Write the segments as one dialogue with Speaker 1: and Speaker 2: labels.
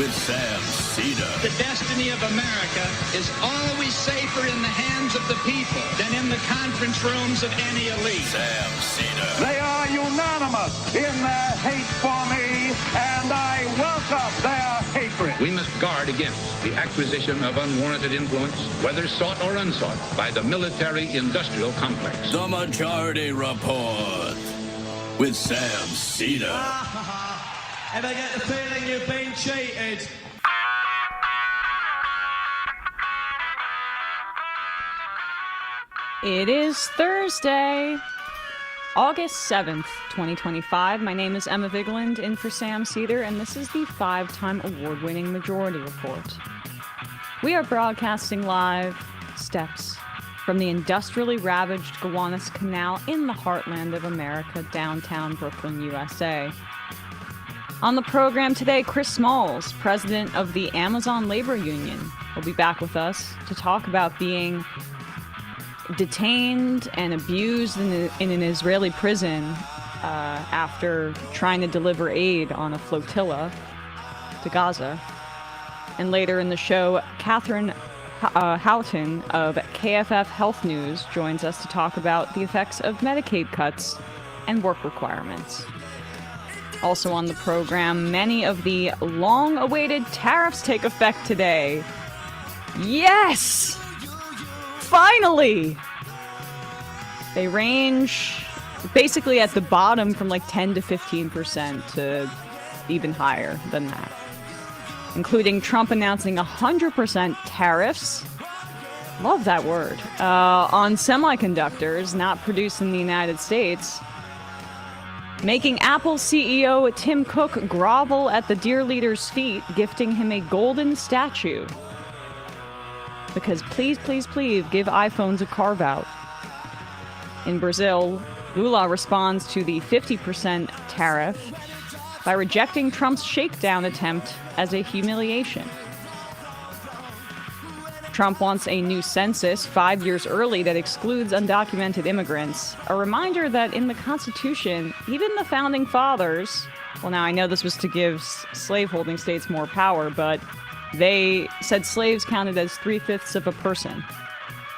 Speaker 1: with Sam Seder.
Speaker 2: The destiny of America is always safer in the hands of the people than in the conference rooms of any elite.
Speaker 1: Sam Seder.
Speaker 3: They are unanimous in their hate for me, and I welcome their hatred.
Speaker 4: We must guard against the acquisition of unwarranted influence, whether sought or unsought, by the military-industrial complex.
Speaker 1: The Majority Report with Sam Seder.
Speaker 5: Ever get the feeling you've been cheated?
Speaker 6: It is Thursday, August 7th, 2025. My name is Emma Vigeland, in for Sam Seder, and this is the 5-time award-winning Majority Report. We are broadcasting live steps from the industrially ravaged Gowanus Canal in the heartland of America, downtown Brooklyn, USA. On the program today, Chris Smalls, president of the Amazon Labor Union, will be back with us to talk about being detained and abused in an Israeli prison after trying to deliver aid on a flotilla to Gaza. And later in the show, Catherine Houghton of KFF Health News joins us to talk about the effects of Medicaid cuts and work requirements. Also on the program, many of the long-awaited tariffs take effect today. Yes! Finally! They range basically at the bottom from like 10 to 15% to even higher than that. Including Trump announcing 100% tariffs. Love that word. On semiconductors not produced in the United States. Making Apple CEO Tim Cook grovel at the dear leader's feet, gifting him a golden statue. Because please, please, please give iPhones a carve-out. In Brazil, Lula responds to the 50% tariff by rejecting Trump's shakedown attempt as a humiliation. Trump wants a new census 5 years early that excludes undocumented immigrants. A reminder that in the Constitution, even the Founding Fathers, well, now I know this was to give slaveholding states more power, but they said slaves counted as 3/5 of a person.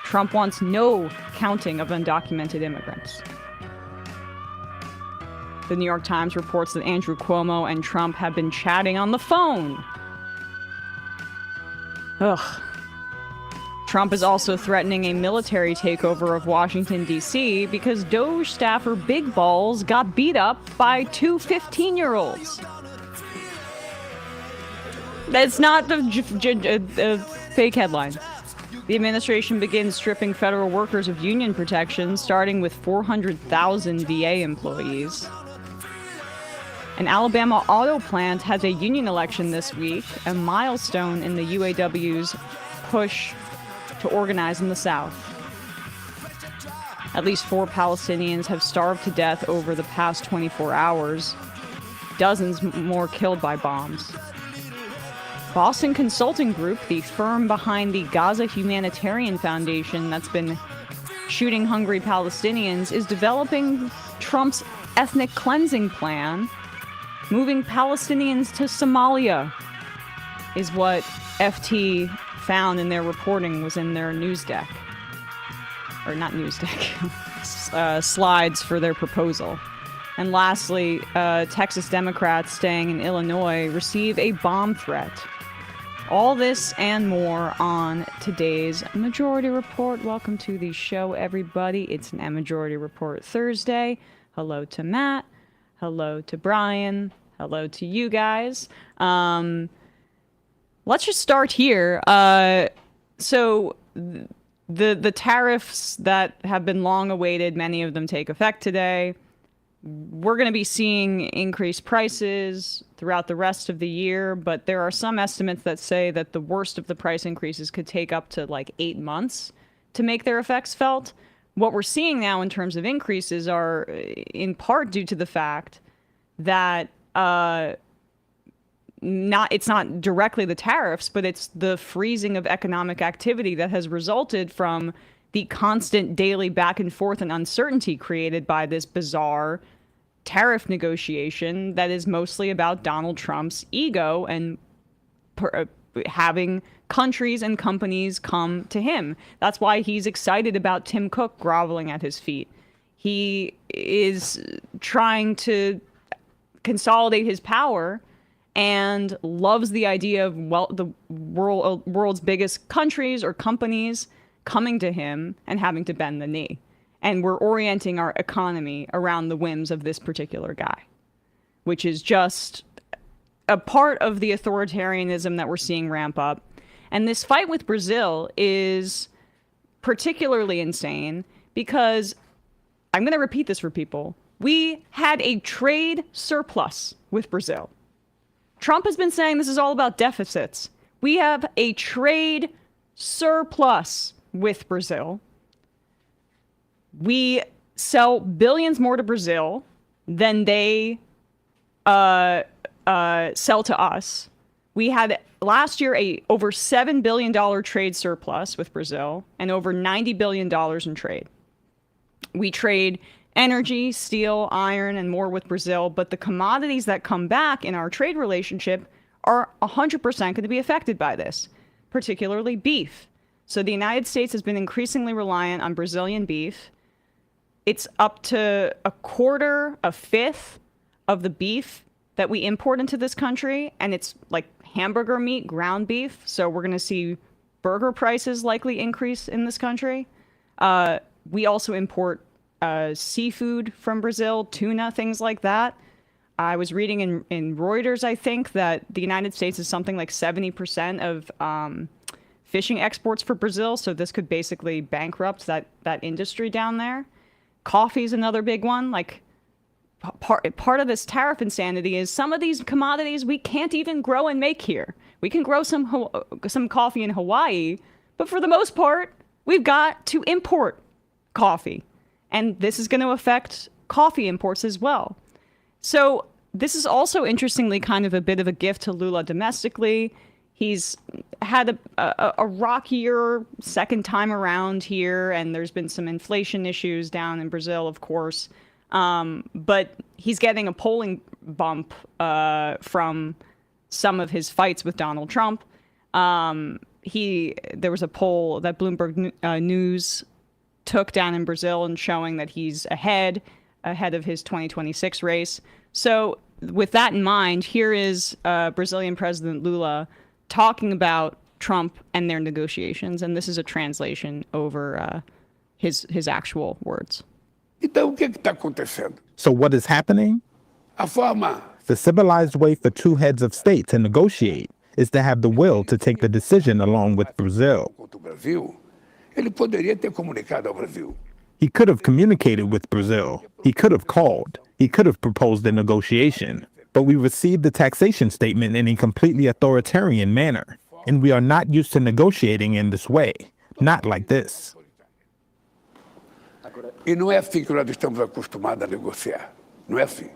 Speaker 6: Trump wants no counting of undocumented immigrants. The New York Times reports that Andrew Cuomo and Trump have been chatting on the phone. Ugh. Trump is also threatening a military takeover of Washington, D.C. because Doge staffer Big Balls got beat up by two 15-year-olds. That's not a fake headline. The administration begins stripping federal workers of union protections, starting with 400,000 VA employees. An Alabama auto plant has a union election this week, a milestone in the UAW's push to organize in the South. At least 4 Palestinians have starved to death over the past 24 hours. Dozens more killed by bombs. Boston Consulting Group, the firm behind the Gaza Humanitarian Foundation that's been shooting hungry Palestinians, is developing Trump's ethnic cleansing plan, moving Palestinians to Somalia, is what FT found in their reporting, was in their news deck. Or not news deck, slides for their proposal. And lastly, Texas Democrats staying in Illinois receive a bomb threat. All this and more on today's Majority Report. Welcome to the show, everybody. It's an Majority Report Thursday. Hello to Matt. Hello to Brian. Hello to you guys. Let's just start here. So the tariffs that have been long awaited, many of them take effect today. We're going to be seeing increased prices throughout the rest of the year, but there are some estimates that say that the worst of the price increases could take up to like 8 months to make their effects felt. What we're seeing now in terms of increases are in part due to the fact that it's not directly the tariffs, but it's the freezing of economic activity that has resulted from the constant daily back and forth and uncertainty created by this bizarre tariff negotiation that is mostly about Donald Trump's ego and having countries and companies come to him. That's why he's excited about Tim Cook groveling at his feet. He is trying to consolidate his power and loves the idea of the world's biggest countries or companies coming to him and having to bend the knee. And we're orienting our economy around the whims of this particular guy, which is just a part of the authoritarianism that we're seeing ramp up. And this fight with Brazil is particularly insane because, I'm going to repeat this for people, we had a trade surplus with Brazil. Trump has been saying this is all about deficits. We have a trade surplus with Brazil. We sell billions more to Brazil than they sell to us. We had last year a over $7 billion trade surplus with Brazil and over $90 billion in trade. We trade energy, steel, iron, and more with Brazil, but the commodities that come back in our trade relationship are 100% going to be affected by this, particularly beef. So the United States has been increasingly reliant on Brazilian beef. It's up to a fifth of the beef that we import into this country, and it's like hamburger meat, ground beef. So we're going to see burger prices likely increase in this country. We also import seafood from Brazil, tuna, things like that. I was reading in Reuters, I think, that the United States is something like 70% of fishing exports for Brazil. So this could basically bankrupt that industry down there. Coffee is another big one. Like part of this tariff insanity is some of these commodities we can't even grow and make here. We can grow some coffee in Hawaii, but for the most part, we've got to import coffee. And this is going to affect coffee imports as well. So this is also, interestingly, kind of a bit of a gift to Lula domestically. He's had a rockier second time around here, and there's been some inflation issues down in Brazil, of course. But he's getting a polling bump from some of his fights with Donald Trump. There was a poll that Bloomberg News took down in Brazil and showing that he's ahead of his 2026 race. So with that in mind, here is Brazilian President Lula talking about Trump and their negotiations. And this is a translation over his actual words.
Speaker 7: Então, o que está acontecendo?
Speaker 8: So what is happening?
Speaker 7: A forma
Speaker 8: The civilized way for two heads of state to negotiate is to have the will to take the decision along with Brazil.
Speaker 7: contra o Brasil, ele poderia ter comunicado ao Brasil.
Speaker 8: He could have communicated with Brazil. He could have called. He could have proposed a negotiation. But we received the taxation statement in a completely authoritarian manner. And we are not used to negotiating in this way. Not like this.
Speaker 7: E não é assim que nós estamos acostumados a negociar. Não é assim.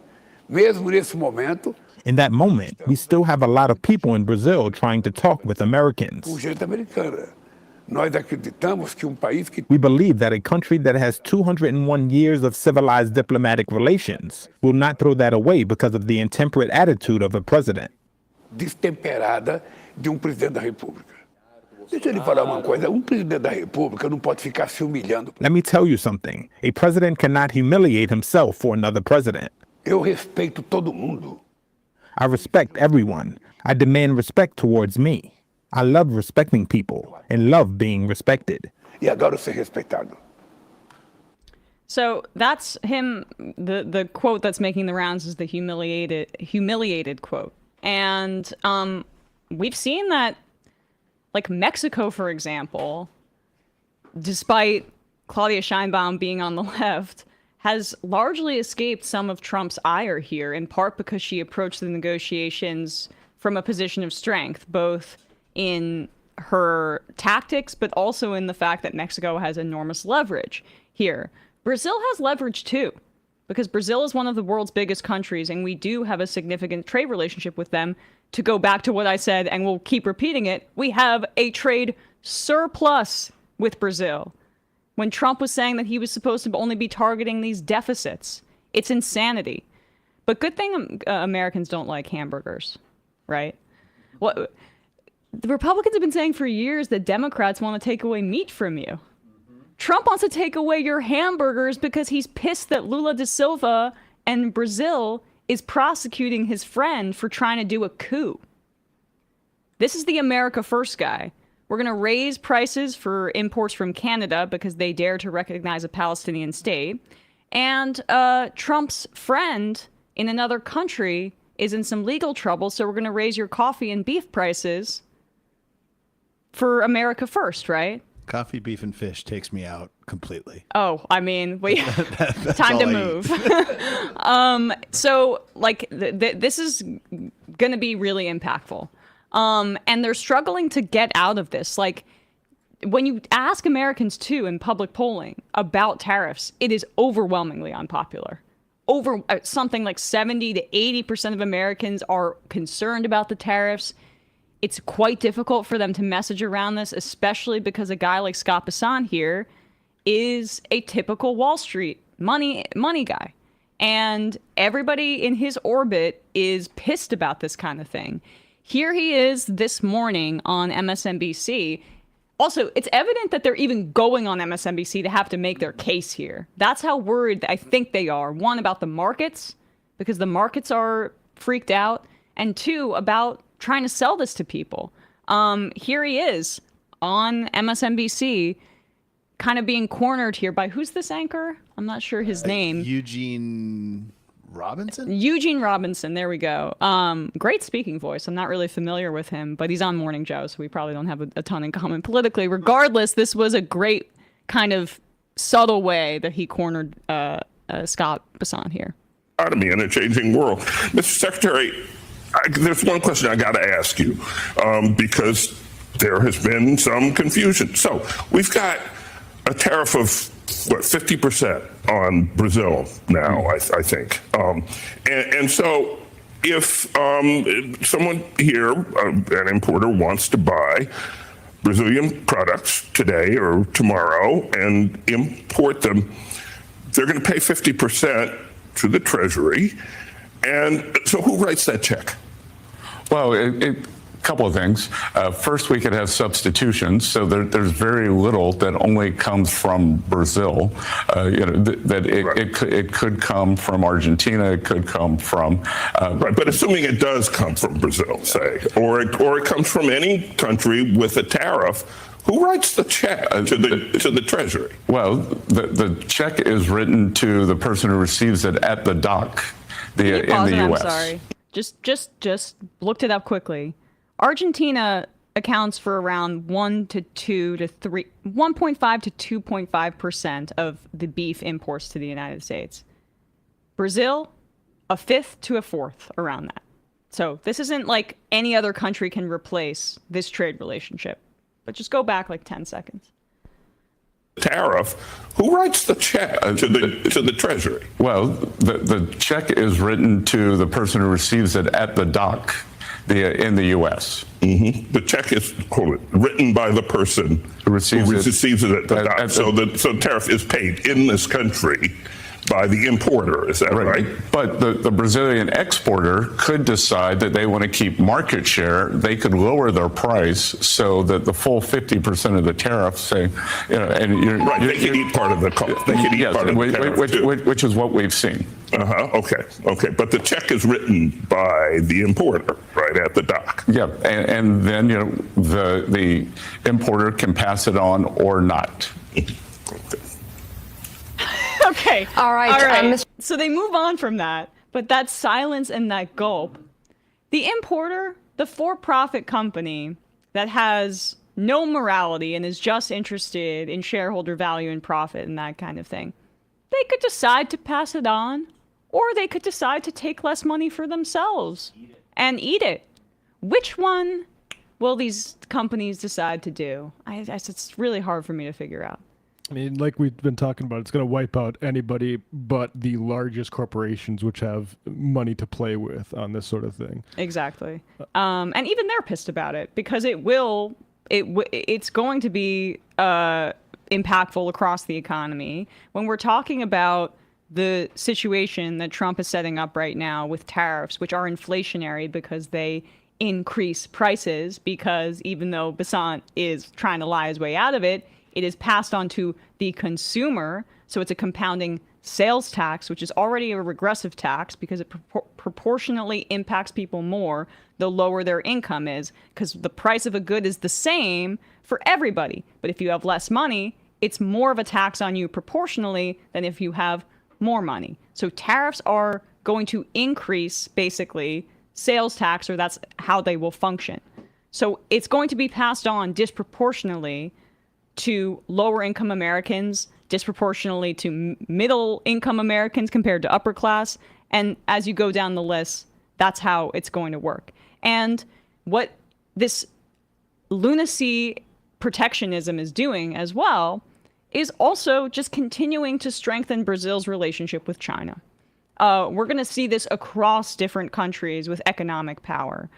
Speaker 7: Mesmo nesse momento,
Speaker 8: In that moment, we still have a lot of people in Brazil trying to talk with Americans.
Speaker 7: com gente americana. Nós acreditamos que país que
Speaker 8: We believe that a country that has 201 years of civilized diplomatic relations will not throw that away because of the intemperate attitude of a president.
Speaker 7: destemperada de presidente da República. Deixa ele falar uma coisa, presidente da República não pode ficar se humilhando.
Speaker 8: Let me tell you something. A president cannot humiliate himself for another president.
Speaker 7: Eu respeito todo mundo.
Speaker 8: I respect everyone. I demand respect towards me. I love respecting people and love being respected.
Speaker 7: E adoro ser respeitado.
Speaker 6: So that's him. The quote that's making the rounds is the humiliated quote. And we've seen that, like Mexico, for example, despite Claudia Sheinbaum being on the left, has largely escaped some of Trump's ire here, in part because she approached the negotiations from a position of strength, both in her tactics, but also in the fact that Mexico has enormous leverage here. Brazil has leverage too, because Brazil is one of the world's biggest countries, and we do have a significant trade relationship with them. To go back to what I said, and we'll keep repeating it, we have a trade surplus with Brazil. When Trump was saying that he was supposed to only be targeting these deficits, it's insanity. But good thing Americans don't like hamburgers, right? What the Republicans have been saying for years that Democrats want to take away meat from you. Trump wants to take away your hamburgers because he's pissed that Lula da Silva and Brazil is prosecuting his friend for trying to do a coup. This is the America First guy. We're going to raise prices for imports from Canada because they dare to recognize a Palestinian state. And Trump's friend in another country is in some legal trouble, so we're going to raise your coffee and beef prices for America First, right?
Speaker 9: Coffee, beef, and fish takes me out completely.
Speaker 6: Oh, I mean, time to move. So, like, this is going to be really impactful. And they're struggling to get out of this. Like, when you ask Americans, too, in public polling about tariffs, it is overwhelmingly unpopular. Something like 70 to 80% of Americans are concerned about the tariffs. It's quite difficult for them to message around this, especially because a guy like Scott Besson here is a typical Wall Street money guy. And everybody in his orbit is pissed about this kind of thing. Here he is this morning on MSNBC. Also, it's evident that they're even going on MSNBC to have to make their case here. That's how worried I think they are. One, about the markets, because the markets are freaked out. And two, about trying to sell this to people. Here he is on MSNBC, kind of being cornered here by, who's this anchor? I'm not sure his name.
Speaker 9: Eugene
Speaker 6: Robinson, there we go. Great speaking voice. I'm not really familiar with him, but he's on Morning Joe, so we probably don't have a ton in common politically. Regardless, this was a great kind of subtle way that he cornered Scott Besson here.
Speaker 10: Economy in a changing world. Mr. Secretary, there's one question I got to ask you, because there has been some confusion. So we've got a tariff of, 50% on Brazil now, I think. And so if someone here, an importer, wants to buy Brazilian products today or tomorrow and import them, they're going to pay 50% to the Treasury. And so who writes that check?
Speaker 11: Well, a couple of things. First, we could have substitutions, so there's very little that only comes from Brazil. It could come from Argentina, it could come from...
Speaker 10: right, but assuming it does come from Brazil, say, or it comes from any country with a tariff, who writes the check to the Treasury?
Speaker 11: Well, the check is written to the person who receives it at the dock in the U.S.
Speaker 6: I'm sorry. Just looked it up quickly. Argentina accounts for around 1.5 to 2.5% of the beef imports to the United States. Brazil, a fifth to a fourth, around that. So this isn't like any other country can replace this trade relationship. But just go back like 10 seconds.
Speaker 10: Tariff, who writes the check to the Treasury?
Speaker 11: Well, the check is written to the person who receives it at the dock in the U.S.
Speaker 10: Mm-hmm. The check is written by the person who receives it at the dock. So the tariff is paid in this country by the importer, is that right?
Speaker 11: But the Brazilian exporter could decide that they want to keep market share. They could lower their price so that the full 50% of the tariff, say,
Speaker 10: they could eat part of the cost. They could eat part of the tariff,
Speaker 11: which is what we've seen.
Speaker 10: Okay. But the check is written by the importer, right, at the dock.
Speaker 11: Yeah, and then the importer can pass it on or not.
Speaker 6: Okay. All right. So they move on from that, but that silence and that gulp. The importer, the for-profit company that has no morality and is just interested in shareholder value and profit and that kind of thing, they could decide to pass it on, or they could decide to take less money for themselves and eat it. Which one will these companies decide to do? It's really hard for me to figure out.
Speaker 12: I mean, like we've been talking about, it's going to wipe out anybody but the largest corporations, which have money to play with on this sort of thing.
Speaker 6: Exactly. And even they're pissed about it because it's going to be impactful across the economy. When we're talking about the situation that Trump is setting up right now with tariffs, which are inflationary because they increase prices, because even though Basant is trying to lie his way out of it, it is passed on to the consumer. So it's a compounding sales tax, which is already a regressive tax because it proportionately impacts people more the lower their income is, because the price of a good is the same for everybody. But if you have less money, it's more of a tax on you proportionally than if you have more money. So tariffs are going to increase basically sales tax, or that's how they will function. So it's going to be passed on disproportionately to lower income Americans, disproportionately to middle income Americans compared to upper class. And as you go down the list, that's how it's going to work. And what this lunacy protectionism is doing as well is also just continuing to strengthen Brazil's relationship with China. We're going to see this across different countries with economic power.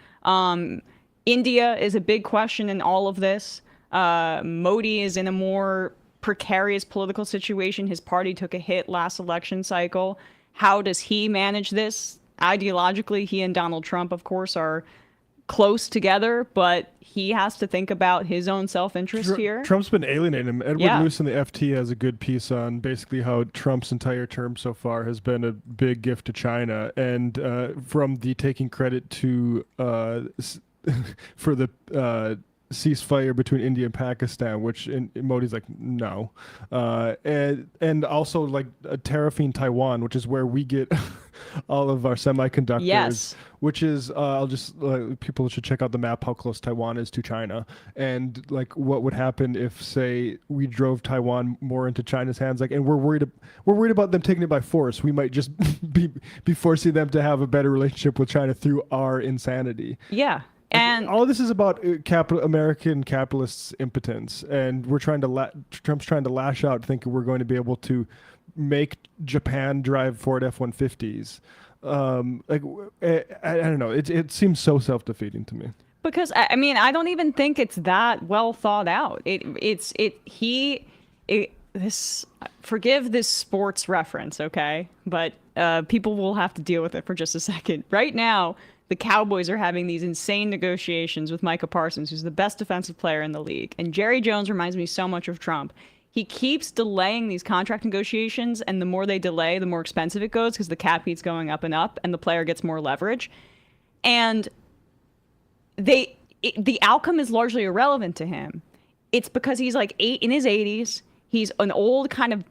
Speaker 6: India is a big question in all of this. Modi is in a more precarious political situation. His party took a hit last election cycle. How does he manage this? Ideologically, he and Donald Trump, of course, are close together, but he has to think about his own self-interest here.
Speaker 12: Trump's been alienating him. Edward Luce in the FT has a good piece on basically how Trump's entire term so far has been a big gift to China, and from the taking credit to for the ceasefire between India and Pakistan, which Modi's like, no. And also like tariffing Taiwan, which is where we get all of our semiconductors.
Speaker 6: Yes.
Speaker 12: Which is, I'll just, people should check out the map, how close Taiwan is to China. And like what would happen if, say, we drove Taiwan more into China's hands, like, and we're worried about them taking it by force. We might just be forcing them to have a better relationship with China through our insanity.
Speaker 6: Yeah. And
Speaker 12: all of this is about American capitalists' impotence, and we're trying to Trump's trying to lash out, thinking we're going to be able to make Japan drive Ford F-150s. I don't know. It seems so self-defeating to me.
Speaker 6: Because I mean, I don't even think it's that well thought out. Forgive this sports reference, okay? But people will have to deal with it for just a second. Right now, the Cowboys are having these insane negotiations with Micah Parsons, who's the best defensive player in the league. And Jerry Jones reminds me so much of Trump. He keeps delaying these contract negotiations, and the more they delay, the more expensive it goes because the cap keeps going up and up, and the player gets more leverage. And the outcome is largely irrelevant to him. It's because he's like in his 80s. He's an old kind of,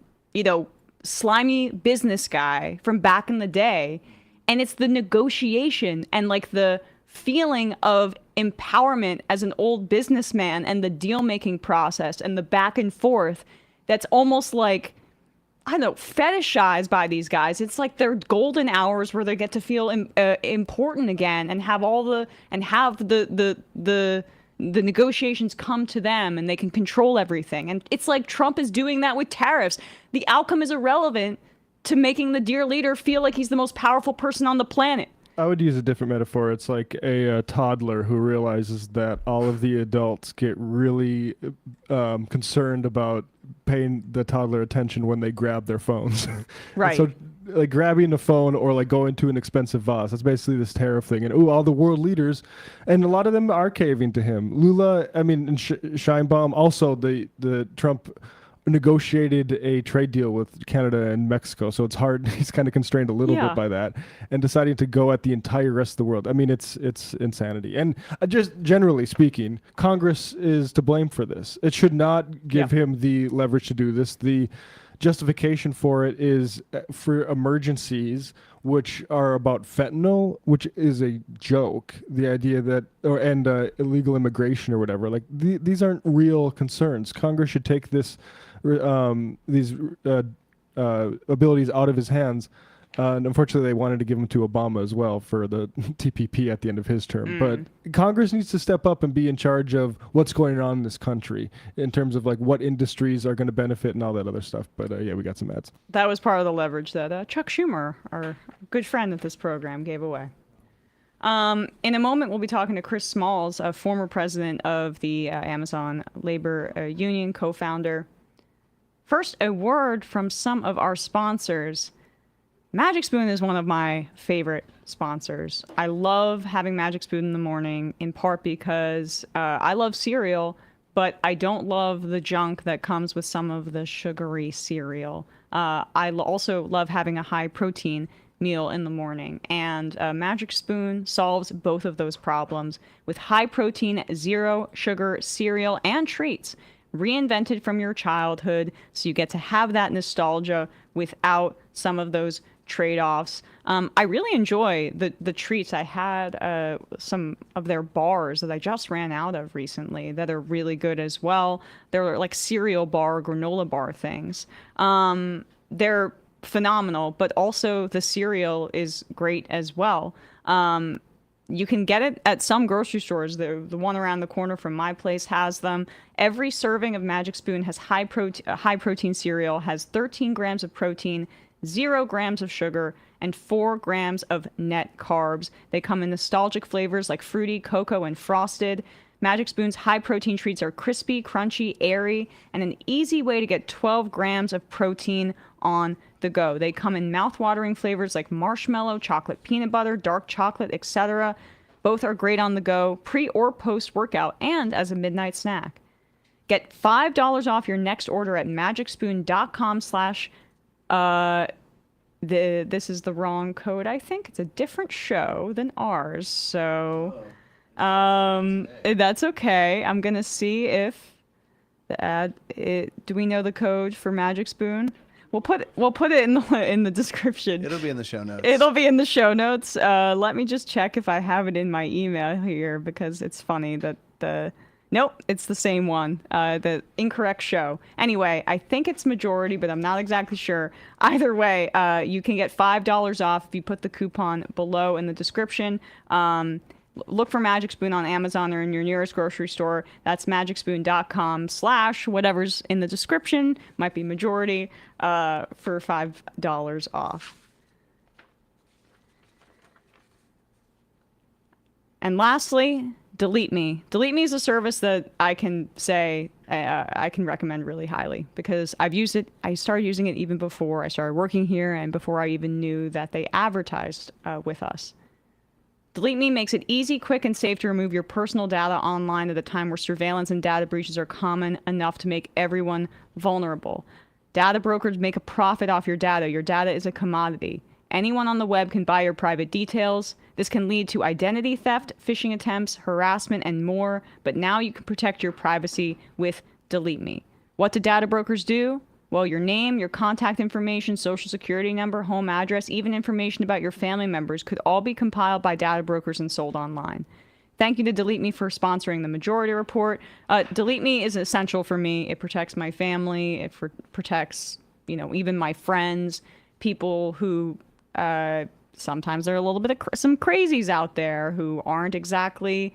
Speaker 6: slimy business guy from back in the day. And it's the negotiation and like the feeling of empowerment as an old businessman and the deal-making process and the back and forth that's almost like, I don't know, fetishized by these guys. It's like their golden hours where they get to feel important again and have the negotiations come to them and they can control everything. And it's like Trump is doing that with tariffs. The outcome is irrelevant to making the dear leader feel like he's the most powerful person on the planet.
Speaker 12: I would use a different metaphor. It's like a toddler who realizes that all of the adults get really concerned about paying the toddler attention when they grab their phones.
Speaker 6: Right.
Speaker 12: So like grabbing a phone or like going to an expensive vase. That's basically this tariff thing. And all the world leaders, and a lot of them are caving to him. Lula, and Sheinbaum, also the Trump negotiated a trade deal with Canada and Mexico, so it's hard. He's kind of constrained a little bit by that, and deciding to go at the entire rest of the world. I mean, it's insanity. And just generally speaking, Congress is to blame for this. It should not give him the leverage to do this. The justification for it is for emergencies, which are about fentanyl, which is a joke. The idea that, and illegal immigration or whatever, like these aren't real concerns. Congress should take these abilities out of his hands. And unfortunately, they wanted to give them to Obama as well for the TPP at the end of his term. But Congress needs to step up and be in charge of what's going on in this country in terms of like what industries are going to benefit and all that other stuff. But we got some ads.
Speaker 6: That was part of the leverage that Chuck Schumer, our good friend at this program, gave away. In a moment, we'll be talking to Chris Smalls, a former president of the Amazon Labor Union, co-founder. First, a word from some of our sponsors. Magic Spoon is one of my favorite sponsors. I love having Magic Spoon in the morning, in part because I love cereal, but I don't love the junk that comes with some of the sugary cereal. I also love having a high protein meal in the morning, and Magic Spoon solves both of those problems with high protein, zero sugar cereal and treats reinvented from your childhood, so you get to have that nostalgia without some of those trade-offs. I really enjoy the treats. I had some of their bars that I just ran out of recently that are really good as well. They're like cereal bar, granola bar things. They're phenomenal, but also the cereal is great as well. You can get it at some grocery stores. The one around the corner from my place has them. Every serving of Magic Spoon has high protein cereal, has 13 grams of protein, 0 grams of sugar, and 4 grams of net carbs. They come in nostalgic flavors like fruity, cocoa, and frosted. Magic Spoon's high protein treats are crispy, crunchy, airy, and an easy way to get 12 grams of protein on the go. They come in mouth-watering flavors like marshmallow, chocolate peanut butter, dark chocolate, etc. Both are great on the go, pre or post-workout, and as a midnight snack. Get $5 off your next order at magicspoon.com/ this is the wrong code. I think it's a different show than ours, so that's okay. I'm gonna see if the ad. Do we know the code for Magic Spoon? We'll put it in the description.
Speaker 9: It'll be in the show notes.
Speaker 6: It'll be in the show notes. Let me just check if I have it in my email here, because it's funny that nope, it's the same one. The incorrect show. Anyway, I think it's majority, but I'm not exactly sure. Either way, you can get $5 off if you put the coupon below in the description. Look for Magic Spoon on Amazon or in your nearest grocery store. That's magicspoon.com/ whatever's in the description, might be majority, for $5 off. And lastly, Delete Me. Delete Me is a service that I can say I can recommend really highly, because I've used it. I started using it even before I started working here and before I even knew that they advertised with us. Delete Me makes it easy, quick, and safe to remove your personal data online at a time where surveillance and data breaches are common enough to make everyone vulnerable. Data brokers make a profit off your data. Your data is a commodity. Anyone on the web can buy your private details. This can lead to identity theft, phishing attempts, harassment, and more, but now you can protect your privacy with Delete Me. What do data brokers do? Well, your name, your contact information, social security number, home address, even information about your family members could all be compiled by data brokers and sold online. Thank you to Delete Me for sponsoring the Majority Report. Delete Me is essential for me. It protects my family. It protects, even my friends, people who sometimes there are a little bit of some crazies out there who aren't exactly,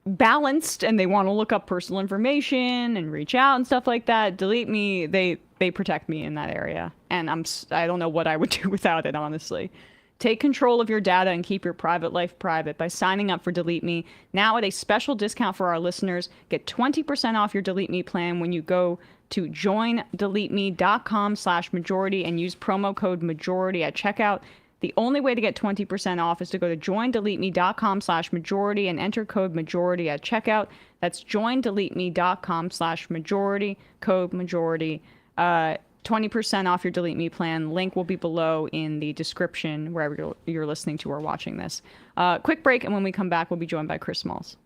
Speaker 6: balanced, and they want to look up personal information and reach out and stuff like that. Delete Me, they protect me in that area, and I don't know what I would do without it, honestly. Take control of your data and keep your private life private by signing up for Delete Me. Now at a special discount for our listeners, get 20% off your Delete Me plan when you go to joindeleteme.com/majority and use promo code majority at checkout. The only way to get 20% off is to go to joindeleteme.com/majority and enter code majority at checkout. That's joindeleteme.com/majority, code majority. 20% off your Delete Me plan. Link will be below in the description wherever you're listening to or watching this. Quick break, and when we come back, we'll be joined by Chris Smalls.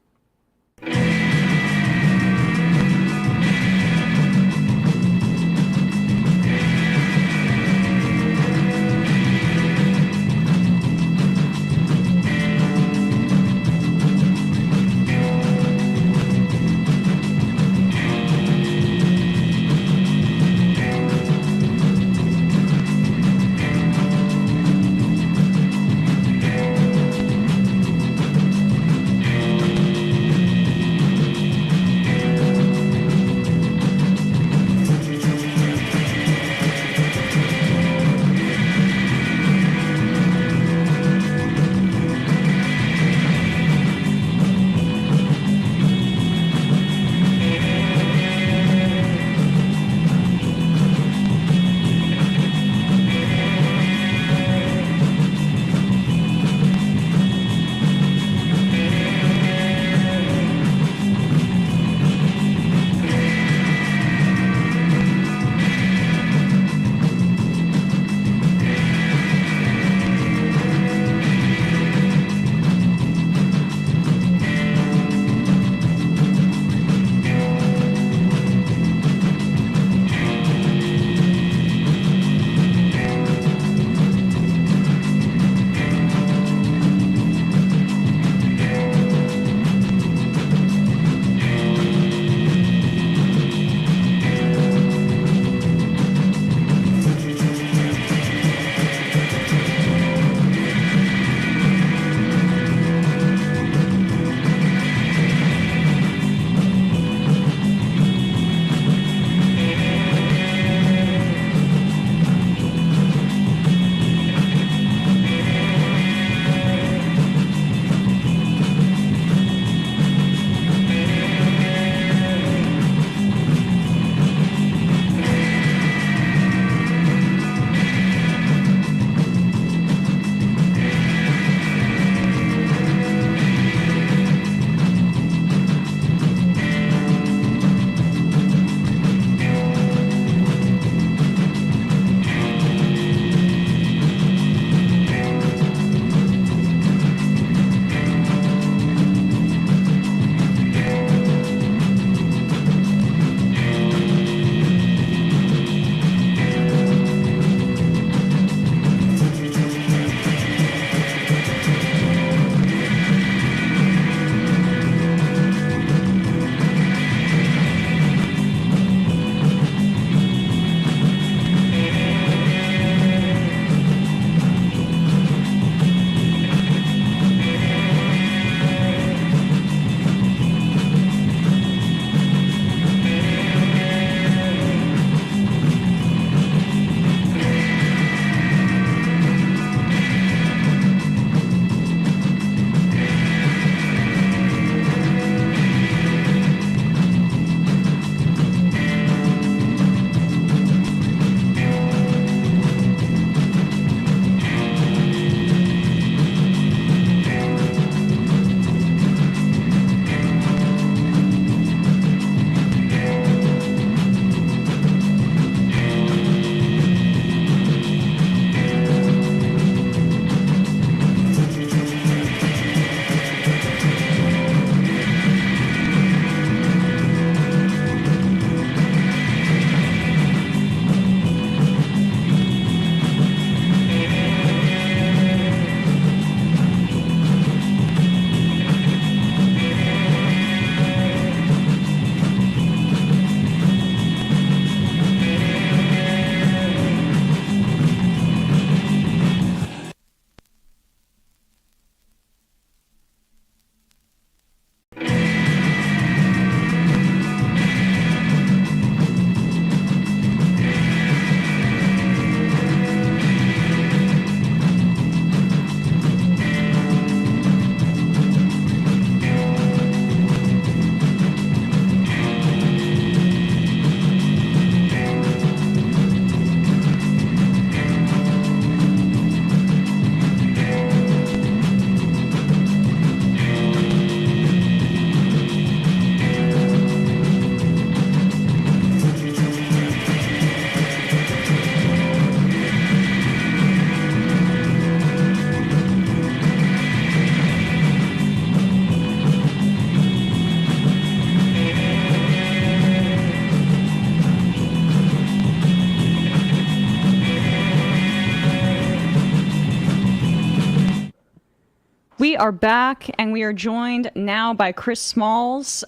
Speaker 6: We are back, and we are joined now by Chris Smalls,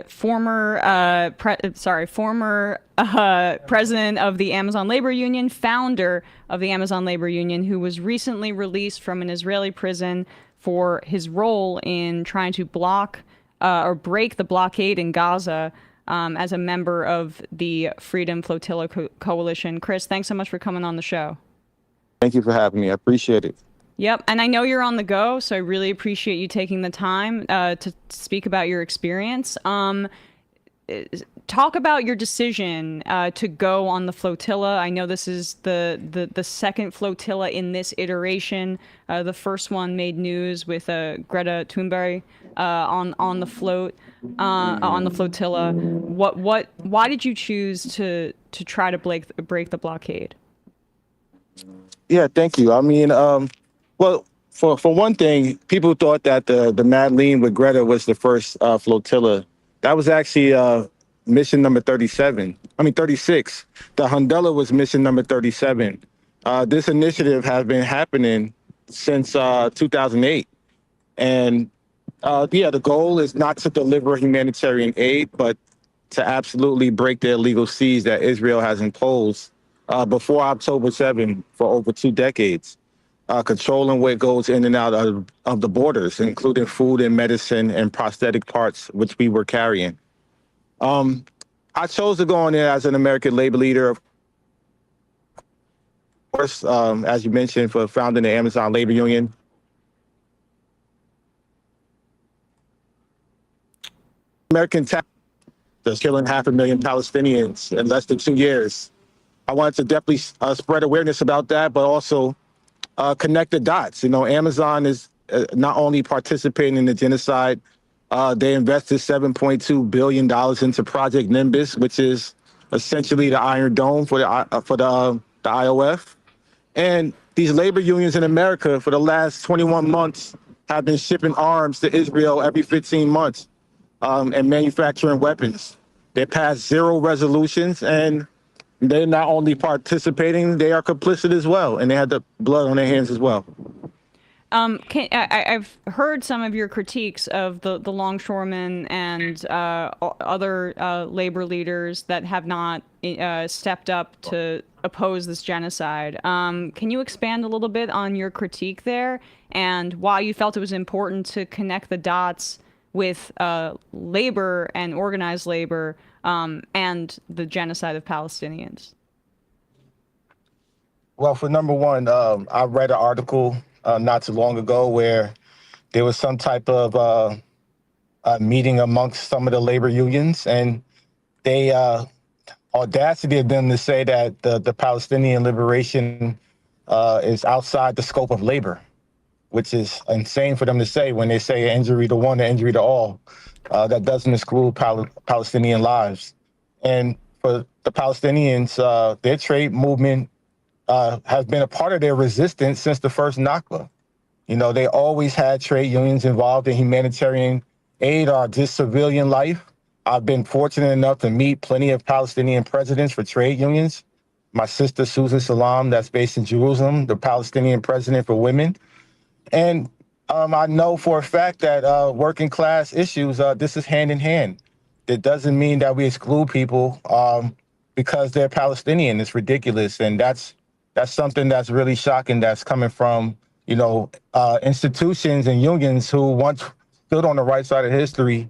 Speaker 6: former president of the Amazon Labor Union, founder of the Amazon Labor Union, who was recently released from an Israeli prison for his role in trying to block or break the blockade in Gaza as a member of the Freedom Flotilla Coalition. Chris, thanks so much for coming on the show.
Speaker 13: Thank you for having me. I appreciate it.
Speaker 6: Yep, and I know you're on the go, so I really appreciate you taking the time to speak about your experience. Talk about your decision to go on the flotilla. I know this is the second flotilla in this iteration. The first one made news with Greta Thunberg on the flotilla. Why did you choose to try to break the blockade?
Speaker 13: Yeah, thank you. I mean, well, for one thing, people thought that the Madeleine with Greta was the first flotilla. That was actually mission number 36. The Hundella was mission number 37. This initiative has been happening since 2008. And the goal is not to deliver humanitarian aid, but to absolutely break the illegal siege that Israel has imposed before October 7 for over 2 decades. Controlling what goes in and out of the borders, including food and medicine and prosthetic parts, which we were carrying. I chose to go on there as an American labor leader, of course, as you mentioned, for founding the Amazon Labor Union. American tax is killing 500,000 Palestinians in less than 2 years. I wanted to definitely spread awareness about that, but also connect the dots. You know, Amazon is not only participating in the genocide, they invested $7.2 billion into Project Nimbus, which is essentially the Iron Dome for the IOF. And these labor unions in America for the last 21 months have been shipping arms to Israel every 15 months and manufacturing weapons. They passed 0 resolutions, and they're not only participating, they are complicit as well, and they had the blood on their hands as well.
Speaker 6: I've heard some of your critiques of the longshoremen and other labor leaders that have not stepped up to oppose this genocide. Can you expand a little bit on your critique there and why you felt it was important to connect the dots with labor and organized labor and the genocide of Palestinians?
Speaker 13: Well, for number one, I read an article not too long ago where there was some type of meeting amongst some of the labor unions, and they audacity of them to say that the Palestinian liberation is outside the scope of labor, which is insane for them to say when they say injury to one, injury to all. That doesn't exclude Palestinian lives. And for the Palestinians, their trade movement has been a part of their resistance since the first Nakba. You know, they always had trade unions involved in humanitarian aid or just civilian life. I've been fortunate enough to meet plenty of Palestinian presidents for trade unions. My sister, Susan Salam, that's based in Jerusalem, the Palestinian president for women. And I know for a fact that working class issues, this is hand in hand. It doesn't mean that we exclude people because they're Palestinian. It's ridiculous. And that's something that's really shocking that's coming from, you know, institutions and unions who once stood on the right side of history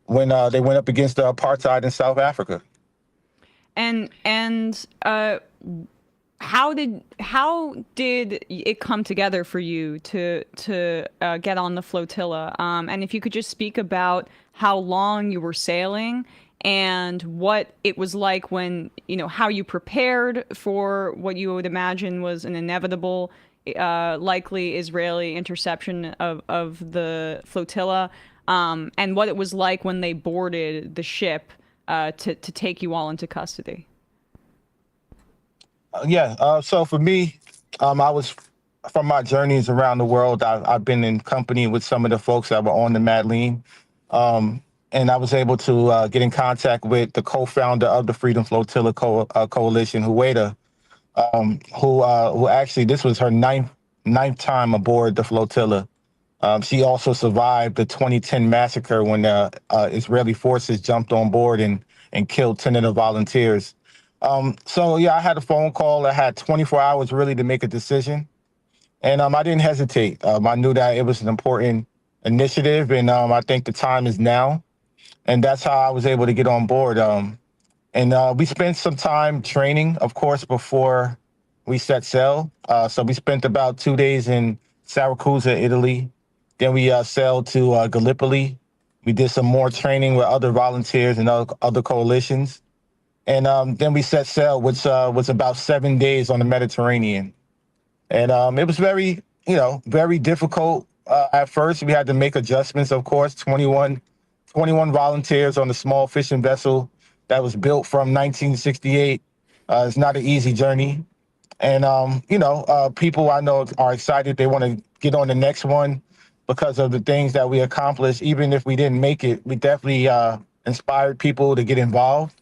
Speaker 13: when they went up against the apartheid in South Africa. And how did it come together for you to get on the flotilla? And if you could just speak about how long you were sailing and what it was like when, you know, how you prepared for what you would imagine was an inevitable, likely Israeli interception of the flotilla, and what it was like when they boarded the ship to take you all into custody. So for me, I was, from my journeys around the world, I've been in company with some of the folks that were on the Madeleine. And I was able to get in contact with the co-founder of the Freedom Flotilla Coalition, Hueda, who actually, this was her ninth time aboard the flotilla. She also survived the 2010 massacre when Israeli forces jumped on board and killed 10 of the volunteers. So yeah, I had a phone call. I had 24 hours really to make a decision. And I didn't hesitate. I knew that it was an important initiative, and I think the time is now. And that's how I was able to get on board. And we spent some time training, of course, before we set sail. So we spent about 2 days in Syracuse, Italy. Then we sailed to Gallipoli. We did some more training with other volunteers and other coalitions. And then we set sail, which was about 7 days on the Mediterranean. And it was very, very difficult at first. We had to make adjustments, of course. 21 volunteers on a small fishing vessel that was built from 1968. It's not an easy journey. And, people I know are excited. They want to get on the next one because of the things that we accomplished. Even if we didn't make it, we definitely inspired people to get involved.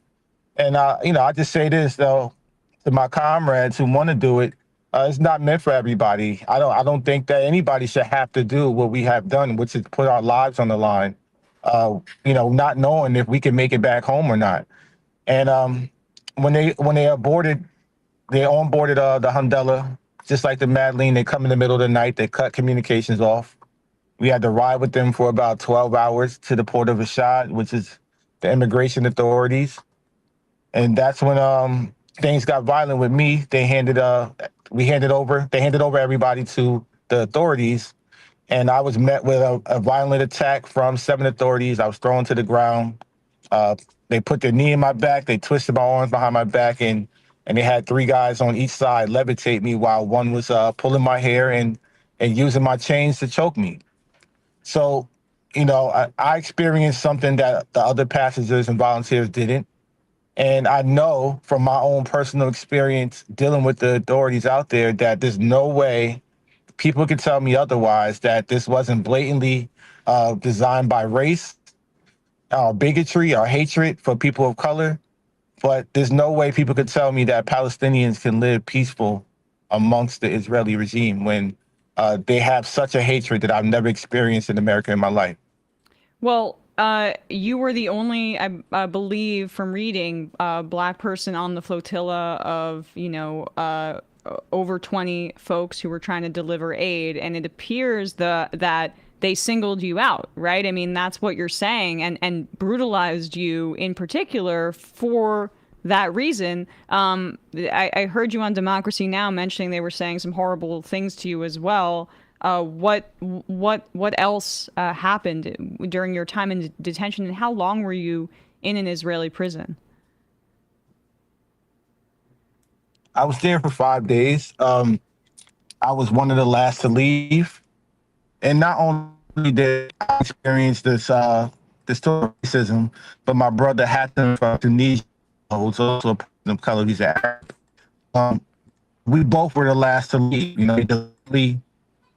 Speaker 13: And, I just say this, though, to my comrades who want to do it. It's not meant for everybody. I don't think that anybody should have to do what we have done, which is put our lives on the line, not knowing if we can make it back home or not. And when they onboarded the Hundella, just like the Madeleine. They come in the middle of the night. They cut communications off. We had to ride with them for about 12 hours to the port of Rashad, which is the immigration authorities. And that's when things got violent with me. They handed over everybody to the authorities, and I was met with a violent attack from 7 authorities. I was thrown to the ground. They put their knee in my back. They twisted my arms behind my back, and they had 3 guys on each side levitate me while one was pulling my hair and using my chains to choke me. So, I experienced something that the other passengers and volunteers didn't. And I know from my own personal experience dealing with the authorities out there that there's no way people can tell me otherwise, that this wasn't blatantly designed by race, bigotry, or hatred for people of color. But there's no way people could tell me that Palestinians can live peaceful amongst the Israeli regime when they have such a hatred that I've never experienced in America in my life.
Speaker 6: Well, you were the only, I believe, from reading, black person on the flotilla of, over 20 folks who were trying to deliver aid, and it appears that they singled you out, right? I mean, that's what you're saying, and brutalized you in particular for that reason. I heard you on Democracy Now! Mentioning they were saying some horrible things to you as well. What else happened during your time in detention, and how long were you in an Israeli prison?
Speaker 13: I was there for 5 days. I was one of the last to leave, and not only did I experience this racism, but my brother Hassan from Tunisia, who's also a person of color, he's Arab. We both were the last to leave. They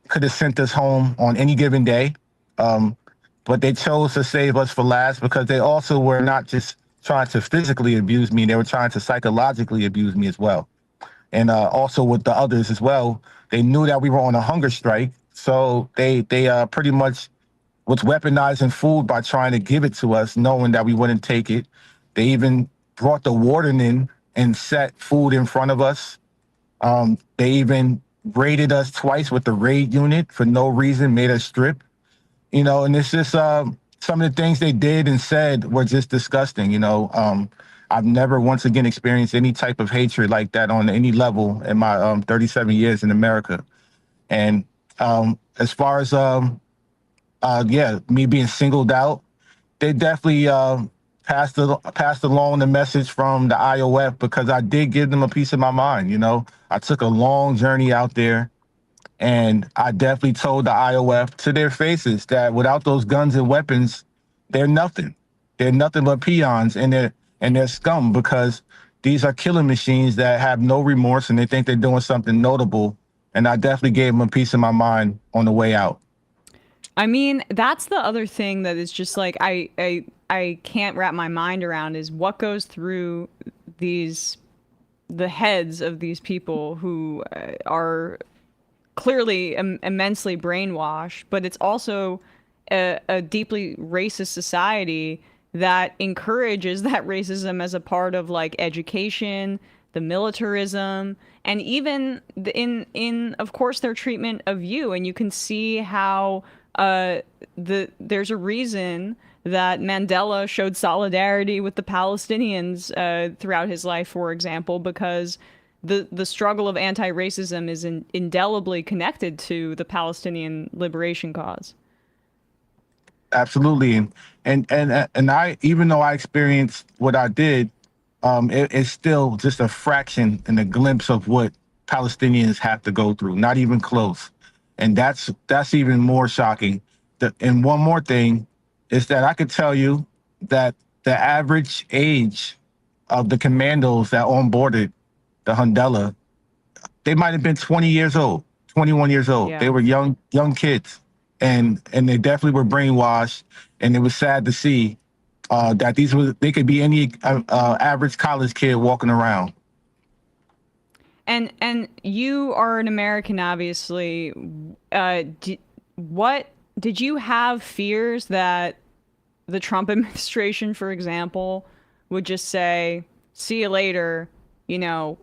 Speaker 13: could have sent us home on any given day, but they chose to save us for last because they also were not just trying to physically abuse me, they were trying to psychologically abuse me as well. And also with the others as well, they knew that we were on a hunger strike, so they pretty much was weaponizing food by trying to give it to us, knowing that we wouldn't take it. They even brought the warden in and set food in front of us. They even raided us twice with the raid unit for no reason, made us strip, and it's just some of the things they did and said were just disgusting. I've never once again experienced any type of hatred like that on any level in my 37 years in America. And as far as me being singled out, they definitely passed along the message from the IOF because I did give them a piece of my mind. I took a long journey out there, and I definitely told the IOF to their faces that without those guns and weapons, they're nothing. They're nothing but peons, and they're scum because these are killing machines that have no remorse and they think they're doing something notable. And I definitely gave them a piece of my mind on the way out.
Speaker 6: I mean, that's the other thing that is just like I can't wrap my mind around is what goes through the heads of these people who are clearly immensely brainwashed, but it's also a deeply racist society that encourages that racism as a part of like education, the militarism, and even in of course their treatment of you. And you can see how there's a reason that Mandela showed solidarity with the Palestinians throughout his life, for example, because the struggle of anti-racism is indelibly connected to the Palestinian liberation cause.
Speaker 13: Absolutely, and I, even though I experienced what I did, it's still just a fraction and a glimpse of what Palestinians have to go through. Not even close, and that's even more shocking. And one more thing is that I could tell you that the average age of the commandos that onboarded the Hundela, they might have been 20 years old, 21 years old.
Speaker 6: Yeah.
Speaker 13: They were young kids. And they definitely were brainwashed, and it was sad to see that they could be any average college kid walking around.
Speaker 6: And you are an American, obviously. Did you have fears that the Trump administration, for example, would just say, "See you later"? You know,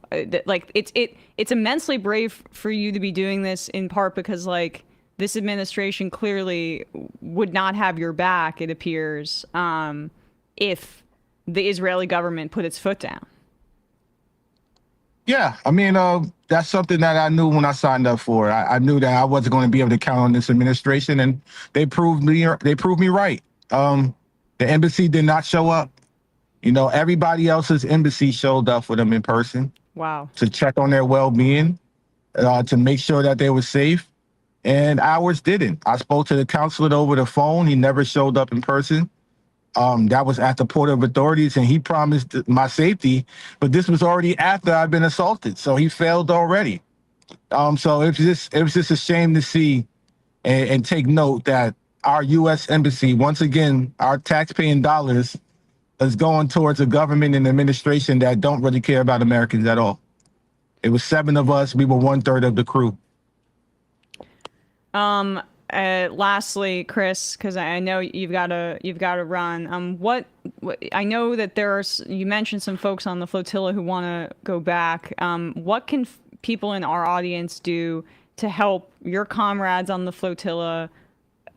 Speaker 6: like it's immensely brave for you to be doing this, in part because like, this administration clearly would not have your back, it appears, if the Israeli government put its foot down.
Speaker 13: Yeah, I mean, that's something that I knew when I signed up for. I knew that I wasn't going to be able to count on this administration, and they proved me right. The embassy did not show up. You know, everybody else's embassy showed up for them in person.
Speaker 6: Wow.
Speaker 13: To check on their well-being, to make sure that they were safe. And ours didn't. I spoke to the consulate over the phone. He never showed up in person. That was at the port of authorities, and he promised my safety, but this was already after I'd been assaulted, so he failed already. So it was just a shame to see and take note that our U.S. Embassy, once again, our taxpaying dollars is going towards a government and administration that don't really care about Americans at all. It was 7 of us. We were 1/3 of the crew.
Speaker 6: Lastly, Chris, because I know you've got to run. What I know that you mentioned some folks on the flotilla who want to go back. What can people in our audience do to help your comrades on the flotilla,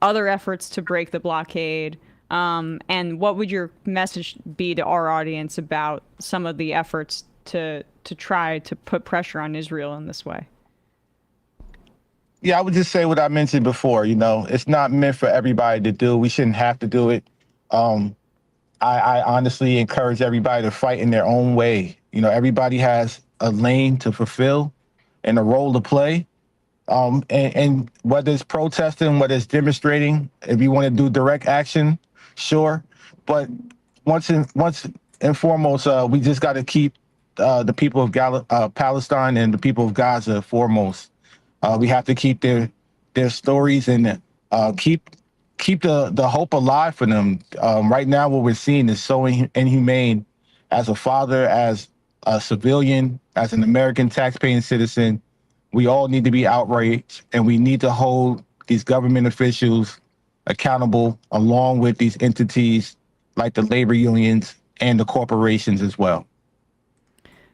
Speaker 6: other efforts to break the blockade? And what would your message be to our audience about some of the efforts to try to put pressure on Israel in this way?
Speaker 13: Yeah, I would just say what I mentioned before. You know, it's not meant for everybody to do. We shouldn't have to do it. I honestly encourage everybody to fight in their own way. You know, everybody has a lane to fulfill and a role to play. And whether it's protesting, whether it's demonstrating, if you want to do direct action, sure. But once and foremost, we just got to keep the people of Palestine and the people of Gaza foremost. We have to keep their stories and keep the hope alive for them. Right now, what we're seeing is so inhumane. As a father, as a civilian, as an American taxpaying citizen, we all need to be outraged, and we need to hold these government officials accountable, along with these entities like the labor unions and the corporations as well.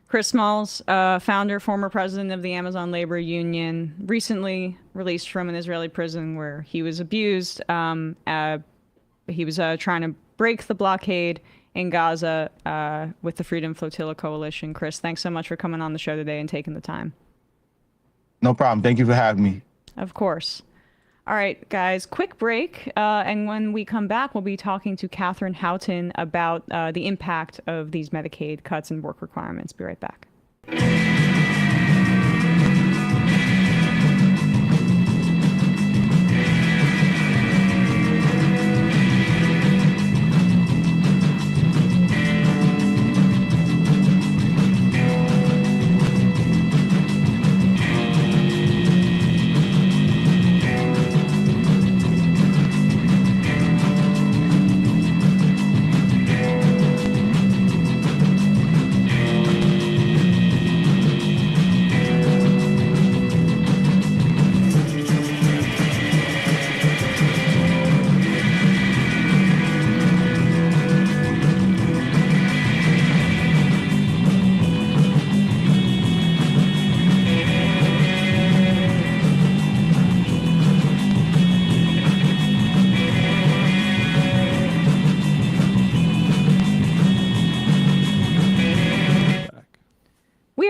Speaker 6: Chris Smalls, founder, former president of the Amazon Labor Union, recently released from an Israeli prison where he was abused. He was trying to break the blockade in Gaza with the Freedom Flotilla Coalition. Chris, thanks so much for coming on the show today and taking the time.
Speaker 13: No problem. Thank you for having me.
Speaker 6: Of course. All right, guys, quick break. And when we come back, we'll be talking to Catherine Houghton about the impact of these Medicaid cuts and work requirements. Be right back.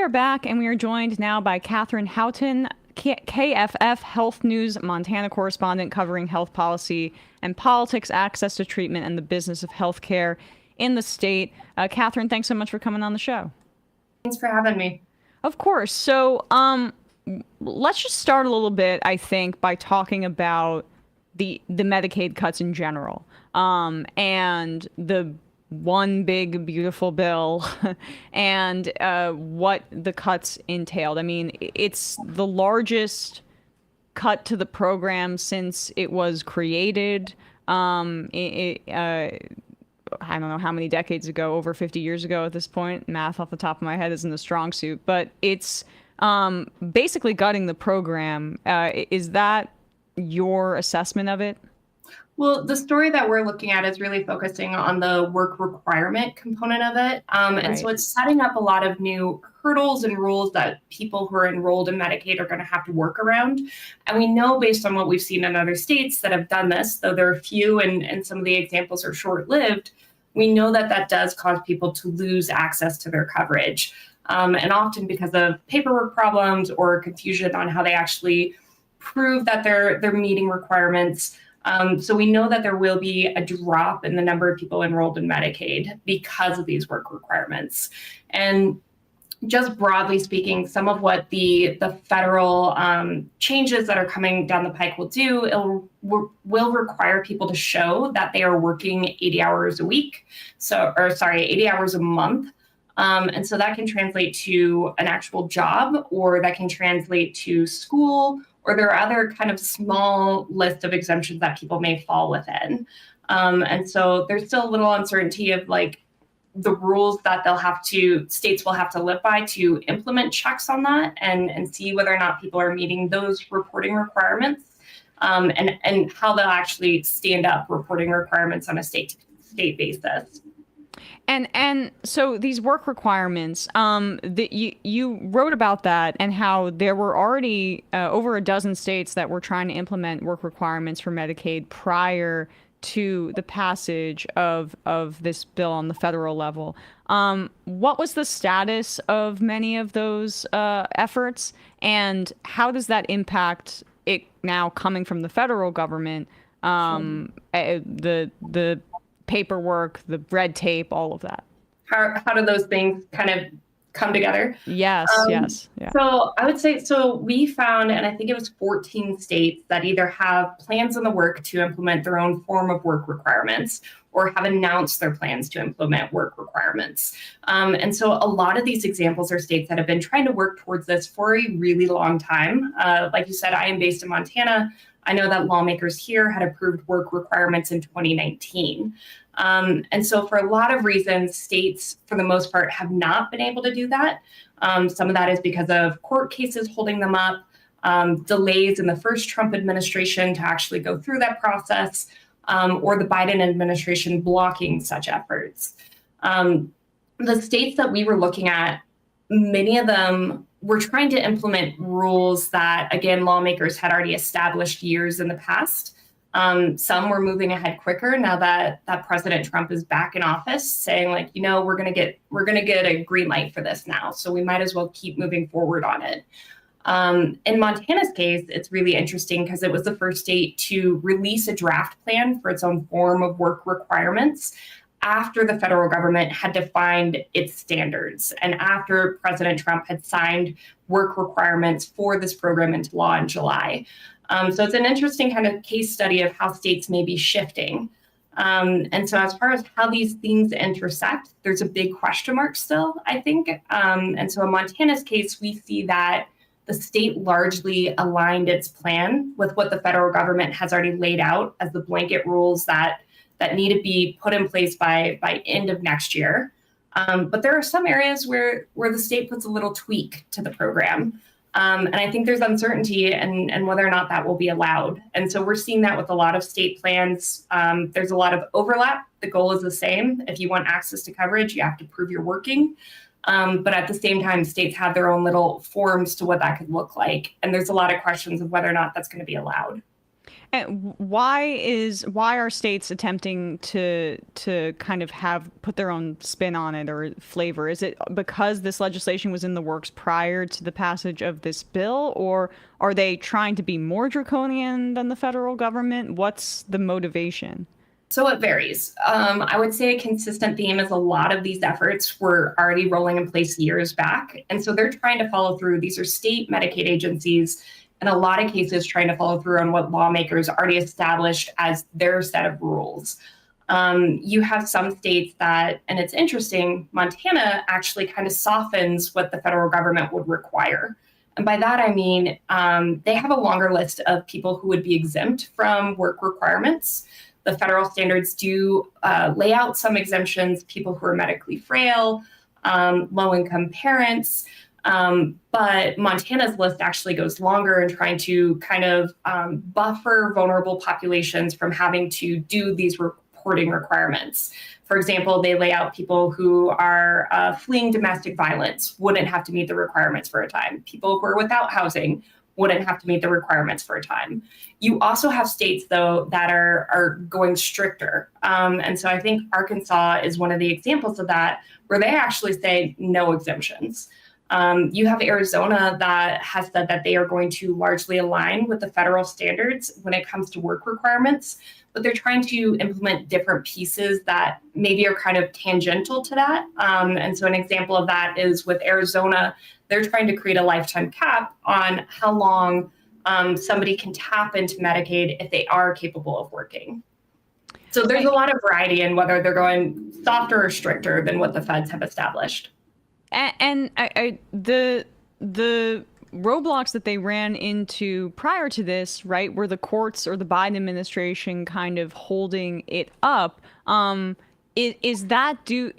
Speaker 6: are back, and we are joined now by Catherine Houghton, KFF Health News Montana correspondent covering health policy and politics, access to treatment, and the business of healthcare in the state. Catherine, thanks so much for coming on the show.
Speaker 14: Thanks for having me.
Speaker 6: Of course. So let's just start a little bit, I think, by talking about the Medicaid cuts in general, and the one big beautiful bill and what the cuts entailed. I mean, it's the largest cut to the program since it was created. I don't know how many decades ago, over 50 years ago at this point. Math off the top of my head isn't a strong suit, but it's basically gutting the program. Is that your assessment of it?
Speaker 14: Well, the story that we're looking at is really focusing on the work requirement component of it. And so it's setting up a lot of new hurdles and rules that people who are enrolled in Medicaid are going to have to work around. And we know based on what we've seen in other states that have done this, though there are few and some of the examples are short-lived, we know that that does cause people to lose access to their coverage. And often because of paperwork problems or confusion on how they actually prove that they're meeting requirements. So we know that there will be a drop in the number of people enrolled in Medicaid because of these work requirements. And just broadly speaking, some of what the federal changes that are coming down the pike will do, will require people to show that they are working 80 hours a week, 80 hours a month. And so that can translate to an actual job, or that can translate to school, or there are other kind of small list of exemptions that people may fall within. And so there's still a little uncertainty of like the rules that states will have to live by to implement checks on that and see whether or not people are meeting those reporting requirements, and how they'll actually stand up reporting requirements on a state basis.
Speaker 6: And so these work requirements, you wrote about that and how there were already over a dozen states that were trying to implement work requirements for Medicaid prior to the passage of this bill on the federal level. What was the status of many of those efforts, and how does that impact it now coming from the federal government? The paperwork, the red tape, all of that.
Speaker 14: How do those things kind of come together?
Speaker 6: Yes, yes. Yeah.
Speaker 14: So I would say, we found, and I think it was 14 states that either have plans in the work to implement their own form of work requirements or have announced their plans to implement work requirements. And so a lot of these examples are states that have been trying to work towards this for a really long time. Like you said, I am based in Montana. I know that lawmakers here had approved work requirements in 2019. And so for a lot of reasons, states, for the most part, have not been able to do that. Some of that is because of court cases holding them up, delays in the first Trump administration to actually go through that process, or the Biden administration blocking such efforts. The states that we were looking at, many of them were trying to implement rules that, again, lawmakers had already established years in the past. Some were moving ahead quicker now that President Trump is back in office, saying like, we're gonna get a green light for this now, so we might as well keep moving forward on it. In Montana's case, it's really interesting because it was the first state to release a draft plan for its own form of work requirements after the federal government had defined its standards and after President Trump had signed work requirements for this program into law in July. So it's an interesting kind of case study of how states may be shifting. And so as far as how these things intersect, there's a big question mark still, I think. And so in Montana's case, we see that the state largely aligned its plan with what the federal government has already laid out as the blanket rules that need to be put in place by end of next year. But there are some areas where the state puts a little tweak to the program. And I think there's uncertainty and whether or not that will be allowed. And so we're seeing that with a lot of state plans. There's a lot of overlap. The goal is the same. If you want access to coverage, you have to prove you're working. But at the same time, states have their own little forms to what that could look like. And there's a lot of questions of whether or not that's going to be allowed.
Speaker 6: And why are states attempting to kind of put their own spin on it or flavor? Is it because this legislation was in the works prior to the passage of this bill, or are they trying to be more draconian than the federal government? What's the motivation?
Speaker 14: So it varies. I would say a consistent theme is a lot of these efforts were already rolling in place years back. And so they're trying to follow through. These are state Medicaid agencies, in a lot of cases, trying to follow through on what lawmakers already established as their set of rules. You have some states that, and it's interesting, Montana actually kind of softens what the federal government would require. And by that, I mean, they have a longer list of people who would be exempt from work requirements. The federal standards do lay out some exemptions, people who are medically frail, low-income parents, but Montana's list actually goes longer in trying to kind of buffer vulnerable populations from having to do these reporting requirements. For example, they lay out people who are fleeing domestic violence wouldn't have to meet the requirements for a time. People who are without housing wouldn't have to meet the requirements for a time. You also have states, though, that are going stricter. And so I think Arkansas is one of the examples of that, where they actually say no exemptions. You have Arizona that has said that they are going to largely align with the federal standards when it comes to work requirements, but they're trying to implement different pieces that maybe are kind of tangential to that. And so an example of that is with Arizona, they're trying to create a lifetime cap on how long somebody can tap into Medicaid if they are capable of working. So there's a lot of variety in whether they're going softer or stricter than what the feds have established.
Speaker 6: And the roadblocks that they ran into prior to this, right, were the courts or the Biden administration kind of holding it up. Is that do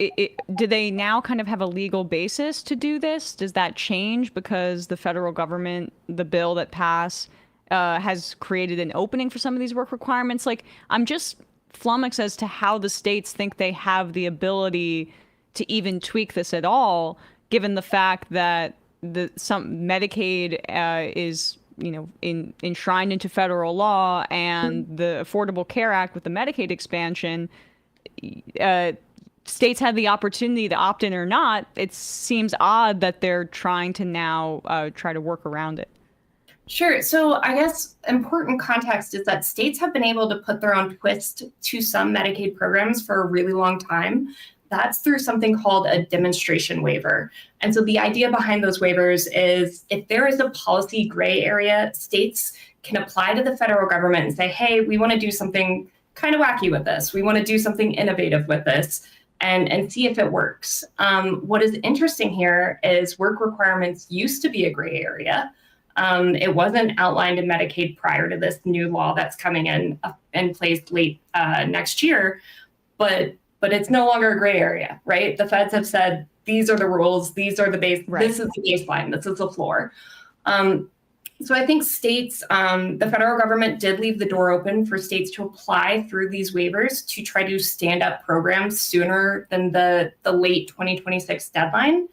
Speaker 6: they now kind of have a legal basis to do this? Does that change because the federal government, the bill that passed, has created an opening for some of these work requirements? Like, I'm just flummoxed as to how the states think they have the ability to even tweak this at all, given the fact that some Medicaid is, enshrined into federal law, and the Affordable Care Act with the Medicaid expansion, states had the opportunity to opt in or not. It seems odd that they're trying to now try to work around it.
Speaker 14: Sure. So I guess important context is that states have been able to put their own twist to some Medicaid programs for a really long time. That's through something called a demonstration waiver. And so the idea behind those waivers is if there is a policy gray area, states can apply to the federal government and say, hey, we want to do something kind of wacky with this. We want to do something innovative with this and see if it works. What is interesting here is work requirements used to be a gray area. It wasn't outlined in Medicaid prior to this new law that's coming in place late next year, but it's no longer a gray area, right? The feds have said, these are the rules, these are the base, right. This is the baseline, this is the floor. So I think states, the federal government did leave the door open for states to apply through these waivers to try to stand up programs sooner than the late 2026 deadline.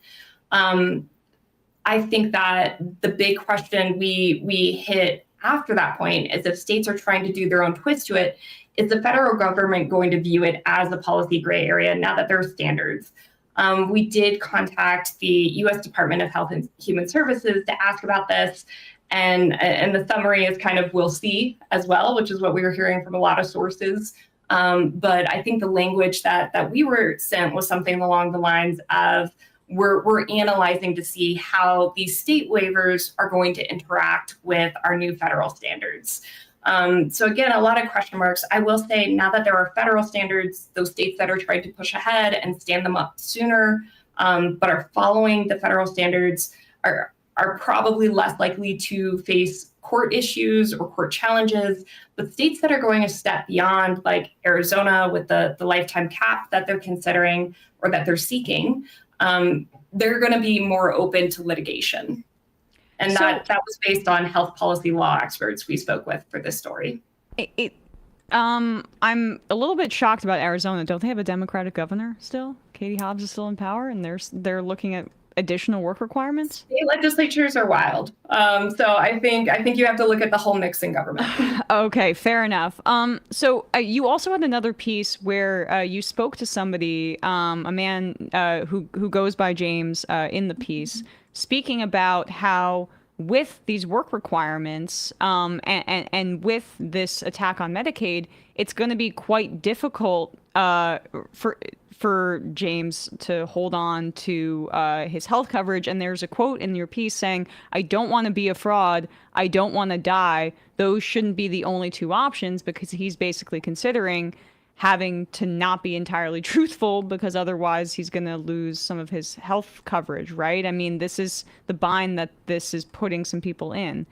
Speaker 14: I think that the big question we hit after that point is if states are trying to do their own twist to it, is the federal government going to view it as a policy gray area now that there are standards? We did contact the U.S. Department of Health and Human Services to ask about this. And the summary is kind of we'll see as well, which is what we were hearing from a lot of sources. But I think the language that we were sent was something along the lines of we're analyzing to see how these state waivers are going to interact with our new federal standards. So again, a lot of question marks. I will say now that there are federal standards, those states that are trying to push ahead and stand them up sooner, but are following the federal standards are probably less likely to face court issues or court challenges. But states that are going a step beyond, like Arizona with the lifetime cap that they're considering or that they're seeking, they're going to be more open to litigation. And that was based on health policy law experts we spoke with for this story.
Speaker 6: I'm a little bit shocked about Arizona. Don't they have a Democratic governor still? Katie Hobbs is still in power, and they're looking at additional work requirements?
Speaker 14: State legislatures are wild. So I think you have to look at the whole mix in government.
Speaker 6: Okay, fair enough. So you also had another piece where you spoke to somebody, a man who goes by James in the piece, speaking about how with these work requirements and with this attack on Medicaid, it's going to be quite difficult for James to hold on to his health coverage. And there's a quote in your piece saying, "I don't want to be a fraud. I don't want to die. Those shouldn't be the only two options," because he's basically considering having to not be entirely truthful because otherwise he's going to lose some of his health coverage, right? I mean, this is the bind that this is putting some people in.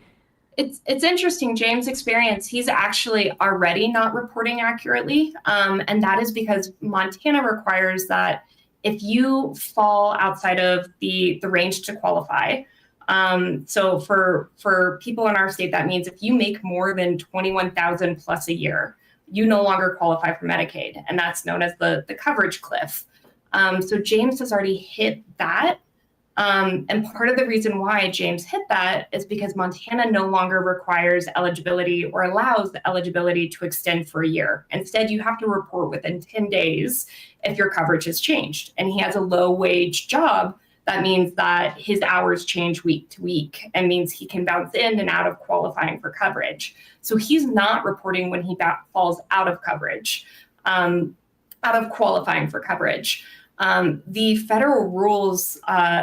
Speaker 14: It's interesting. James' experience, he's actually already not reporting accurately. And that is because Montana requires that if you fall outside of the range to qualify, so for people in our state, that means if you make more than $21,000 plus a year, you no longer qualify for Medicaid. And that's known as the coverage cliff. So James has already hit that. And part of the reason why James hit that is because Montana no longer requires eligibility or allows the eligibility to extend for a year. Instead, you have to report within 10 days if your coverage has changed. And he has a low wage job. That means that his hours change week to week and means he can bounce in and out of qualifying for coverage. So he's not reporting when he falls out of coverage, out of qualifying for coverage. The federal rules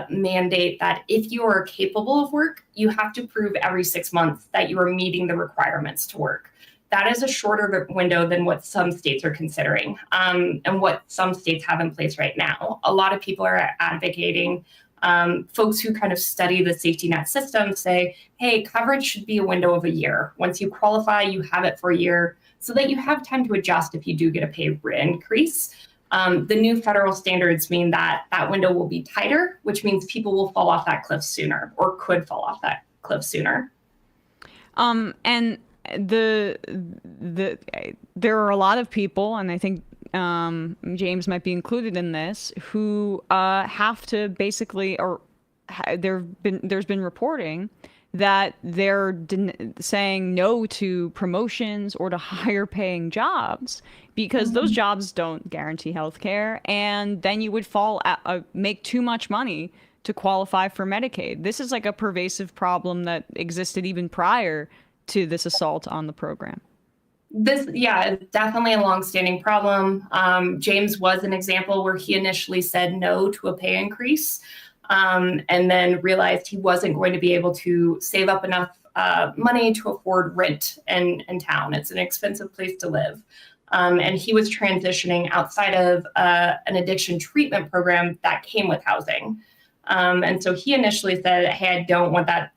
Speaker 14: mandate that if you are capable of work, you have to prove every 6 months that you are meeting the requirements to work. That is a shorter window than what some states are considering and what some states have in place right now. A lot of people are advocating, folks who kind of study the safety net system say, hey, coverage should be a window of a year. Once you qualify, you have it for a year so that you have time to adjust if you do get a pay increase. The new federal standards mean that that window will be tighter, which means people will fall off that cliff sooner or could fall off that cliff sooner.
Speaker 6: And there are a lot of people, and I think James might be included in this, who have to basically, or there's been reporting that they're saying no to promotions or to higher paying jobs because those jobs don't guarantee health care, and then you would make too much money to qualify for Medicaid. This is like a pervasive problem that existed even prior to this assault on the program.
Speaker 14: It's definitely a longstanding problem. James was an example where he initially said no to a pay increase. And then realized he wasn't going to be able to save up enough money to afford rent in town. It's an expensive place to live. And he was transitioning outside of an addiction treatment program that came with housing. And so he initially said, hey, I don't want that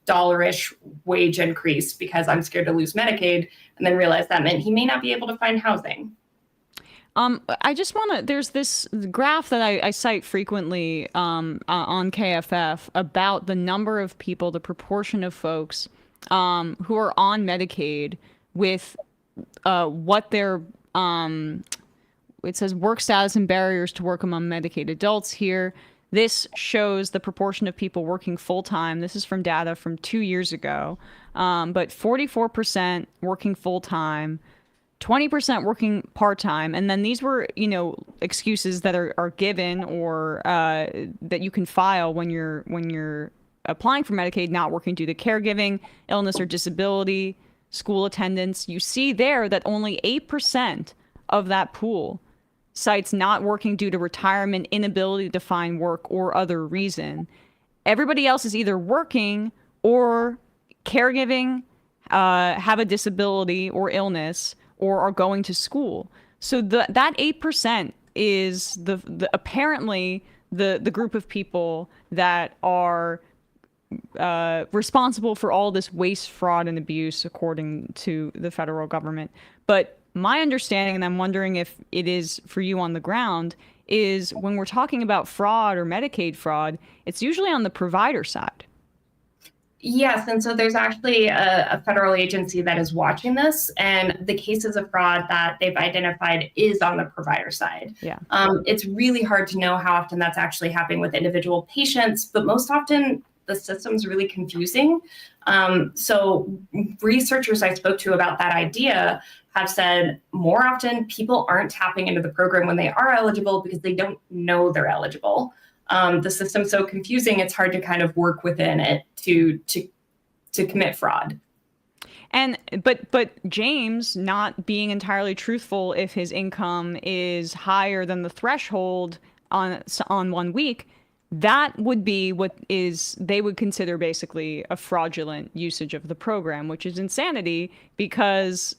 Speaker 14: dollar-ish wage increase because I'm scared to lose Medicaid, and then realized that meant he may not be able to find housing.
Speaker 6: I just want to, there's this graph that I cite frequently on KFF about the number of people, the proportion of folks who are on Medicaid with what their, it says work status and barriers to work among Medicaid adults here. This shows the proportion of people working full-time. This is from data from 2 years ago, but 44% working full-time, 20% working part-time, and then these were, excuses that are given or that you can file when you're applying for Medicaid, not working due to caregiving, illness or disability, school attendance. You see there that only 8% of that pool cites not working due to retirement, inability to find work, or other reason. Everybody else is either working or caregiving, have a disability or illness, or are going to school. So that 8% is apparently the group of people that are responsible for all this waste, fraud, and abuse, according to the federal government. But my understanding, and I'm wondering if it is for you on the ground, is when we're talking about fraud or Medicaid fraud, it's usually on the provider side.
Speaker 14: Yes, and so there's actually a federal agency that is watching this, and the cases of fraud that they've identified is on the provider side.
Speaker 6: Yeah.
Speaker 14: It's really hard to know how often that's actually happening with individual patients, but most often the system's really confusing. So researchers I spoke to about that idea have said more often people aren't tapping into the program when they are eligible because they don't know they're eligible. The system's so confusing, it's hard to kind of work within it to commit fraud.
Speaker 6: And but James not being entirely truthful if his income is higher than the threshold on 1 week, that would be what is they would consider basically a fraudulent usage of the program, which is insanity because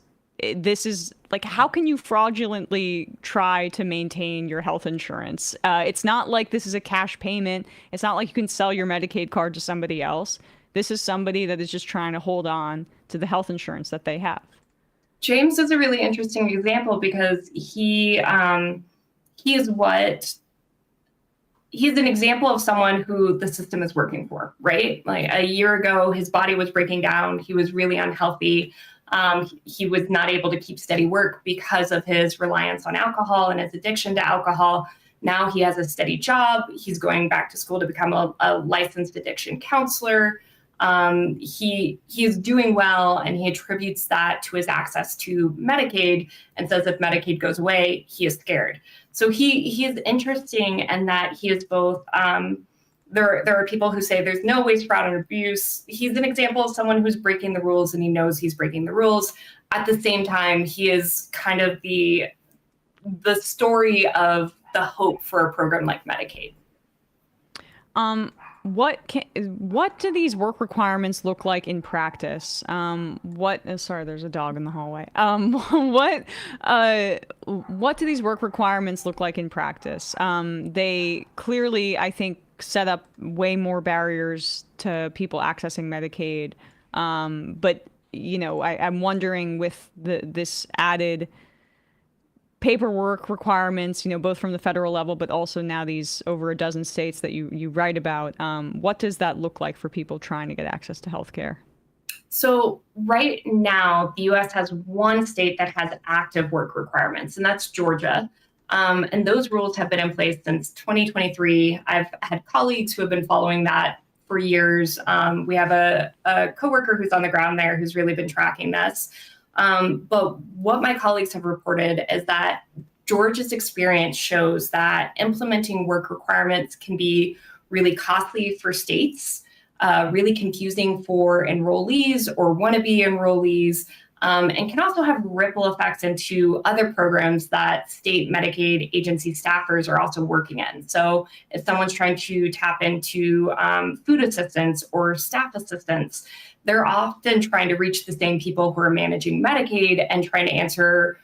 Speaker 6: this is like, how can you fraudulently try to maintain your health insurance? It's not like this is a cash payment. It's not like you can sell your Medicaid card to somebody else. This is somebody that is just trying to hold on to the health insurance that they have.
Speaker 14: James is a really interesting example because he's an example of someone who the system is working for, right? Like a year ago, his body was breaking down. He was really unhealthy. He was not able to keep steady work because of his reliance on alcohol and his addiction to alcohol. Now he has a steady job. He's going back to school to become a licensed addiction counselor. He is doing well, and he attributes that to his access to Medicaid and says if Medicaid goes away, he is scared. So he is interesting in that he is both there are people who say there's no waste, fraud, and abuse. He's an example of someone who's breaking the rules and he knows he's breaking the rules. At the same time, he is kind of the story of the hope for a program like Medicaid.
Speaker 6: What do these work requirements look like in practice? Sorry, there's a dog in the hallway. What do these work requirements look like in practice? They clearly, I think, set up way more barriers to people accessing Medicaid. But I'm wondering with this added paperwork requirements, both from the federal level, but also now these over a dozen states that you write about. What does that look like for people trying to get access to healthcare?
Speaker 14: So right now, the U.S. has one state that has active work requirements, and that's Georgia. And those rules have been in place since 2023. I've had colleagues who have been following that for years. We have a coworker who's on the ground there who's really been tracking this. But what my colleagues have reported is that Georgia's experience shows that implementing work requirements can be really costly for states, really confusing for enrollees or wannabe enrollees, and can also have ripple effects into other programs that state Medicaid agency staffers are also working in. So if someone's trying to tap into food assistance or staff assistance, they're often trying to reach the same people who are managing Medicaid and trying to answer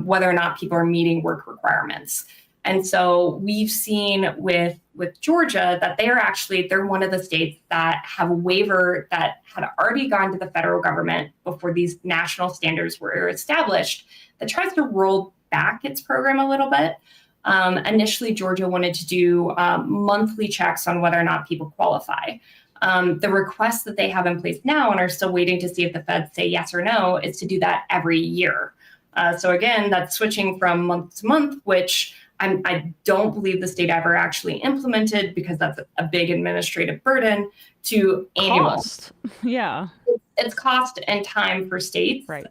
Speaker 14: whether or not people are meeting work requirements. And so we've seen with Georgia that they're one of the states that have a waiver that had already gone to the federal government before these national standards were established that tries to roll back its program a little bit. Initially, Georgia wanted to do monthly checks on whether or not people qualify. The requests that they have in place now and are still waiting to see if the feds say yes or no is to do that every year. So again, that's switching from month to month, which I don't believe the state ever actually implemented because that's a big administrative burden, to annual.
Speaker 6: Cost. Yeah.
Speaker 14: It's cost and time for states.
Speaker 6: Right.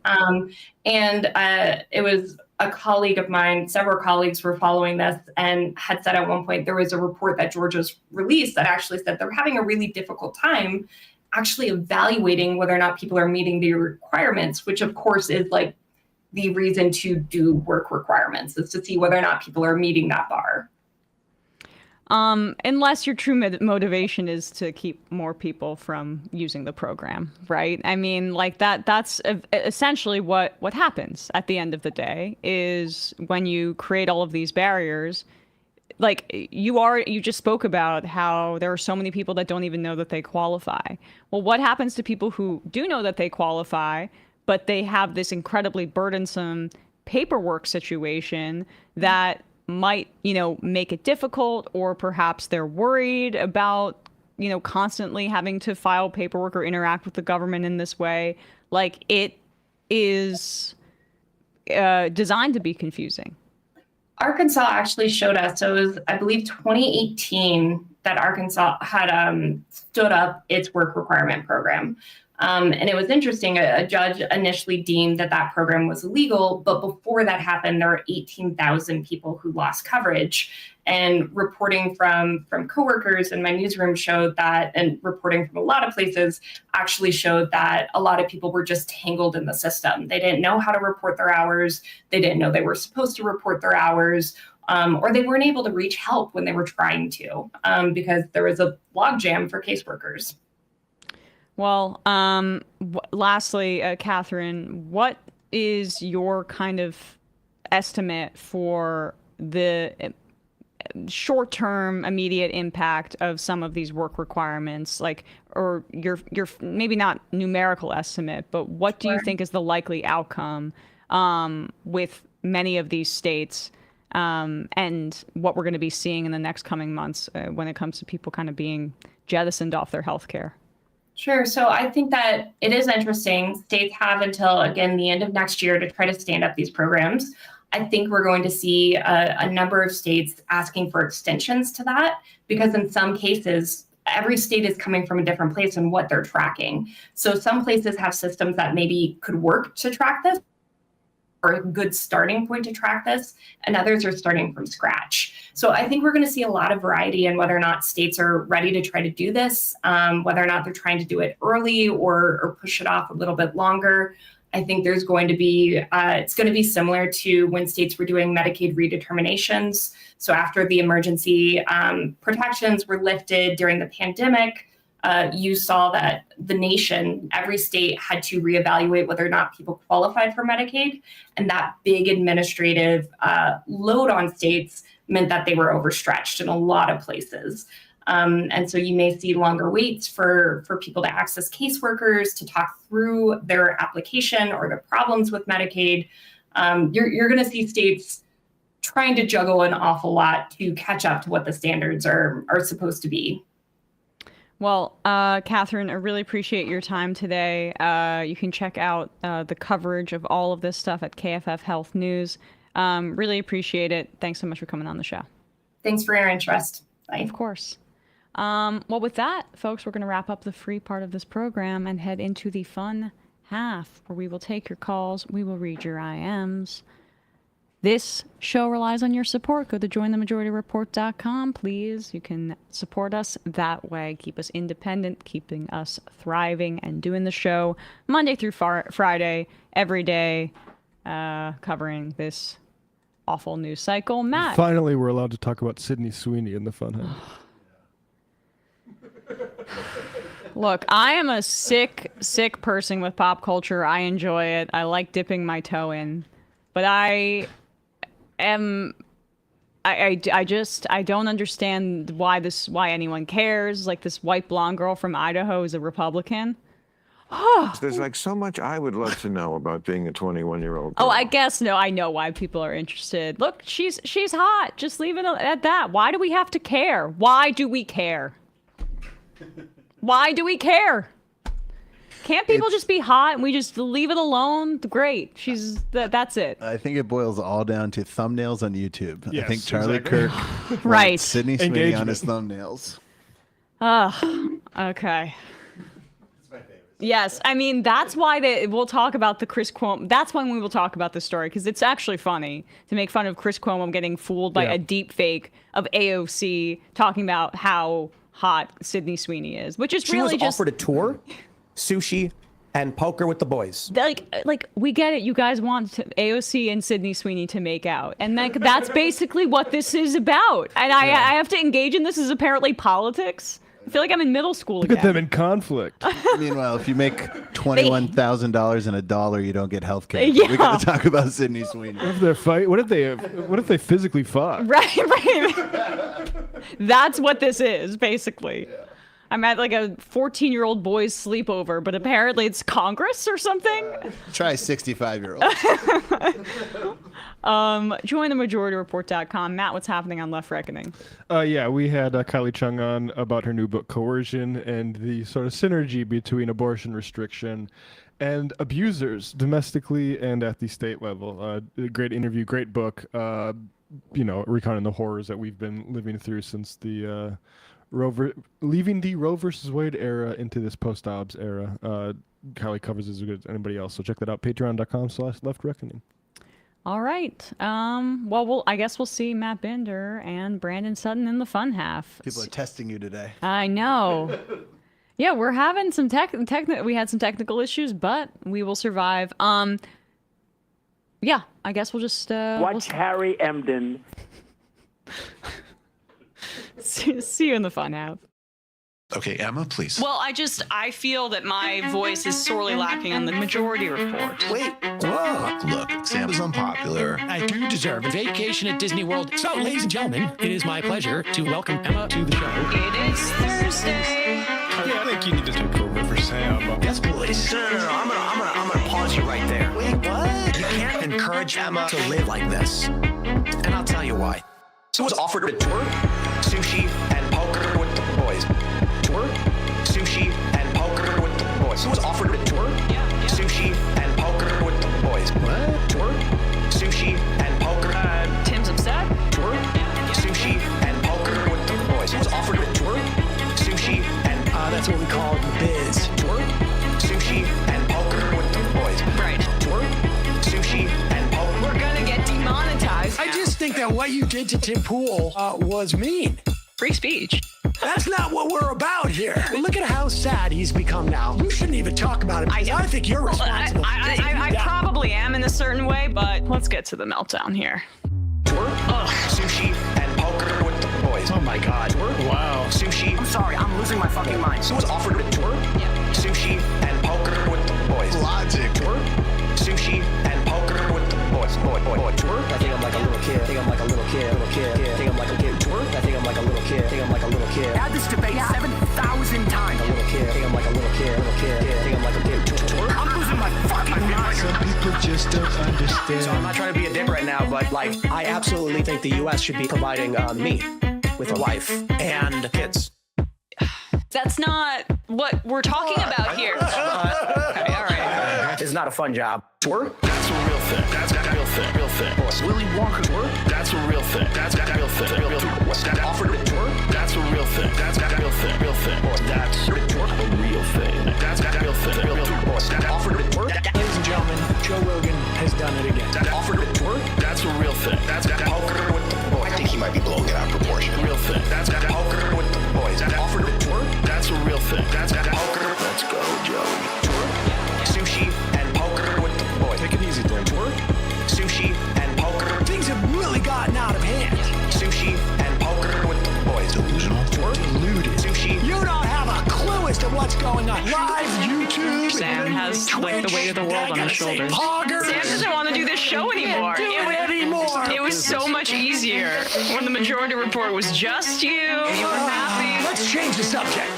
Speaker 14: It was a colleague of mine, several colleagues were following this and had said at one point there was a report that Georgia's released that actually said they're having a really difficult time actually evaluating whether or not people are meeting the requirements, which of course is like the reason to do work requirements, is to see whether or not people are meeting that bar.
Speaker 6: Unless your true motivation is to keep more people from using the program, right? I mean, like that's essentially what happens at the end of the day is when you create all of these barriers, like you just spoke about how there are so many people that don't even know that they qualify. Well, what happens to people who do know that they qualify, but they have this incredibly burdensome paperwork situation that might, make it difficult, or perhaps they're worried about, constantly having to file paperwork or interact with the government in this way. Like, it is designed to be confusing.
Speaker 14: Arkansas actually showed us, so it was, I believe, 2018 that Arkansas had stood up its work requirement program. And it was interesting. A judge initially deemed that program was illegal, but before that happened, there were 18,000 people who lost coverage. And reporting from coworkers in my newsroom showed that, and reporting from a lot of places actually showed that a lot of people were just tangled in the system. They didn't know how to report their hours. They didn't know they were supposed to report their hours. Or they weren't able to reach help when they were trying to, because there was a logjam for caseworkers.
Speaker 6: Well, lastly, Catherine, what is your kind of estimate for the short-term immediate impact of some of these work requirements, like, or your maybe not numerical estimate, but what do you think is the likely outcome with many of these states, and what we're going to be seeing in the next coming months when it comes to people kind of being jettisoned off their health care?
Speaker 14: Sure. So I think that it is interesting. States have until, again, the end of next year to try to stand up these programs. I think we're going to see a number of states asking for extensions to that, because in some cases, every state is coming from a different place in what they're tracking. So some places have systems that maybe could work to track this, or a good starting point to track this, and others are starting from scratch. So I think we're going to see a lot of variety in whether or not states are ready to try to do this, whether or not they're trying to do it early or push it off a little bit longer. I think there's going to be, it's going to be similar to when states were doing Medicaid redeterminations. So after the emergency protections were lifted during the pandemic, you saw that the nation, every state had to reevaluate whether or not people qualified for Medicaid. And that big administrative load on states meant that they were overstretched in a lot of places. And so you may see longer waits for people to access caseworkers to talk through their application or the problems with Medicaid. You're going to see states trying to juggle an awful lot to catch up to what the standards are supposed to be.
Speaker 6: Well, Catherine, I really appreciate your time today. You can check out the coverage of all of this stuff at KFF Health News. Really appreciate it. Thanks so much for coming on the show.
Speaker 14: Thanks for your interest. Bye.
Speaker 6: Of course. Well, with that, folks, we're going to wrap up the free part of this program and head into the fun half, where we will take your calls, we will read your IMs. This show relies on your support. Go to jointhemajorityreport.com, please. You can support us that way. Keep us independent, keeping us thriving, and doing the show Monday through Friday, every day, covering this awful news cycle. Matt.
Speaker 12: Finally, we're allowed to talk about Sydney Sweeney in the Funhouse.
Speaker 6: Look, I am a sick person with pop culture. I enjoy it. I like dipping my toe in. But I don't understand why anyone cares. Like, this white blonde girl from Idaho is a Republican.
Speaker 15: There's like so much I would love to know about being a 21-year-old girl.
Speaker 6: Oh, I guess no. I know why people are interested. Look, she's hot. Just leave it at that. Why do we have to care? Why do we care? Why do we care? Can't people just be hot and we just leave it alone? Great. That's it.
Speaker 9: I think it boils all down to thumbnails on YouTube.
Speaker 12: Yes,
Speaker 9: I think Charlie
Speaker 12: exactly.
Speaker 9: Kirk
Speaker 6: Right.
Speaker 9: wants Sydney Sweeney on his thumbnails.
Speaker 6: Okay. Yes, I mean, that's why we'll talk about the Chris Cuomo. That's when we will talk about the story, because it's actually funny to make fun of Chris Cuomo getting fooled by a deep fake of AOC talking about how hot Sydney Sweeney is, which is really just
Speaker 16: offered a tour, sushi, and poker with the boys.
Speaker 6: Like we get it. You guys want AOC and Sydney Sweeney to make out, and that's basically what this is about. And I have to engage in this as apparently politics. I feel like I'm in middle school
Speaker 12: Look
Speaker 6: again.
Speaker 12: at them in conflict.
Speaker 9: Meanwhile, if you make $21,000 in a dollar, you don't get health care.
Speaker 6: Yeah.
Speaker 9: We got to talk about Sydney Sweeney.
Speaker 12: What if they're fight? What if they physically fought?
Speaker 6: Right. That's what this is, basically. I'm at like a 14-year-old boy's sleepover, but apparently it's Congress or something.
Speaker 9: Try 65-year-old.
Speaker 6: Join the MajorityReport.com. Matt, what's happening on Left Reckoning?
Speaker 12: Yeah, we had Kylie Chung on about her new book, Coercion, and the sort of synergy between abortion restriction and abusers domestically and at the state level. Great interview, great book, recounting the horrors that we've been living through since the leaving the Roe versus Wade era into this post-Dobbs era. Kylie covers as good as anybody else, so check that out, patreon.com/leftreckoning.
Speaker 6: All right. I guess we'll see Matt Binder and Brandon Sutton in the fun half.
Speaker 9: People are testing you today.
Speaker 6: I know. Yeah, we're having some we had some technical issues, but we will survive. Yeah, I guess we'll just
Speaker 17: watch Harry Emden.
Speaker 6: See you in the fun half.
Speaker 18: Okay, Emma, please.
Speaker 6: Well, I feel that my voice is sorely lacking on the Majority Report.
Speaker 18: Wait, whoa. Look, Sam is unpopular.
Speaker 19: I do deserve a vacation at Disney World. So, ladies and gentlemen, it is my pleasure to welcome Emma to the show.
Speaker 6: It is Thursday.
Speaker 19: I think you need to take over for Sam.
Speaker 16: Yes, please. No. I'm gonna pause you right there. Wait, what? You can't encourage Emma to live like this. And I'll tell you why. So was offered to tour, sushi, and poker with the boys. Tour, sushi, and poker with the boys. So was offered to tour, sushi, and poker with the boys. What? Tour, sushi, and poker.
Speaker 6: Tim's upset.
Speaker 16: Tour, sushi, and poker with the boys. So was offered to tour, sushi, and that's what we call the biz. Tour, sushi, and poker with the boys.
Speaker 6: Right.
Speaker 16: Tour, sushi, and poker.
Speaker 6: We're gonna get demonetized.
Speaker 19: I just think that what you did to Tim Pool was mean.
Speaker 6: Free speech.
Speaker 19: That's not what we're about here. Look at how sad he's become now. You shouldn't even talk about it. I think you're responsible.
Speaker 6: I probably am in a certain way, but let's get to the meltdown here.
Speaker 16: Tour, sushi, and poker with the boys.
Speaker 19: Oh my God.
Speaker 16: Tour,
Speaker 19: wow.
Speaker 16: Sushi.
Speaker 6: I'm sorry, I'm losing my fucking mind.
Speaker 16: So was offered a tour, sushi, and poker with the boys.
Speaker 18: Logic.
Speaker 16: Tour, sushi, and poker with the boys. Boy. Tour.
Speaker 20: I think I'm like a little kid. I think I'm like a little kid. I think I'm like a kid.
Speaker 16: Tour.
Speaker 20: I think I'm like a little kid. I think I'm like a little kid.
Speaker 16: Had this debate 7,000 times.
Speaker 20: A little kid. I think I'm like a little kid. I think I'm like a kid.
Speaker 16: Tour. I'm losing my fucking mind.
Speaker 19: Some people just don't understand.
Speaker 20: So I'm not trying to be a dick right now, but I absolutely think the U.S. should be providing me with a wife and kids.
Speaker 6: That's not what we're talking about here. Okay, all right.
Speaker 20: It's not a fun job.
Speaker 16: Tour. That's a real thing. That's a real thing. Real thing. Willy Wonka tour. That's a real thing. That's a real thing. Real thing. What's that offered a tour? That's a real thing. That's a real thing. Real thing. That's a tour. A real thing. That's a real thing. Real thing. What's that offered a tour?
Speaker 19: Ladies and gentlemen, Joe Rogan has done it again.
Speaker 16: That offered a tour? That's a real thing. That's poker with the boys.
Speaker 18: I think he might be blowing it out of proportion.
Speaker 16: Real thing. That's poker with the boys. That offered a tour? That's a real thing. That's poker. Let's go, Joey. Tour, sushi, and poker with the boys.
Speaker 19: Take it easy, Tim.
Speaker 16: Tour, sushi, and poker.
Speaker 19: Things have really gotten out of hand.
Speaker 16: Sushi and poker with the boys.
Speaker 18: Delusional.
Speaker 16: Tour,
Speaker 19: Deluded.
Speaker 16: sushi.
Speaker 19: You don't have a clue as to what's going on. Live YouTube.
Speaker 6: Sam has like the weight of the world on his shoulders.
Speaker 19: Poggers.
Speaker 6: Sam doesn't want to do this show anymore. It was so much easier when the Majority Report was just you. You were happy.
Speaker 19: Let's change the subject.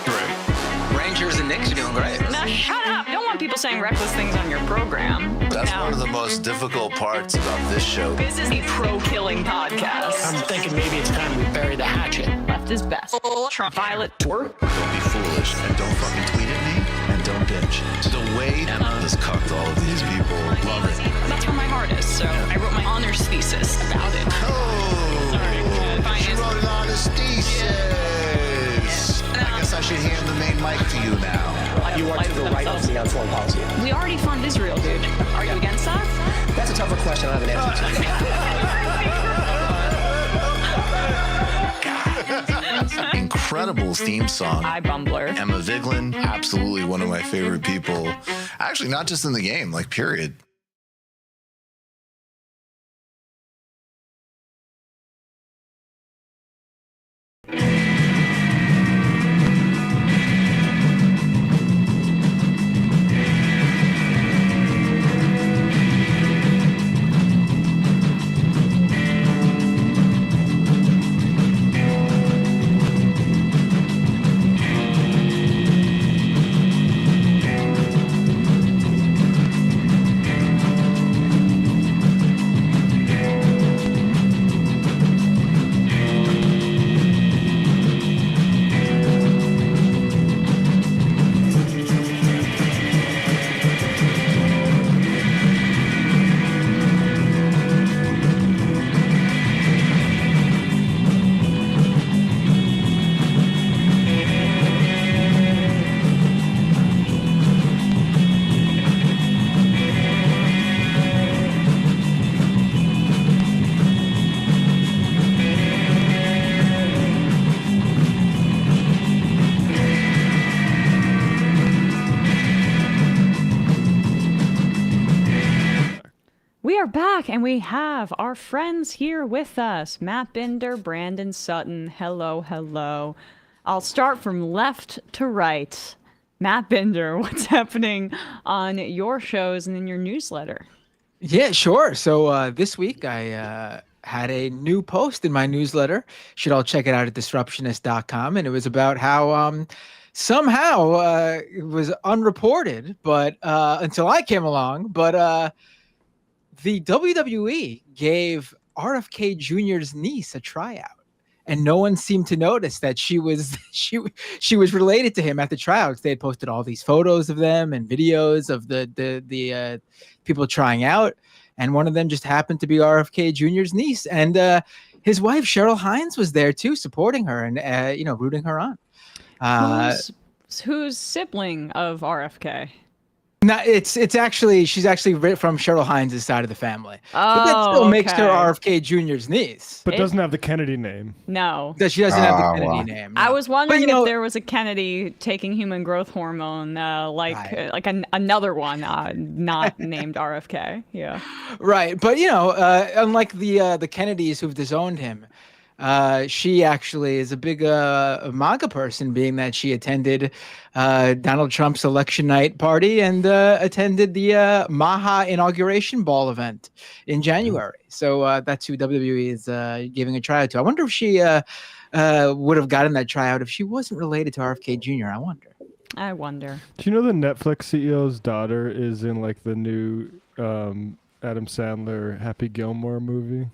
Speaker 20: Rangers and Knicks are doing great.
Speaker 6: Now shut up. You don't want people saying reckless things on your program.
Speaker 18: That's
Speaker 6: Now,
Speaker 18: one of the most difficult parts about this show.
Speaker 6: This is a pro-killing podcast.
Speaker 19: I'm thinking maybe it's time we bury the hatchet.
Speaker 6: Left is best. Trump. Violet.
Speaker 16: Tour.
Speaker 18: Don't be foolish and don't fucking tweet at me and don't bitch. The way Emma has cucked all of these people, love it.
Speaker 6: That's where my heart is, so I wrote my honors thesis about it.
Speaker 18: Oh,
Speaker 6: Sorry.
Speaker 18: she wrote an honest thesis. I guess I should hand the main mic to you now.
Speaker 20: You are to the right of me on foreign policy.
Speaker 6: We already fund Israel, dude. Are you against that?
Speaker 20: That's a tougher question I have an answer to.
Speaker 18: Incredible theme song.
Speaker 6: Hi, Bumbler.
Speaker 18: Emma Vigeland, absolutely one of my favorite people. Actually, not just in the game, like period.
Speaker 6: We are back, and we have our friends here with us. Matt Binder, Brandon Sutton. Hello, hello. I'll start from left to right. Matt Binder, what's happening on your shows and in your newsletter?
Speaker 21: Yeah, sure. So this week I had a new post in my newsletter. You should all check it out at disruptionist.com. And it was about how somehow it was unreported, but until I came along, but the WWE gave RFK Jr.'s niece a tryout, and no one seemed to notice that she was related to him at the tryouts. They had posted all these photos of them and videos of the people trying out, and one of them just happened to be RFK Jr.'s niece, and his wife Cheryl Hines was there too, supporting her and rooting her on.
Speaker 6: Who's sibling of RFK?
Speaker 21: No, she's actually from Cheryl Hines' side of the family. But that still makes her RFK Jr's niece.
Speaker 12: But doesn't have the Kennedy name.
Speaker 6: No.
Speaker 21: She doesn't have the Kennedy name. No.
Speaker 6: I was wondering if there was a Kennedy taking human growth hormone, like another one not named RFK. Yeah.
Speaker 21: Right. But, unlike the Kennedys who've disowned him, she actually is a big MAGA person, being that she attended Donald Trump's election night party and attended the Maha inauguration ball event in January. So that's who WWE is giving a tryout to. I wonder if she would have gotten that tryout if she wasn't related to RFK Jr.
Speaker 6: I wonder.
Speaker 12: Do you know the Netflix CEO's daughter is in like the new Adam Sandler Happy Gilmore movie?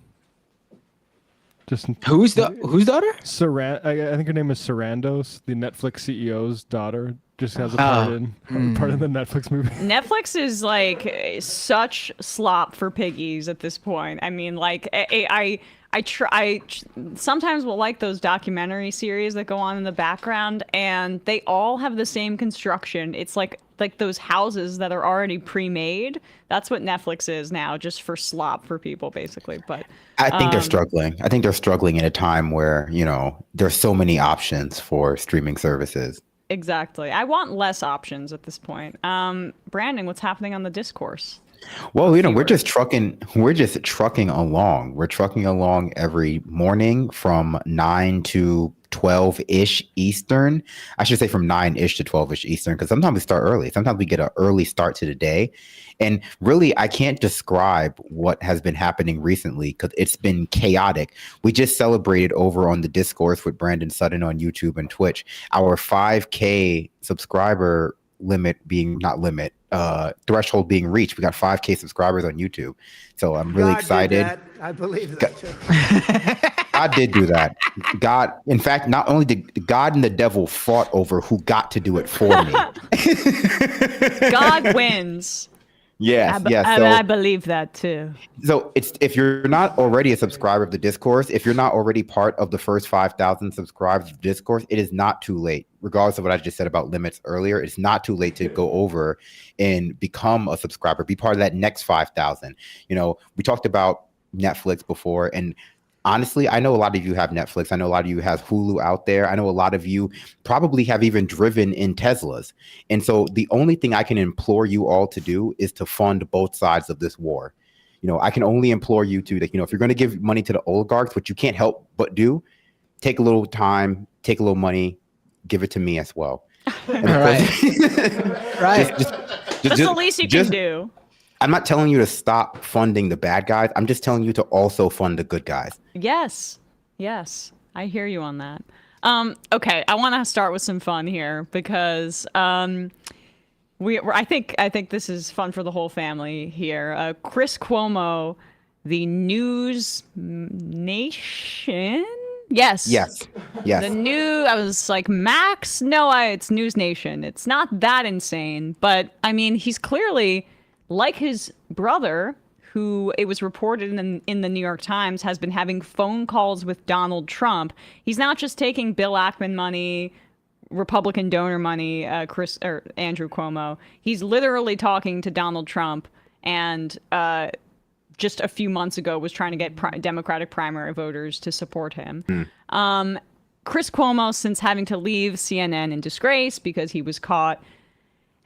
Speaker 21: Whose daughter?
Speaker 12: I think her name is Sarandos, the Netflix CEO's daughter. Just has a part in the Netflix movie.
Speaker 6: Netflix is like such slop for piggies at this point. I mean, like I sometimes will like those documentary series that go on in the background, and they all have the same construction. It's like those houses that are already pre-made. That's what Netflix is now, just for slop for people, basically. But
Speaker 22: I think they're struggling. I think they're struggling in a time where, there's so many options for streaming services.
Speaker 6: Exactly. I want less options at this point. Brandon, what's happening on the discourse?
Speaker 22: Well, we're just trucking along. We're trucking along every morning from 9 to 12-ish Eastern. I should say from 9-ish to 12-ish Eastern, because sometimes we start early. Sometimes we get an early start to the day. And really, I can't describe what has been happening recently because it's been chaotic. We just celebrated over on the Discourse with Brandon Sutton on YouTube and Twitch, our 5K subscriber threshold being reached. We got 5K subscribers on YouTube. So I'm really excited.
Speaker 19: I believe that too.
Speaker 22: God did do that. God, in fact, not only did God and the devil fought over who got to do it for me.
Speaker 6: God wins.
Speaker 22: Yes, yes.
Speaker 6: I believe that too.
Speaker 22: So if you're not already a subscriber of the Discourse, if you're not already part of the first 5,000 subscribers of Discourse, it is not too late. Regardless of what I just said about limits earlier, it's not too late to go over and become a subscriber, be part of that next 5,000. We talked about Netflix before, and honestly, I know a lot of you have Netflix. I know a lot of you have Hulu out there. I know a lot of you probably have even driven in Teslas. And so the only thing I can implore you all to do is to fund both sides of this war. I can only implore you to, if you're going to give money to the oligarchs, which you can't help but do, take a little time, take a little money, give it to me as well.
Speaker 21: Right.
Speaker 6: That's the least you can do.
Speaker 22: I'm not telling you to stop funding the bad guys. I'm just telling you to also fund the good guys.
Speaker 6: Yes. I hear you on that. Okay, I want to start with some fun here because I think this is fun for the whole family here. Chris Cuomo, the News Nation. Yes. I was like, Max? No, it's News Nation. It's not that insane, but I mean, he's clearly, like his brother, who it was reported in the New York Times, has been having phone calls with Donald Trump. He's not just taking Bill Ackman money, Republican donor money, Andrew Cuomo. He's literally talking to Donald Trump, and just a few months ago was trying to get Democratic primary voters to support him. Chris Cuomo, since having to leave CNN in disgrace because he was caught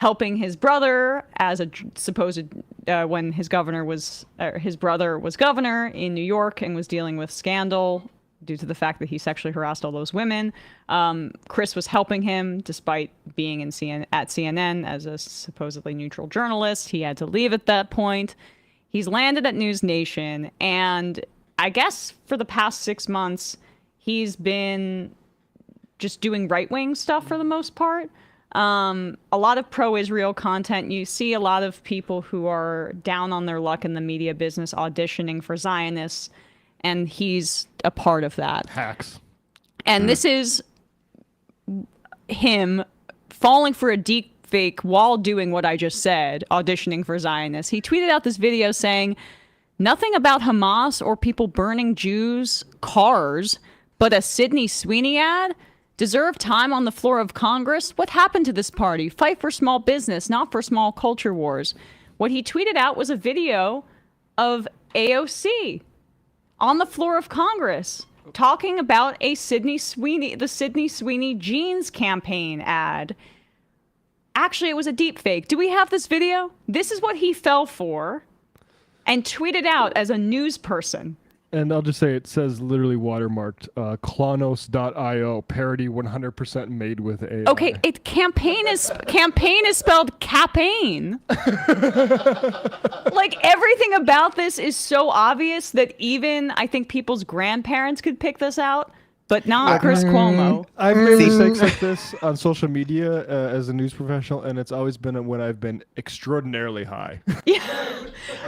Speaker 6: helping his brother as a supposed when his brother was governor in New York and was dealing with scandal due to the fact that he sexually harassed all those women. Chris was helping him despite being at CNN as a supposedly neutral journalist. He had to leave at that point. He's landed at News Nation, and I guess for the past 6 months, he's been just doing right-wing stuff for the most part. A lot of pro-Israel content. You see a lot of people who are down on their luck in the media business auditioning for Zionists, and he's a part of that.
Speaker 12: Hacks.
Speaker 6: And this is him falling for a deep fake while doing what I just said, auditioning for Zionists. He tweeted out this video saying, "Nothing about Hamas or people burning Jews' cars, but a Sydney Sweeney ad? Deserve time on the floor of Congress? What happened to this party? Fight for small business, not for small culture wars." What he tweeted out was a video of AOC on the floor of Congress talking about the Sydney Sweeney jeans campaign ad. Actually, it was a deep fake. Do we have this video? This is what he fell for and tweeted out as a news person.
Speaker 12: And I'll just say it says literally watermarked Klonos.io parody 100% made with AI.
Speaker 6: Okay, campaign is spelled campaign. Like everything about this is so obvious that even I think people's grandparents could pick this out, but not Chris Cuomo.
Speaker 12: I've made mistakes like this on social media as a news professional, and it's always been when I've been extraordinarily high.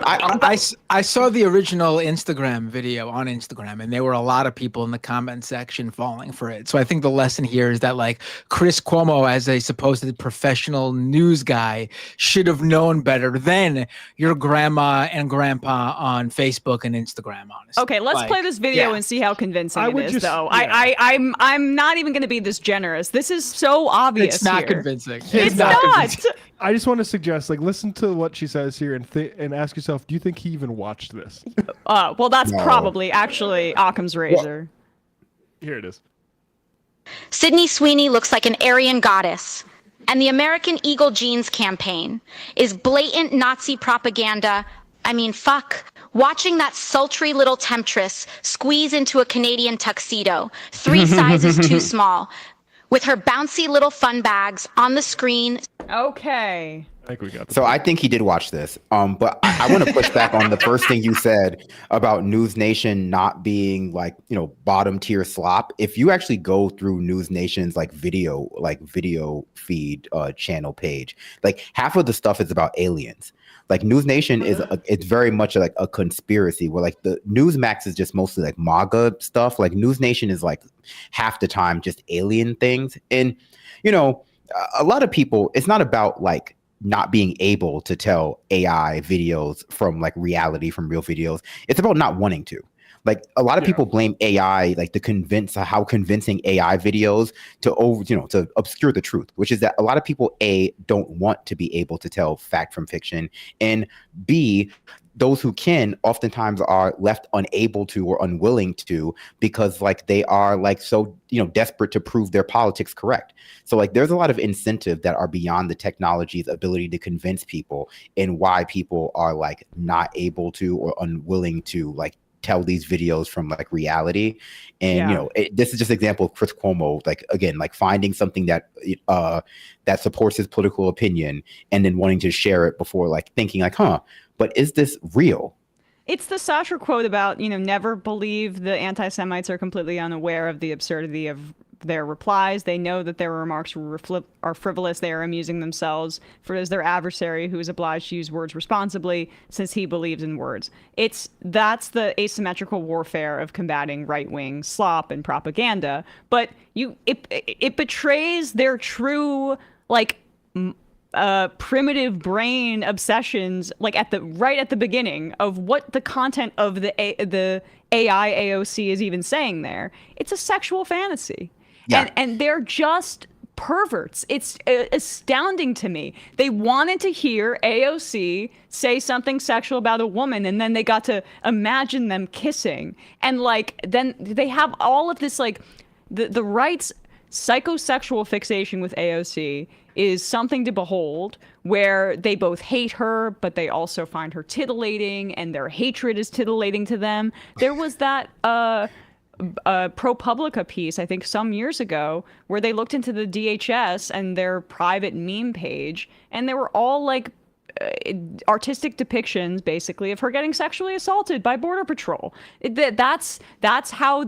Speaker 21: I saw the original Instagram video on Instagram, and there were a lot of people in the comment section falling for it. So I think the lesson here is that, like, Chris Cuomo, as a supposed professional news guy, should have known better than your grandma and grandpa on Facebook and Instagram, honestly.
Speaker 6: Okay, let's play this video and see how convincing it is, though. I'm not even going to be this generous. This is so obvious.
Speaker 21: It's not
Speaker 6: here.
Speaker 21: convincing.
Speaker 6: It's not.
Speaker 12: Convincing. I just want to suggest, like, listen to what she says here and ask yourself, do you think he even watched this?
Speaker 6: Well, that's probably actually Occam's razor.
Speaker 12: Here it is.
Speaker 2: Sydney Sweeney looks like an Aryan goddess, and the American Eagle Jeans campaign is blatant Nazi propaganda. I mean, fuck. Watching that sultry little temptress squeeze into a Canadian tuxedo, 3 sizes too small, with her bouncy little fun bags on the screen.
Speaker 6: Okay.
Speaker 12: I think we got
Speaker 22: So I think he did watch this. But I want to push back on the first thing you said about News Nation not being like, bottom tier slop. If you actually go through News Nation's video feed channel page, like half of the stuff is about aliens. Like News Nation it's very much like a conspiracy where like the Newsmax is just mostly like MAGA stuff. Like News Nation is like half the time just alien things. And, a lot of people, it's not about like not being able to tell AI videos from like reality from real videos. It's about not wanting to. Like a lot of people blame AI, like how convincing AI videos to obscure the truth, which is that a lot of people, A, don't want to be able to tell fact from fiction, and B, those who can oftentimes are left unable to or unwilling to because like they are like so desperate to prove their politics correct. So like there's a lot of incentive that are beyond the technology's ability to convince people, and why people are like not able to or unwilling to like tell these videos from like reality. And this is just an example of Chris Cuomo, like again, like finding something that that supports his political opinion and then wanting to share it before like thinking like, but is this real?
Speaker 6: It's the Sasha quote about, never believe the anti-Semites are completely unaware of the absurdity of their replies. They know that their remarks are frivolous. They are amusing themselves as their adversary who is obliged to use words responsibly since he believes in words. That's the asymmetrical warfare of combating right-wing slop and propaganda. But it betrays their true, like, primitive brain obsessions, like right at the beginning of what the content of the AI AOC is even saying there. It's a sexual fantasy. Yeah. And they're just perverts. It's astounding to me. They wanted to hear AOC say something sexual about a woman, and then they got to imagine them kissing. And like then they have all of this like the right's psychosexual fixation with AOC is something to behold, where they both hate her, but they also find her titillating, and their hatred is titillating to them. There was that ProPublica piece, I think some years ago, where they looked into the DHS and their private meme page, and they were all like artistic depictions, basically, of her getting sexually assaulted by Border Patrol. That's how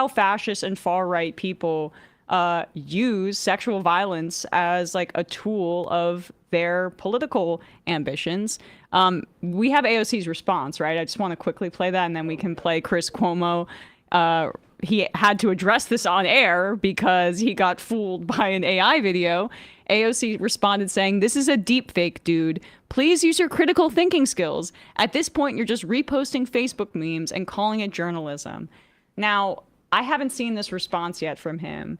Speaker 6: fascist and far right people use sexual violence as like a tool of their political ambitions. We have AOC's response, right? I just want to quickly play that, and then we can play Chris Cuomo. He had to address this on air because he got fooled by an AI video. AOC responded saying, "This is a deep fake, dude. Please use your critical thinking skills. At this point, you're just reposting Facebook memes and calling it journalism." Now, I haven't seen this response yet from him.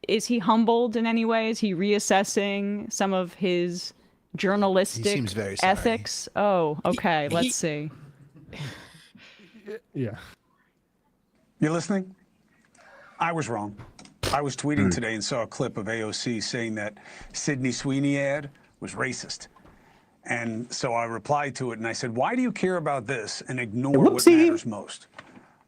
Speaker 6: Is he humbled in any way? Is he reassessing some of his journalistic
Speaker 3: He seems very sorry.
Speaker 6: ethics? Oh, okay. Let's see.
Speaker 12: Yeah.
Speaker 4: You listening? I was wrong. I was tweeting today and saw a clip of AOC saying that Sydney Sweeney ad was racist. And so I replied to it and I said, why do you care about this and ignore what matters most?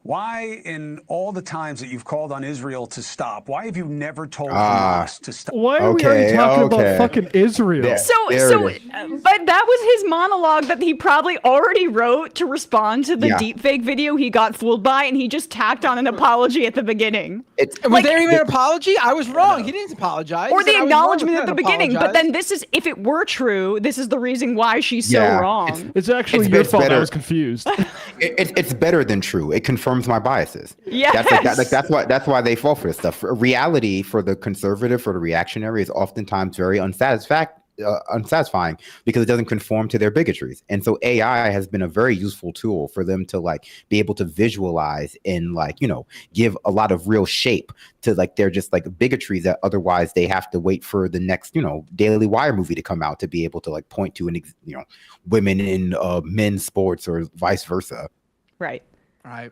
Speaker 4: Why, in all the times that you've called on Israel to stop, why have you never told Hamas to stop?
Speaker 12: Why are we already talking about fucking Israel?
Speaker 6: But that was his monologue that he probably already wrote to respond to the deepfake video he got fooled by, and he just tacked on an apology at the beginning.
Speaker 21: Was there even an apology? I was wrong. He didn't apologize.
Speaker 6: Or the acknowledgement at the beginning. But then this is, if it were true, this is the reason why she's so wrong.
Speaker 12: It's actually your fault. I was confused.
Speaker 22: It's better than true. It confirms my biases.
Speaker 6: Yes.
Speaker 22: That's why they fall for this stuff. Reality for the conservative, for the reactionary, is oftentimes very unsatisfying because it doesn't conform to their bigotries. And so AI has been a very useful tool for them to like be able to visualize and like, you know, give a lot of real shape to like their just like bigotries that otherwise they have to wait for the next, you know, Daily Wire movie to come out to be able to like point to women in men's sports or vice versa.
Speaker 6: Right.
Speaker 21: Right.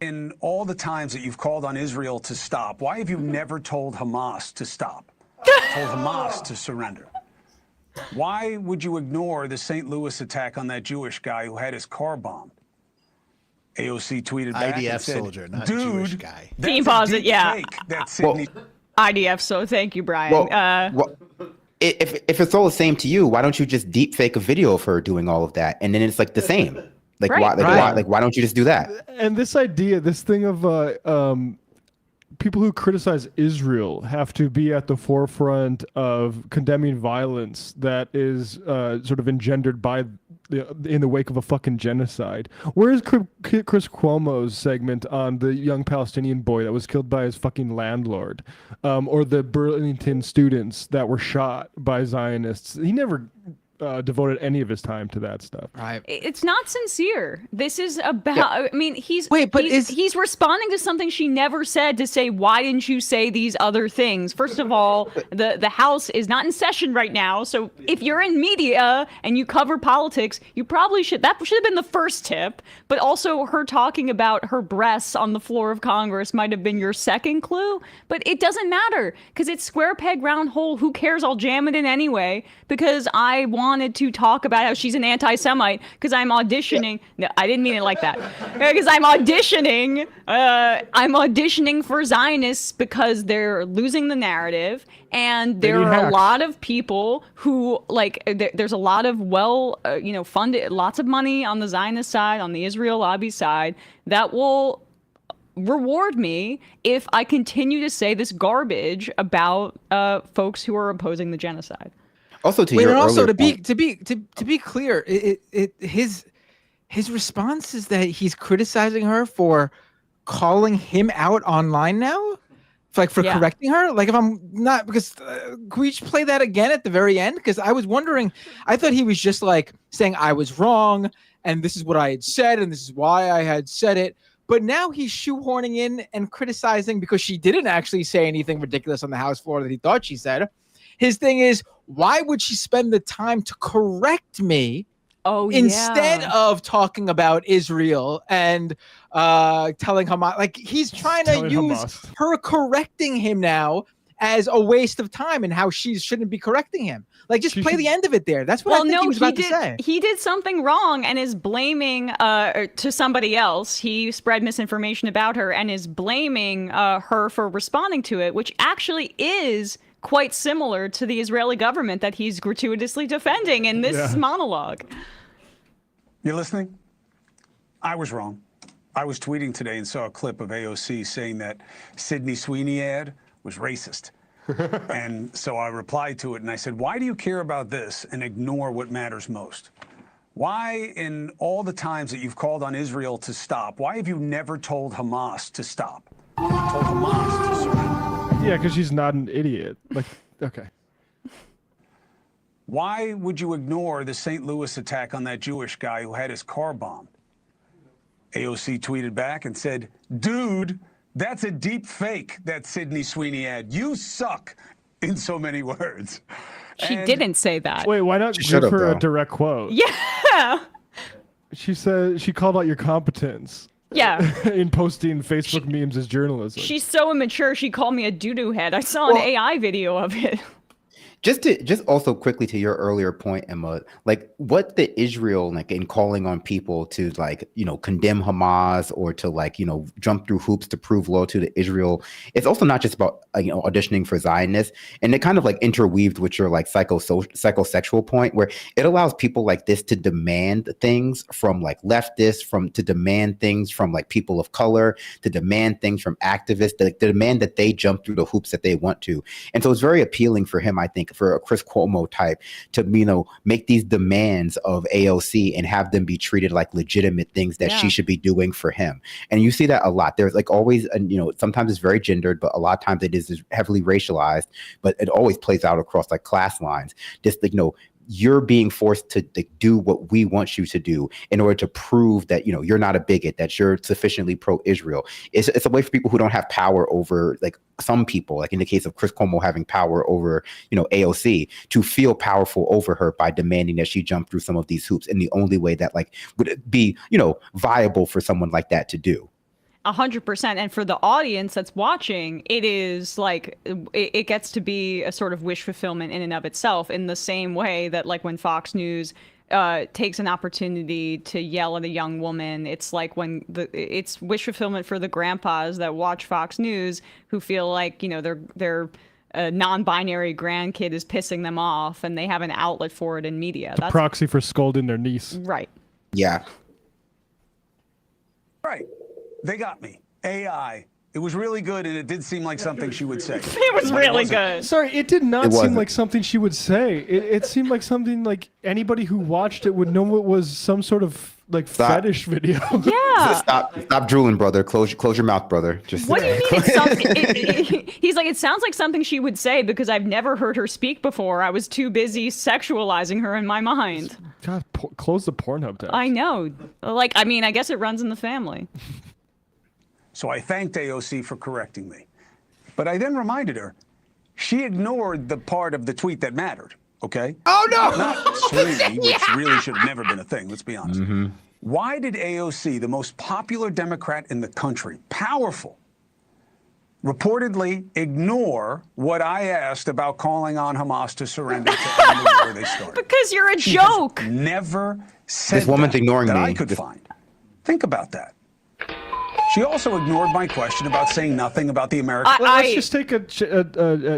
Speaker 4: In all the times that you've called on Israel to stop, why have you never told Hamas to stop? Told Hamas to surrender? Why would you ignore the St. Louis attack on that Jewish guy who had his car bombed? AOC tweeted back
Speaker 3: IDF
Speaker 4: and said,
Speaker 3: soldier, not
Speaker 4: dude,
Speaker 3: Jewish guy.
Speaker 6: Team pause it, yeah.
Speaker 4: That's Sydney.
Speaker 6: IDF, so thank you, Brian.
Speaker 22: If it's all the same to you, why don't you just deep fake a video of her doing all of that, and then it's like the same? Like why don't you just do that?
Speaker 12: And this idea, this thing of people who criticize Israel have to be at the forefront of condemning violence that is sort of engendered by in the wake of a fucking genocide. Where is Chris Cuomo's segment on the young Palestinian boy that was killed by his fucking landlord, or the Burlington students that were shot by Zionists? He never devoted any of his time to that stuff.
Speaker 21: Right.
Speaker 6: It's not sincere. This is about, I mean, he's responding to something she never said to say, why didn't you say these other things? First of all, the House is not in session right now. So if you're in media and you cover politics, you probably that should have been the first tip. But also her talking about her breasts on the floor of Congress might have been your second clue. But it doesn't matter because it's square peg, round hole. Who cares? I'll jam it in anyway because I wanted to talk about how she's an anti-Semite because I'm auditioning. No, I didn't mean it like that. Because I'm auditioning. I'm auditioning for Zionists because they're losing the narrative, and there are a lot of people who like. There's a lot of funded, lots of money on the Zionist side, on the Israel lobby side that will reward me if I continue to say this garbage about folks who are opposing the genocide.
Speaker 22: Also, to
Speaker 21: be clear, his response is that he's criticizing her for calling him out online now, for correcting her. Like, if I'm not, because can we just play that again at the very end? Because I was wondering, I thought he was just like saying I was wrong and this is what I had said and this is why I had said it. But now he's shoehorning in and criticizing because she didn't actually say anything ridiculous on the House floor that he thought she said. His thing is, why would she spend the time to correct me instead of talking about Israel and telling Hamas? Like, he's trying to use her correcting him now as a waste of time and how she shouldn't be correcting him. Like, just play the end of it there. That's what I think he was about to say.
Speaker 6: He did something wrong and is blaming to somebody else. He spread misinformation about her and is blaming her for responding to it, which actually is quite similar to the Israeli government that he's gratuitously defending in this monologue.
Speaker 4: You listening? I was wrong. I was tweeting today and saw a clip of AOC saying that Sydney Sweeney ad was racist. And so I replied to it and I said, why do you care about this and ignore what matters most? Why, in all the times that you've called on Israel to stop, why have you never told Hamas to stop? Told Hamas to surrender?
Speaker 12: Yeah, because she's not an idiot. Like, okay.
Speaker 4: Why would you ignore the St. Louis attack on that Jewish guy who had his car bombed? AOC tweeted back and said, dude, that's a deep fake, that Sydney Sweeney ad. You suck, in so many words.
Speaker 6: She didn't say that.
Speaker 12: Wait, why not give her a direct quote?
Speaker 6: Yeah.
Speaker 12: She said she called out your competence.
Speaker 6: Yeah.
Speaker 12: In posting Facebook memes as journalism.
Speaker 6: She's so immature, she called me a doo-doo head. I saw an AI video of it.
Speaker 22: Just also quickly to your earlier point, Emma, like what the Israel, like in calling on people to like, condemn Hamas or to like, jump through hoops to prove loyalty to Israel. It's also not just about, auditioning for Zionists. And it kind of like interweaved with your like psychosexual point where it allows people like this to demand things from like leftists, to demand things from like people of color, to demand things from activists, to demand that they jump through the hoops that they want to. And so it's very appealing for him, I think, for a Chris Cuomo type to, make these demands of AOC and have them be treated like legitimate things that she should be doing for him. And you see that a lot. There's like always, sometimes it's very gendered, but a lot of times it is heavily racialized, but it always plays out across like class lines. Just like, you're being forced to do what we want you to do in order to prove that, you're not a bigot, that you're sufficiently pro-Israel. It's a way for people who don't have power over like some people, like in the case of Chris Cuomo having power over, AOC, to feel powerful over her by demanding that she jump through some of these hoops in the only way that like would be, viable for someone like that to do.
Speaker 6: 100%. And for the audience that's watching, it is like it gets to be a sort of wish fulfillment in and of itself, in the same way that like when Fox News takes an opportunity to yell at a young woman, it's like when it's wish fulfillment for the grandpas that watch Fox News who feel like, their non-binary grandkid is pissing them off and they have an outlet for it in media.
Speaker 12: That's proxy for scolding their niece.
Speaker 6: Right.
Speaker 22: Yeah.
Speaker 4: Right. They got me. AI. It was really good, and it did seem like something she would say.
Speaker 6: It was really good.
Speaker 12: Sorry, it did not seem like something she would say. It seemed like something like anybody who watched it would know it was some sort of like fetish video.
Speaker 6: Yeah.
Speaker 22: Stop drooling, brother. Close your mouth, brother. Just
Speaker 6: what do you mean? It's something, he's like, it sounds like something she would say because I've never heard her speak before. I was too busy sexualizing her in my mind.
Speaker 12: God, close the Pornhub tab.
Speaker 6: I know. Like, I mean, I guess it runs in the family.
Speaker 4: So I thanked AOC for correcting me. But I then reminded her, she ignored the part of the tweet that mattered, okay?
Speaker 22: Oh, no!
Speaker 4: Not Sweeney, which really should have never been a thing, let's be honest. Mm-hmm. Why did AOC, the most popular Democrat in the country, powerful, reportedly ignore what I asked about calling on Hamas to surrender to end the war they started?
Speaker 6: Because you're a joke.
Speaker 4: Never said
Speaker 22: this woman's ignoring
Speaker 4: that
Speaker 22: me.
Speaker 4: I could find. Think about that. She also ignored my question about saying nothing about the American.
Speaker 12: Let's just take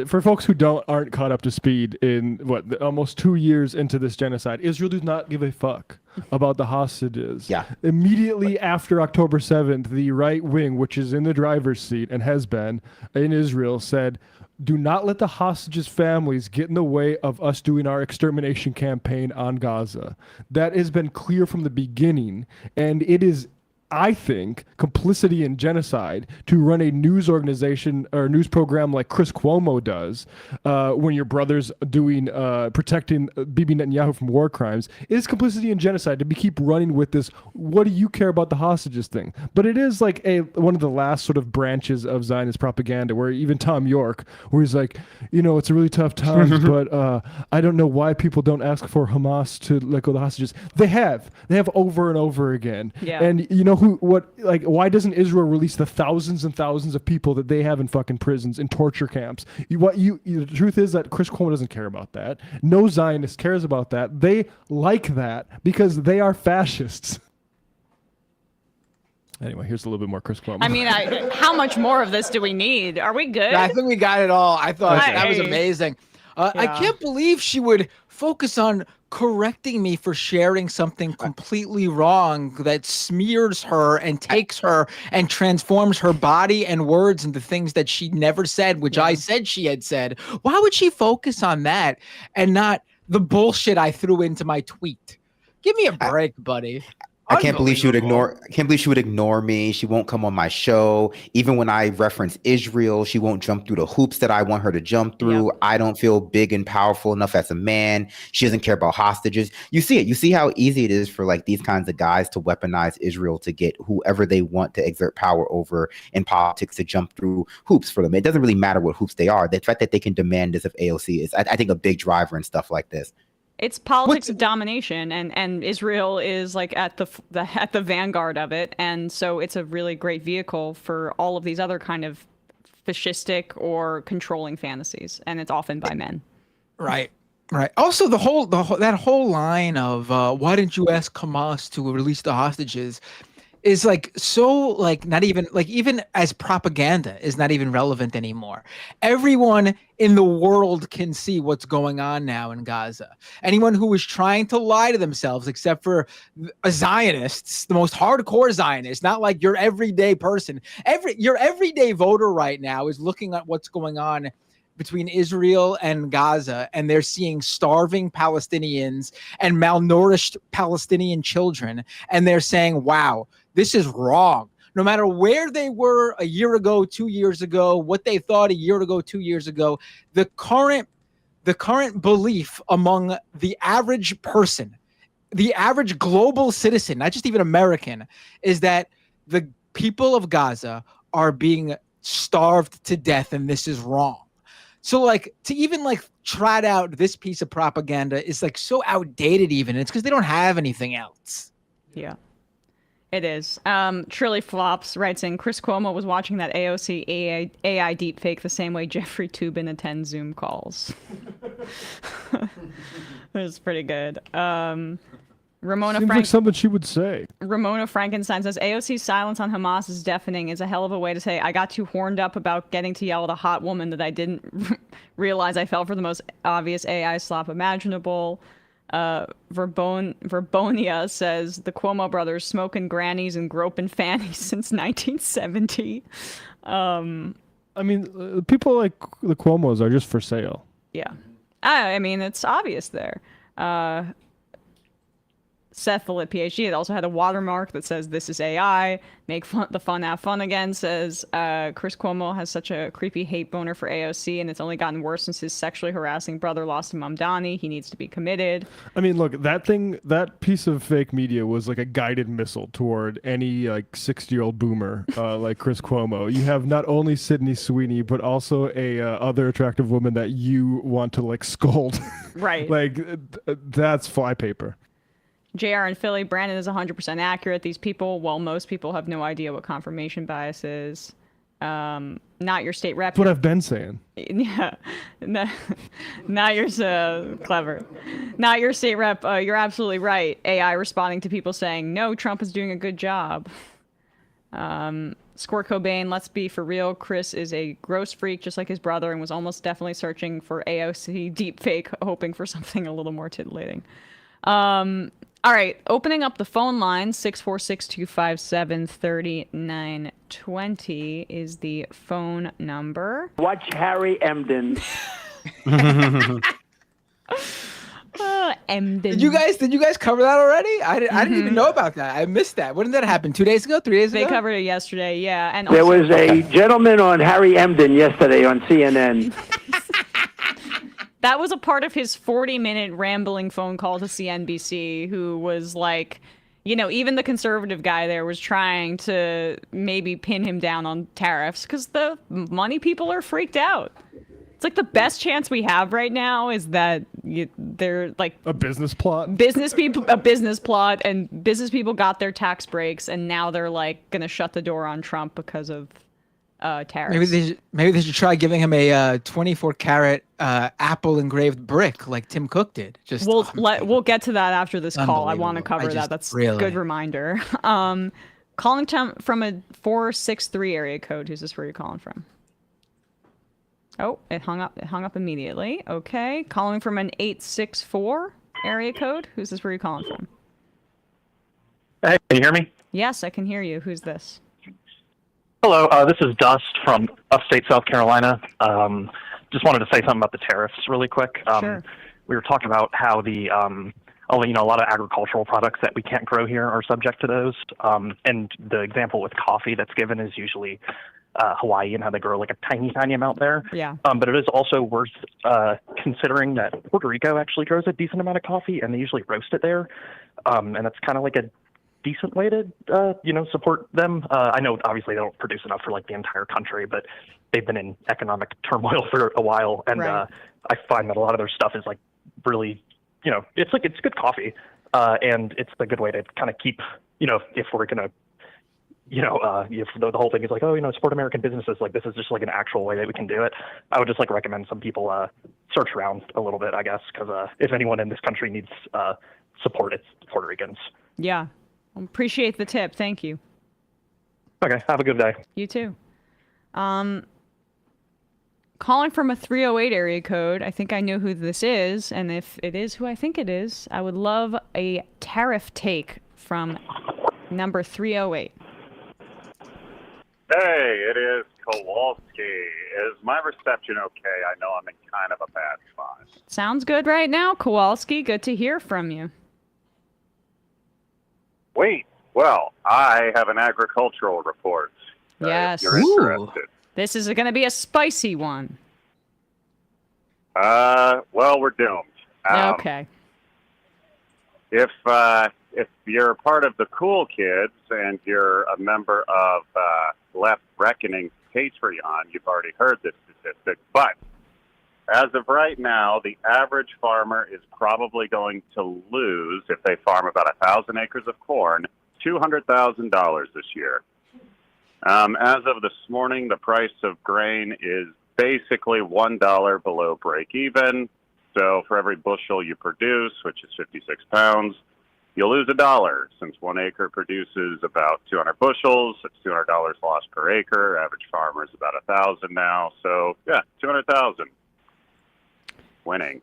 Speaker 12: for folks who aren't caught up to speed in almost 2 years into this genocide. Israel does not give a fuck about the hostages.
Speaker 22: Yeah.
Speaker 12: Immediately after October 7th, the right wing, which is in the driver's seat and has been in Israel, said, do not let the hostages' families get in the way of us doing our extermination campaign on Gaza. That has been clear from the beginning, and it is, I think, complicity in genocide to run a news organization or news program like Chris Cuomo does when your brother's doing protecting Bibi Netanyahu from war crimes. It is complicity in genocide to keep running with this. What do you care about the hostages thing? But it is like one of the last sort of branches of Zionist propaganda where even Tom York, where he's like, it's a really tough time, but I don't know why people don't ask for Hamas to let go the hostages. They have over and over again.
Speaker 6: Yeah.
Speaker 12: And you know why doesn't Israel release the thousands and thousands of people that they have in fucking prisons and torture camps? The truth is that Chris Cuomo doesn't care about that. No Zionist cares about that. They like that because they are fascists. Anyway, here's a little bit more Chris Cuomo.
Speaker 6: I mean, how much more of this do we need? Are we good?
Speaker 21: Yeah, I think we got it all. I thought that was amazing. I
Speaker 6: Yeah.
Speaker 21: can't believe she would focus on correcting me for sharing something completely wrong that smears her and takes her and transforms her body and words into things that she never said, which I said she had said. Why would she focus on that and not the bullshit I threw into my tweet? Give me a break, buddy.
Speaker 22: I can't believe she would ignore. I can't believe she would ignore me. She won't come on my show. Even when I reference Israel, she won't jump through the hoops that I want her to jump through. I don't feel big and powerful enough as a man. She doesn't care about hostages. You see it. You see how easy it is for like these kinds of guys to weaponize Israel to get whoever they want to exert power over in politics to jump through hoops for them. It doesn't really matter what hoops they are. The fact that they can demand this of AOC is, I think, a big driver in stuff like this.
Speaker 6: It's politics of domination, and Israel is like at the vanguard of it, and so it's a really great vehicle for all of these other kind of fascistic or controlling fantasies, and it's often by men.
Speaker 21: Right. Right. Also, that whole line of why didn't you ask Hamas to release the hostages is like so like not even like even as propaganda is not even relevant anymore. Everyone in the world can see what's going on now in Gaza. Anyone who is trying to lie to themselves, except for Zionists, the most hardcore Zionists, not like your everyday person. Your everyday voter right now is looking at what's going on between Israel and Gaza, and they're seeing starving Palestinians and malnourished Palestinian children, and they're saying, wow, this is wrong. No matter where they were a year ago, 2 years ago, what they thought a year ago, 2 years ago, the current belief among the average person, the average global citizen, not just even American, is that the people of Gaza are being starved to death, and this is wrong. So like to even like trot out this piece of propaganda is like so outdated even. It's because they don't have anything else.
Speaker 6: Yeah, it is. Trilly Flops writes in, Chris Cuomo was watching that AOC AI deepfake the same way Jeffrey Toobin attends Zoom calls. It was pretty good. Ramona
Speaker 12: Seems like something she would say.
Speaker 6: Ramona Frankenstein says, AOC's silence on Hamas is deafening is a hell of a way to say, I got too horned up about getting to yell at a hot woman that I didn't realize I fell for the most obvious AI slop imaginable. Verbonia says, the Cuomo brothers smoking grannies and groping fannies since 1970.
Speaker 12: I mean, people like the Cuomos are just for sale.
Speaker 6: Yeah. I mean, it's obvious there. Seth Fillet, PhD, it also had a watermark that says, this is AI. Make the fun have fun again, says Chris Cuomo has such a creepy hate boner for AOC, and it's only gotten worse since his sexually harassing brother lost to Mamdani. He needs to be committed.
Speaker 12: I mean, look, that piece of fake media was like a guided missile toward any like 60-year-old boomer like Chris Cuomo. You have not only Sydney Sweeney, but also a other attractive woman that you want to like scold.
Speaker 6: Right.
Speaker 12: Like that's flypaper.
Speaker 6: JR in Philly, Brandon is 100% accurate. These people, well, most people have no idea what confirmation bias is. Not your state rep.
Speaker 12: That's what I've been saying.
Speaker 6: Yeah. Not your clever. Not your state rep. You're absolutely right. AI responding to people saying, no, Trump is doing a good job. Squirt Cobain, let's be for real. Chris is a gross freak, just like his brother, and was almost definitely searching for AOC deepfake, hoping for something a little more titillating. All right, opening up the phone line, 646-257-3920 is the phone number.
Speaker 17: Watch Harry Emden.
Speaker 6: Emden.
Speaker 21: Did you guys cover that already? I didn't even know about that. I missed that. When did that happen? 2 days ago? 3 days ago?
Speaker 6: They covered it yesterday, yeah. And
Speaker 17: There
Speaker 6: also,
Speaker 17: was a gentleman on Harry Emden yesterday on CNN.
Speaker 6: that was a part of his 40-minute rambling phone call to CNBC, who was like, you know, even the conservative guy there was trying to maybe pin him down on tariffs because the money people are freaked out. It's like the best chance we have right now is that they're like
Speaker 12: a business plot.
Speaker 6: A business plot, and business people got their tax breaks, and now they're like gonna shut the door on Trump because of tariffs.
Speaker 21: Maybe they should try giving him a 24-karat Apple engraved brick like Tim Cook did.
Speaker 6: We'll get to that after this call. I want to cover that. That's a good reminder. Calling from a 463 area code. Who's this? Where you're calling from? Oh, it hung up. It hung up immediately. Okay, calling from an 864 area code. Who's this? Where you're calling from?
Speaker 1: Hey, can you hear me?
Speaker 6: Yes, I can hear you. Who's this?
Speaker 1: Hello, this is Dust from upstate South Carolina. Just wanted to say something about the tariffs really quick.
Speaker 6: Sure.
Speaker 1: We were talking about how a lot of agricultural products that we can't grow here are subject to those. And the example with coffee that's given is usually Hawaii and how they grow like a tiny, tiny amount there.
Speaker 6: Yeah.
Speaker 1: But it is also worth considering that Puerto Rico actually grows a decent amount of coffee, and they usually roast it there. And that's kind of like a decent way to, support them. I know obviously they don't produce enough for like the entire country, but they've been in economic turmoil for a while. And I find that a lot of their stuff is like really, it's good coffee. And it's a good way to kind of keep, if we're going to, if the whole thing is like, support American businesses, like this is just like an actual way that we can do it. I would just like recommend some people search around a little bit, I guess, because if anyone in this country needs support, it's Puerto Ricans.
Speaker 6: Yeah. Appreciate the tip. Thank you.
Speaker 1: Okay. Have a good day.
Speaker 6: You too. Calling from a 308 area code. I think I know who this is. And if it is who I think it is, I would love a tariff take from number 308.
Speaker 3: Hey, it is Kowalski. Is my reception okay? I know I'm in kind of a bad spot.
Speaker 6: Sounds good right now, Kowalski. Good to hear from you.
Speaker 3: Wait, well, I have an agricultural report.
Speaker 6: Yes.
Speaker 3: If you're interested.
Speaker 6: This is going to be a spicy one.
Speaker 3: Well, we're doomed.
Speaker 6: Okay.
Speaker 3: If you're part of the cool kids and you're a member of Left Reckoning Patreon, you've already heard this statistic. But as of right now, the average farmer is probably going to lose, if they farm about 1,000 acres of corn, $200,000 this year. As of this morning, the price of grain is basically $1 below break even. So for every bushel you produce, which is 56 pounds, you'll lose $1. Since 1 acre produces about 200 bushels, it's $200 lost per acre. Average farmer is about 1,000 now. So yeah, 200,000. Winning.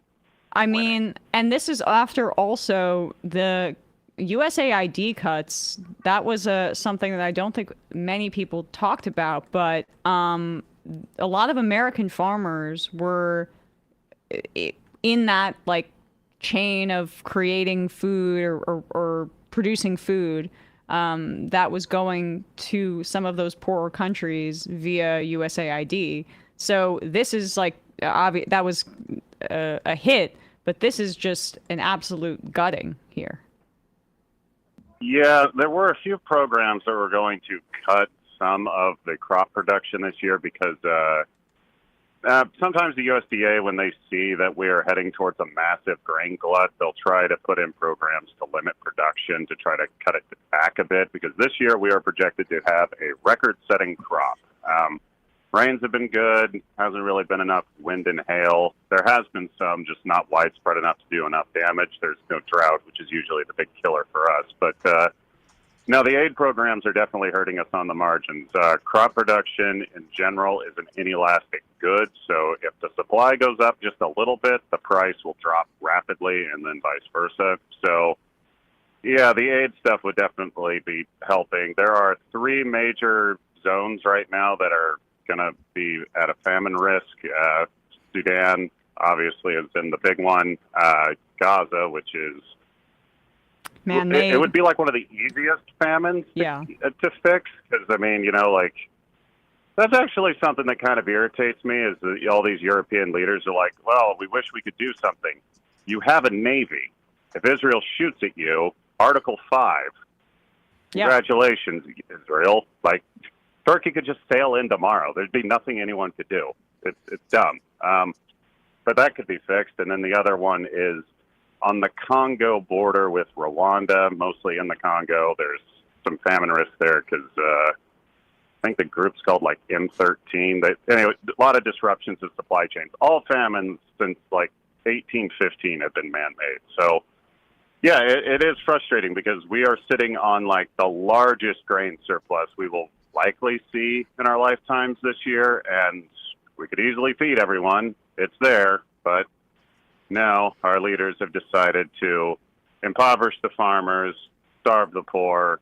Speaker 6: I mean, and this is after also the USAID cuts. That was something that I don't think many people talked about, but a lot of American farmers were in that like chain of creating food or producing food that was going to some of those poorer countries via USAID. So this is like that was a hit, but this is just an absolute gutting here.
Speaker 3: Yeah, there were a few programs that were going to cut some of the crop production this year because sometimes the USDA, when they see that we are heading towards a massive grain glut, they'll try to put in programs to limit production, to try to cut it back a bit, because this year we are projected to have a record-setting crop. Rains have been good, hasn't really been enough wind and hail. There has been some, just not widespread enough to do enough damage. There's no drought, which is usually the big killer for us. But no, the aid programs are definitely hurting us on the margins. Crop production in general is an inelastic good, so if the supply goes up just a little bit, the price will drop rapidly, and then vice versa. So yeah, the aid stuff would definitely be helping. There are 3 major zones right now that are going to be at a famine risk. Sudan, obviously, has been the big one. Gaza, which is
Speaker 6: man-made.
Speaker 3: It would be like one of the easiest famines to fix, because, I mean, that's actually something that kind of irritates me, is that all these European leaders are like, well, we wish we could do something. You have a navy. If Israel shoots at you, Article 5, congratulations, Israel. Like, Turkey could just sail in tomorrow. There'd be nothing anyone could do. It's dumb. But that could be fixed. And then the other one is on the Congo border with Rwanda, mostly in the Congo. There's some famine risk there because I think the group's called like M13. Anyway, a lot of disruptions to supply chains. All famines since like 1815 have been man-made. So, yeah, it is frustrating because we are sitting on like the largest grain surplus we will likely see in our lifetimes this year, and we could easily feed everyone. It's there, but now our leaders have decided to impoverish the farmers, starve the poor,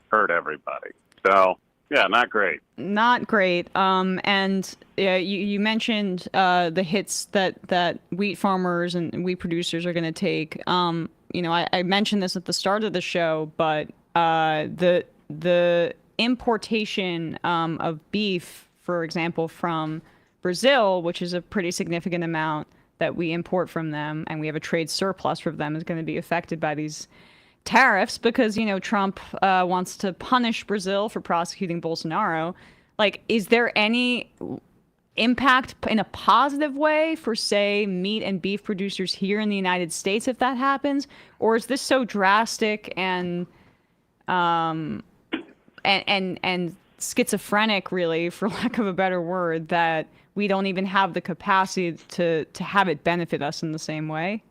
Speaker 3: hurt everybody. So, yeah, not great.
Speaker 6: Not great. And you mentioned the hits that wheat farmers and wheat producers are going to take. I mentioned this at the start of the show, but the importation of beef, for example, from Brazil, which is a pretty significant amount that we import from them, and we have a trade surplus from them, is going to be affected by these tariffs because, Trump wants to punish Brazil for prosecuting Bolsonaro. Like, is there any impact in a positive way for, say, meat and beef producers here in the United States if that happens? Or is this so drastic and schizophrenic, really, for lack of a better word, that we don't even have the capacity to have it benefit us in the same way?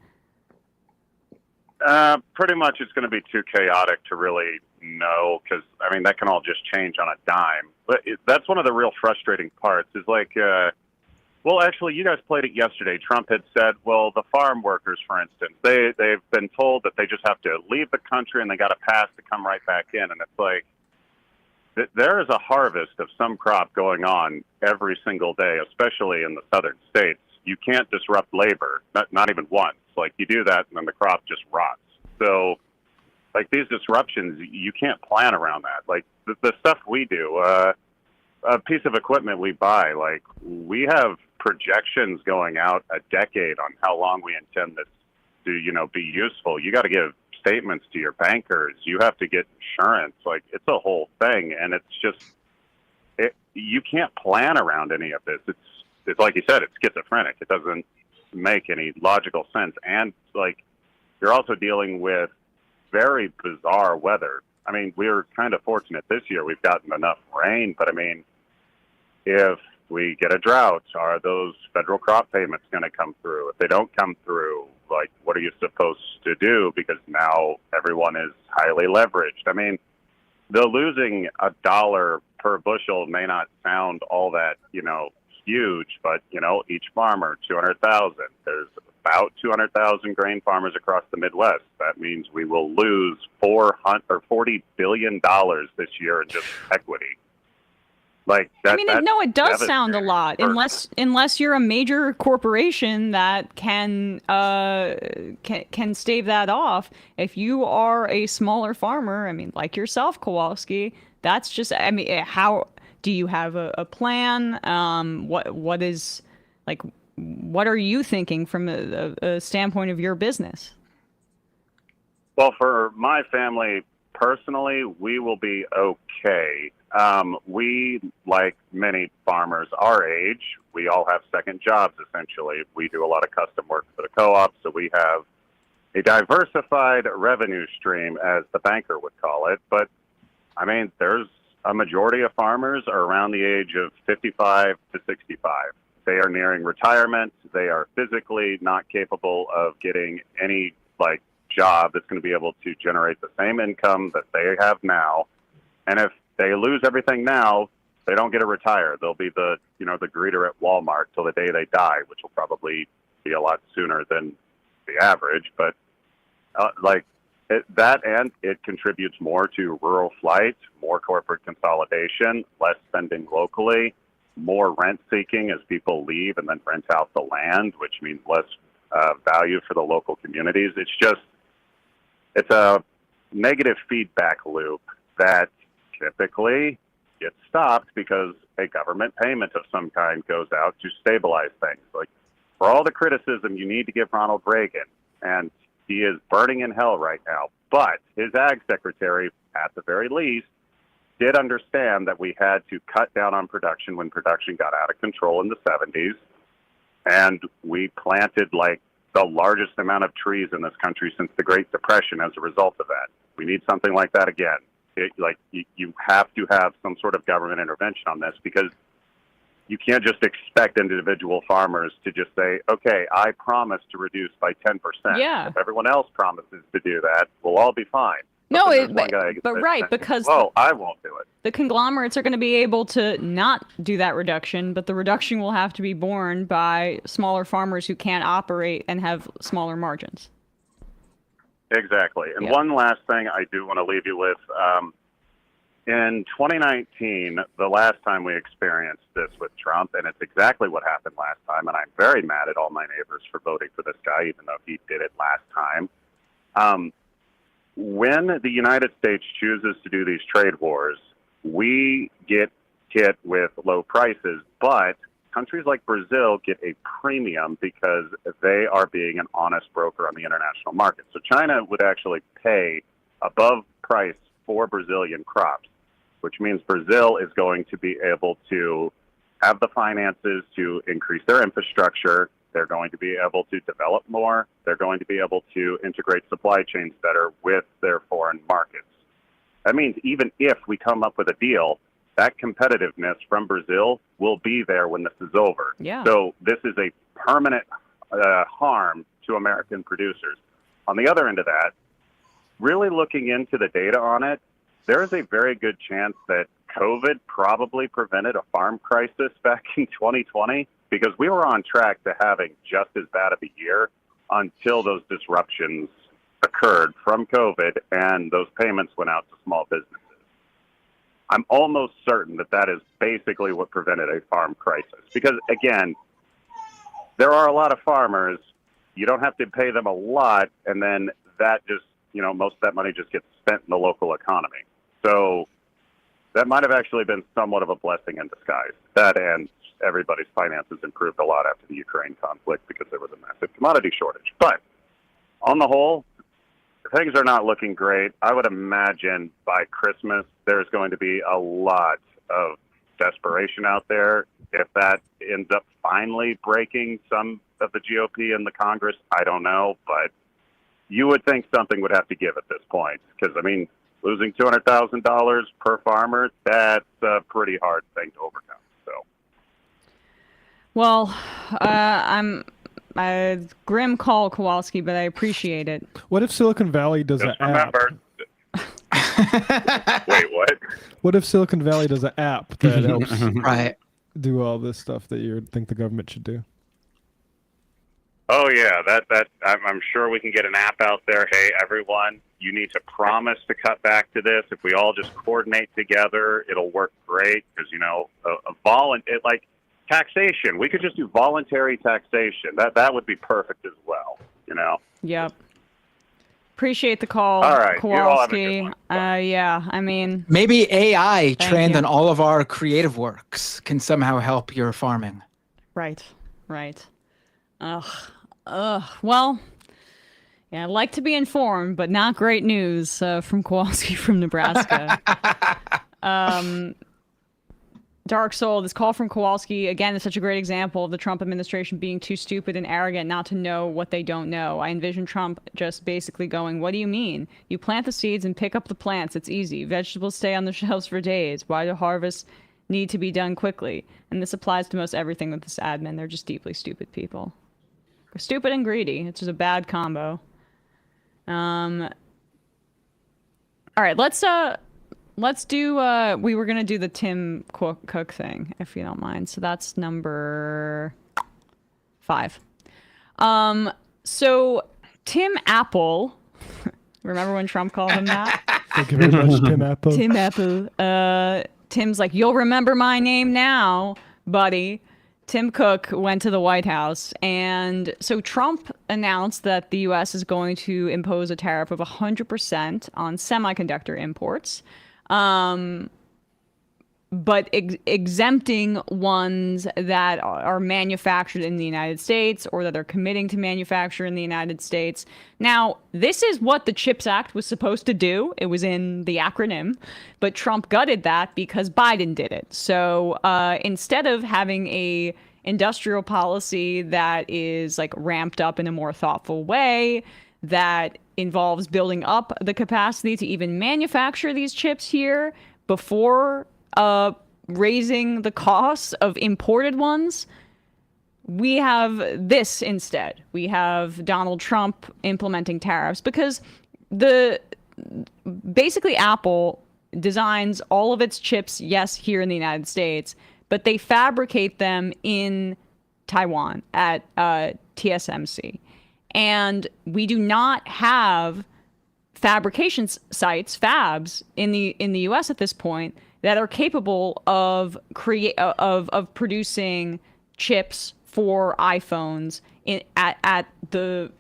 Speaker 3: Pretty much it's going to be too chaotic to really know because, that can all just change on a dime. But that's one of the real frustrating parts is like, well, actually, you guys played it yesterday. Trump had said, well, the farm workers, for instance, they've been told that they just have to leave the country and they got a pass to come right back in. And it's like, there is a harvest of some crop going on every single day, especially in the southern states. You can't disrupt labor, not even once. Like, you do that, and then the crop just rots. So, like, these disruptions, you can't plan around that. Like, the stuff we do, a piece of equipment we buy, like, we have projections going out a decade on how long we intend this to, be useful. You got to give statements to your bankers. You have to get insurance. Like, it's a whole thing, and it's just you can't plan around any of this. It's like you said, it's schizophrenic. It doesn't make any logical sense, and like you're also dealing with very bizarre weather. We're kind of fortunate this year. We've gotten enough rain, but if we get a drought, are those federal crop payments going to come through? If they don't come through, like, what are you supposed to do? Because now everyone is highly leveraged. The losing $1 per bushel may not sound all that, huge, but, each farmer, 200,000. There's about 200,000 grain farmers across the Midwest. That means we will lose $40 billion this year in just equity. Like that.
Speaker 6: It does sound a lot, unless you're a major corporation that can stave that off. If you are a smaller farmer, like yourself, Kowalski, that's just. How do you have a plan? What is like? What are you thinking from a standpoint of your business?
Speaker 3: Well, for my family personally, we will be okay. We, like many farmers our age, we all have second jobs, essentially. We do a lot of custom work for the co-op, so we have a diversified revenue stream, as the banker would call it. But, there's a majority of farmers are around the age of 55 to 65. They are nearing retirement. They are physically not capable of getting any, job that's going to be able to generate the same income that they have now. And if they lose everything now, they don't get to retire. They'll be the greeter at Walmart till the day they die, which will probably be a lot sooner than the average. But it contributes more to rural flight, more corporate consolidation, less spending locally, more rent seeking as people leave and then rent out the land, which means less value for the local communities. It's a negative feedback loop that typically gets stopped because a government payment of some kind goes out to stabilize things. Like, for all the criticism you need to give Ronald Reagan, and he is burning in hell right now, but his ag secretary, at the very least, did understand that we had to cut down on production when production got out of control in the 70s. And we planted like the largest amount of trees in this country since the Great Depression as a result of that. We need something like that again. You have to have some sort of government intervention on this, because you can't just expect individual farmers to just say, okay, I promise to reduce by 10%.
Speaker 6: Yeah.
Speaker 3: If everyone else promises to do that, we'll all be fine.
Speaker 6: No,
Speaker 3: But
Speaker 6: right, because
Speaker 3: well, I won't do it.
Speaker 6: the conglomerates are going to be able to not do that reduction, but the reduction will have to be borne by smaller farmers who can't operate and have smaller margins.
Speaker 3: Exactly. And
Speaker 6: Yeah.
Speaker 3: one last thing I do want to leave you with. In 2019, the last time we experienced this with Trump, and it's exactly what happened last time, and I'm very mad at all my neighbors for voting for this guy, even though he did it last time. When the United States chooses to do these trade wars, we get hit with low prices, but countries like Brazil get a premium because they are being an honest broker on the international market. So China would actually pay above price for Brazilian crops, which means Brazil is going to be able to have the finances to increase their infrastructure. They're going to be able to develop more. They're going to be able to integrate supply chains better with their foreign markets. That means even if we come up with a deal, that competitiveness from Brazil will be there when this is over.
Speaker 6: Yeah.
Speaker 3: So this is a permanent harm to American producers. On the other end of that, really looking into the data on it, there is a very good chance that COVID probably prevented a farm crisis back in 2020, because we were on track to having just as bad of a year until those disruptions occurred from COVID and those payments went out to small businesses. I'm almost certain that that is basically what prevented a farm crisis. Because, again, there are a lot of farmers. You don't have to pay them a lot, and then that just, most of that money just gets spent in the local economy. So that might have actually been somewhat of a blessing in disguise. That and everybody's finances improved a lot after the Ukraine conflict because there was a massive commodity shortage. But on the whole, things are not looking great. I would imagine by Christmas there's going to be a lot of desperation out there. If that ends up finally breaking some of the GOP and the Congress, I don't know. But you would think something would have to give at this point. Because, losing $200,000 per farmer, that's a pretty hard thing to overcome. So,
Speaker 6: Well, I'm a grim call, Kowalski, but I appreciate it.
Speaker 12: What if Silicon Valley does an app?
Speaker 3: Wait, what?
Speaker 12: What if Silicon Valley does an app that helps
Speaker 21: Right.
Speaker 12: do all this stuff that you think the government should do?
Speaker 3: Oh yeah, that I'm sure we can get an app out there. Hey, everyone, you need to promise to cut back to this. If we all just coordinate together, it'll work great. Because like taxation, we could just do voluntary taxation. That would be perfect as well.
Speaker 6: Yep. Appreciate the call,
Speaker 3: All right, you all have a
Speaker 6: Kowalski.
Speaker 3: good one.
Speaker 6: Yeah,
Speaker 21: Maybe AI
Speaker 6: Thank
Speaker 21: trained
Speaker 6: you.
Speaker 21: on all of our creative works can somehow help your farming.
Speaker 6: Right. Well, yeah, I'd like to be informed, but not great news from Kowalski from Nebraska. Dark Soul, this call from Kowalski, again, is such a great example of the Trump administration being too stupid and arrogant not to know what they don't know. I envision Trump just basically going, what do you mean? You plant the seeds and pick up the plants. It's easy. Vegetables stay on the shelves for days. Why do harvests need to be done quickly? And this applies to most everything with this admin. They're just deeply stupid people. They're stupid and greedy. It's just a bad combo. All right, let's do we were gonna do the Tim Cook thing, if you don't mind. So that's number 5. So Tim Apple, remember when Trump called him that?
Speaker 12: Thank you very much, Tim Apple.
Speaker 6: Tim Apple. Tim's like, you'll remember my name now, buddy. Tim Cook went to the White House, and so Trump announced that the U.S. is going to impose a tariff of 100% on semiconductor imports, but exempting ones that are manufactured in the United States or that are committing to manufacture in the United States. Now, this is what the CHIPS Act was supposed to do. It was in the acronym, but Trump gutted that because Biden did it. So instead of having a industrial policy that is like ramped up in a more thoughtful way, that involves building up the capacity to even manufacture these chips here before raising the costs of imported ones. We have this instead. We have Donald Trump implementing tariffs because basically Apple designs all of its chips, yes, here in the United States, but they fabricate them in Taiwan at TSMC. And we do not have fabrication sites, fabs, in the U.S. at this point that are capable of producing chips for iPhones at the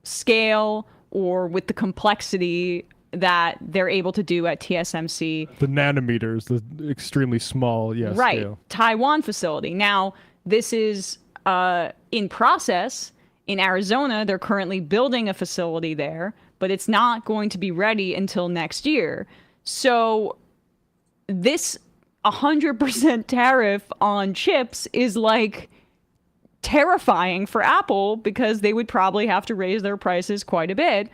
Speaker 6: scale or with the complexity that they're able to do at TSMC.
Speaker 12: The nanometers, the extremely small, yes.
Speaker 6: Right.
Speaker 12: Scale.
Speaker 6: Taiwan facility. Now, this is in process. In Arizona, they're currently building a facility there, but it's not going to be ready until next year. So this 100% tariff on chips is like terrifying for Apple because they would probably have to raise their prices quite a bit.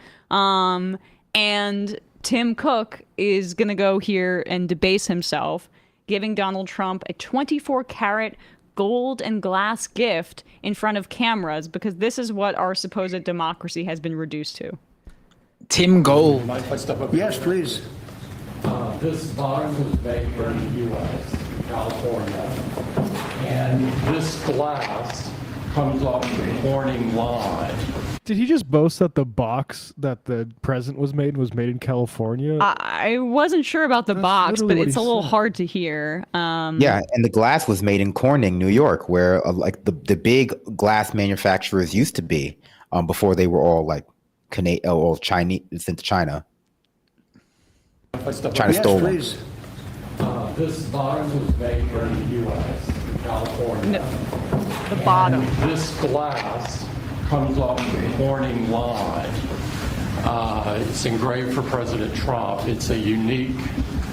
Speaker 6: And Tim Cook is going to go here and debase himself, giving Donald Trump a 24-karat gold and glass gift in front of cameras because this is what our supposed democracy has been reduced to.
Speaker 21: Tim Gold.
Speaker 19: Yes, please.
Speaker 5: This bottom was made here in the U.S., California, and this glass comes off the Corning line.
Speaker 12: Did he just boast that the box that the present was made in California?
Speaker 6: I wasn't sure about the box, but
Speaker 12: literally what
Speaker 6: it's
Speaker 12: he
Speaker 6: a little
Speaker 12: said.
Speaker 6: hard to hear.
Speaker 22: Yeah, and the glass was made in Corning, New York, where like the big glass manufacturers used to be before they were all like all Chinese sent to China. China stole them.
Speaker 19: Please.
Speaker 5: This bottom was made here in the U.S., California.
Speaker 6: The bottom.
Speaker 5: And this glass comes off the Corning line. It's engraved for President Trump. It's a unique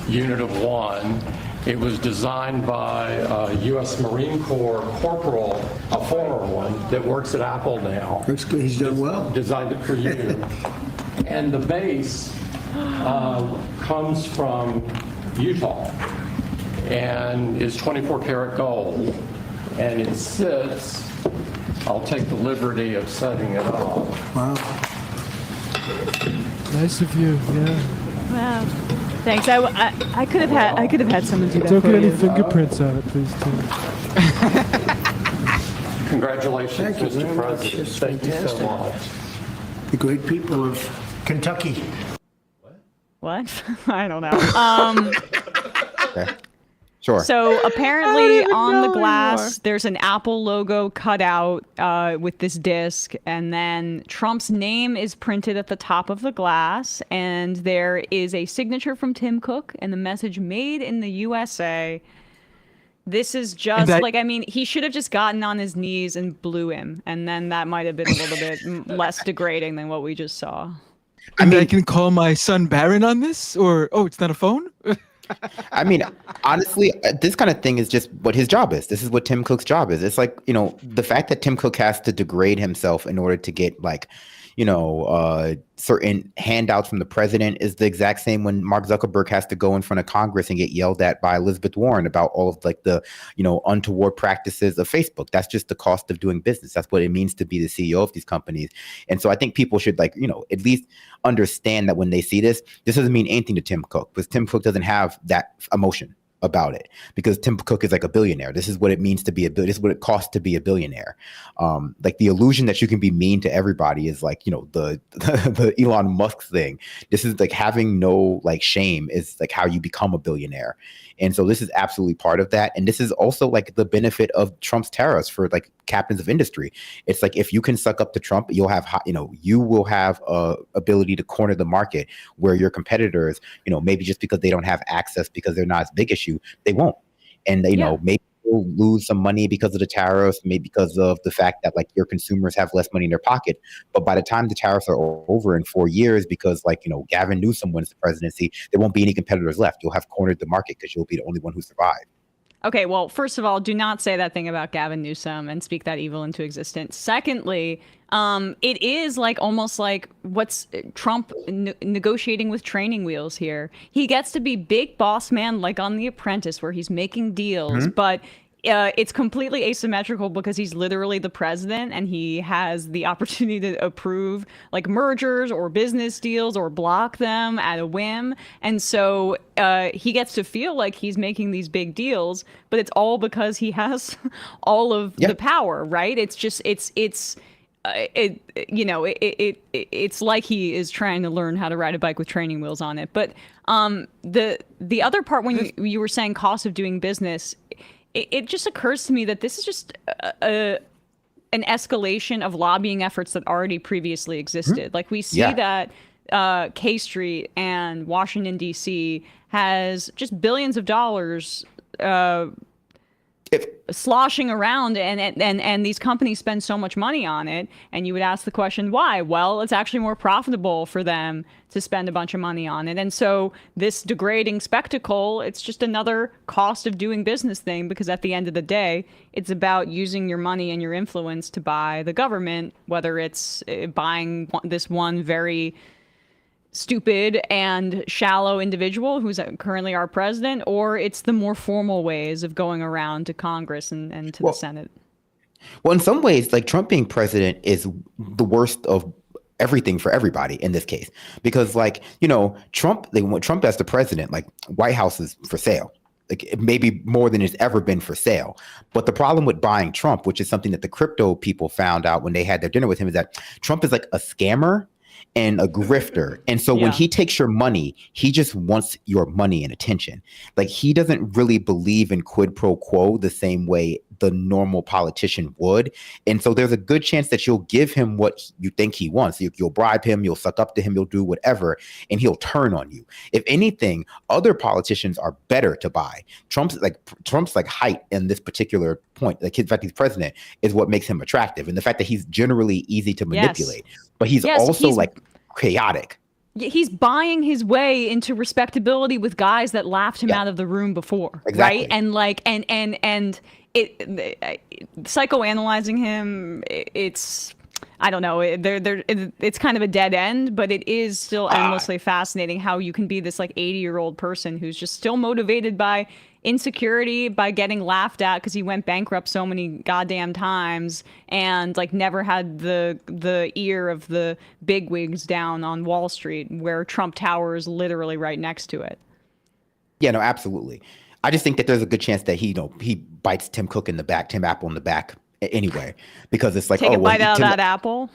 Speaker 5: unit of one. It was designed by a U.S. Marine Corps corporal, a former one, that works at Apple now.
Speaker 19: That's good. He's done well.
Speaker 5: Designed it for you. And the base comes from Utah and is 24 karat gold. And it sits, I'll take the liberty of setting it up.
Speaker 19: Wow.
Speaker 12: Nice of you, yeah.
Speaker 6: Wow. Thanks. I could have had someone do that
Speaker 12: Don't
Speaker 6: for
Speaker 12: get any
Speaker 6: you.
Speaker 12: fingerprints on it, please, Tim.
Speaker 5: Congratulations,
Speaker 19: Thank you
Speaker 5: Mr.
Speaker 19: very much.
Speaker 5: President.
Speaker 19: It's
Speaker 5: Thank you so
Speaker 19: fantastic.
Speaker 5: much.
Speaker 19: The great people of Kentucky.
Speaker 6: What? I don't know.
Speaker 22: Okay. Sure.
Speaker 6: So apparently on the glass, there's an Apple logo cut out with this disc, and then Trump's name is printed at the top of the glass, and there is a signature from Tim Cook and the message "Made in the USA." This is just he should have just gotten on his knees and blew him, and then that might have been a little bit less degrading than what we just saw.
Speaker 21: I can call my son Baron on this, or it's not a phone.
Speaker 22: I mean, honestly, this kind of thing is just what his job is. This is what Tim Cook's job is. It's like, the fact that Tim Cook has to degrade himself in order to get certain handouts from the president is the exact same when Mark Zuckerberg has to go in front of Congress and get yelled at by Elizabeth Warren about all of the untoward practices of Facebook. That's just the cost of doing business. That's what it means to be the CEO of these companies. And so I think people should at least understand that when they see this doesn't mean anything to Tim Cook, because Tim Cook doesn't have that emotion about it, because Tim Cook is like a billionaire. This is what it means to be this is what it costs to be a billionaire. Like the illusion that you can be mean to everybody is like, the Elon Musk thing. This is like having no shame is like how you become a billionaire. And so this is absolutely part of that. And this is also like the benefit of Trump's tariffs for like captains of industry. It's like, if you can suck up to Trump, you'll have, you will have ability to corner the market where your competitors, maybe just because they don't have access because they're not as big as you, they won't. And maybe you'll lose some money because of the tariffs, maybe because of the fact that your consumers have less money in their pocket. But by the time the tariffs are over in 4 years, because Gavin Newsom wins the presidency, there won't be any competitors left. You'll have cornered the market because you'll be the only one who survived.
Speaker 6: Okay, well, first of all, do not say that thing about Gavin Newsom and speak that evil into existence. Secondly, it is like almost like what's Trump negotiating with training wheels here. He gets to be big boss man like on The Apprentice where he's making deals, but it's completely asymmetrical because he's literally the president and he has the opportunity to approve like mergers or business deals or block them at a whim. And so he gets to feel like he's making these big deals, but it's all because he has all of the power, right? It's just, it's like he is trying to learn how to ride a bike with training wheels on it. But the other part when you were saying cost of doing business, it just occurs to me that this is just an escalation of lobbying efforts that already previously existed. Like we see that K Street and Washington, D.C. has just billions of dollars sloshing around, and these companies spend so much money on it. And you would ask the question, why? Well, it's actually more profitable for them to spend a bunch of money on it. And so this degrading spectacle, it's just another cost of doing business thing, because at the end of the day, it's about using your money and your influence to buy the government, whether it's buying this one very stupid and shallow individual who's currently our president, or it's the more formal ways of going around to Congress and to the Senate.
Speaker 22: Well, in some ways, like Trump being president is the worst of everything for everybody in this case, because like, you know, Trump as the president, like White House is for sale. Like maybe more than it's ever been for sale. But the problem with buying Trump, which is something that the crypto people found out when they had their dinner with him, is that Trump is like a scammer and a grifter. And so when he takes your money, he just wants your money and attention. Like he doesn't really believe in quid pro quo the same way the normal politician would. And so there's a good chance that you'll give him what you think he wants. You'll bribe him, you'll suck up to him, you'll do whatever, and he'll turn on you. If anything, other politicians are better to buy. Trump's height in this particular point, like the fact he's president, is what makes him attractive. And the fact that he's generally easy to manipulate, but he's also like chaotic.
Speaker 6: He's buying his way into respectability with guys that laughed him out of the room before, right? And like, and psychoanalyzing him, it's, I don't know, it's kind of a dead end, but it is still endlessly fascinating how you can be this like 80-year-old person who's just still motivated by insecurity, by getting laughed at because he went bankrupt so many goddamn times and like never had the ear of the bigwigs down on Wall Street, where Trump Tower is literally right next to it.
Speaker 22: Yeah, no, absolutely. I just think that there's a good chance that he bites Tim Apple in the back anyway, because it's like,
Speaker 6: take a bite out of that apple.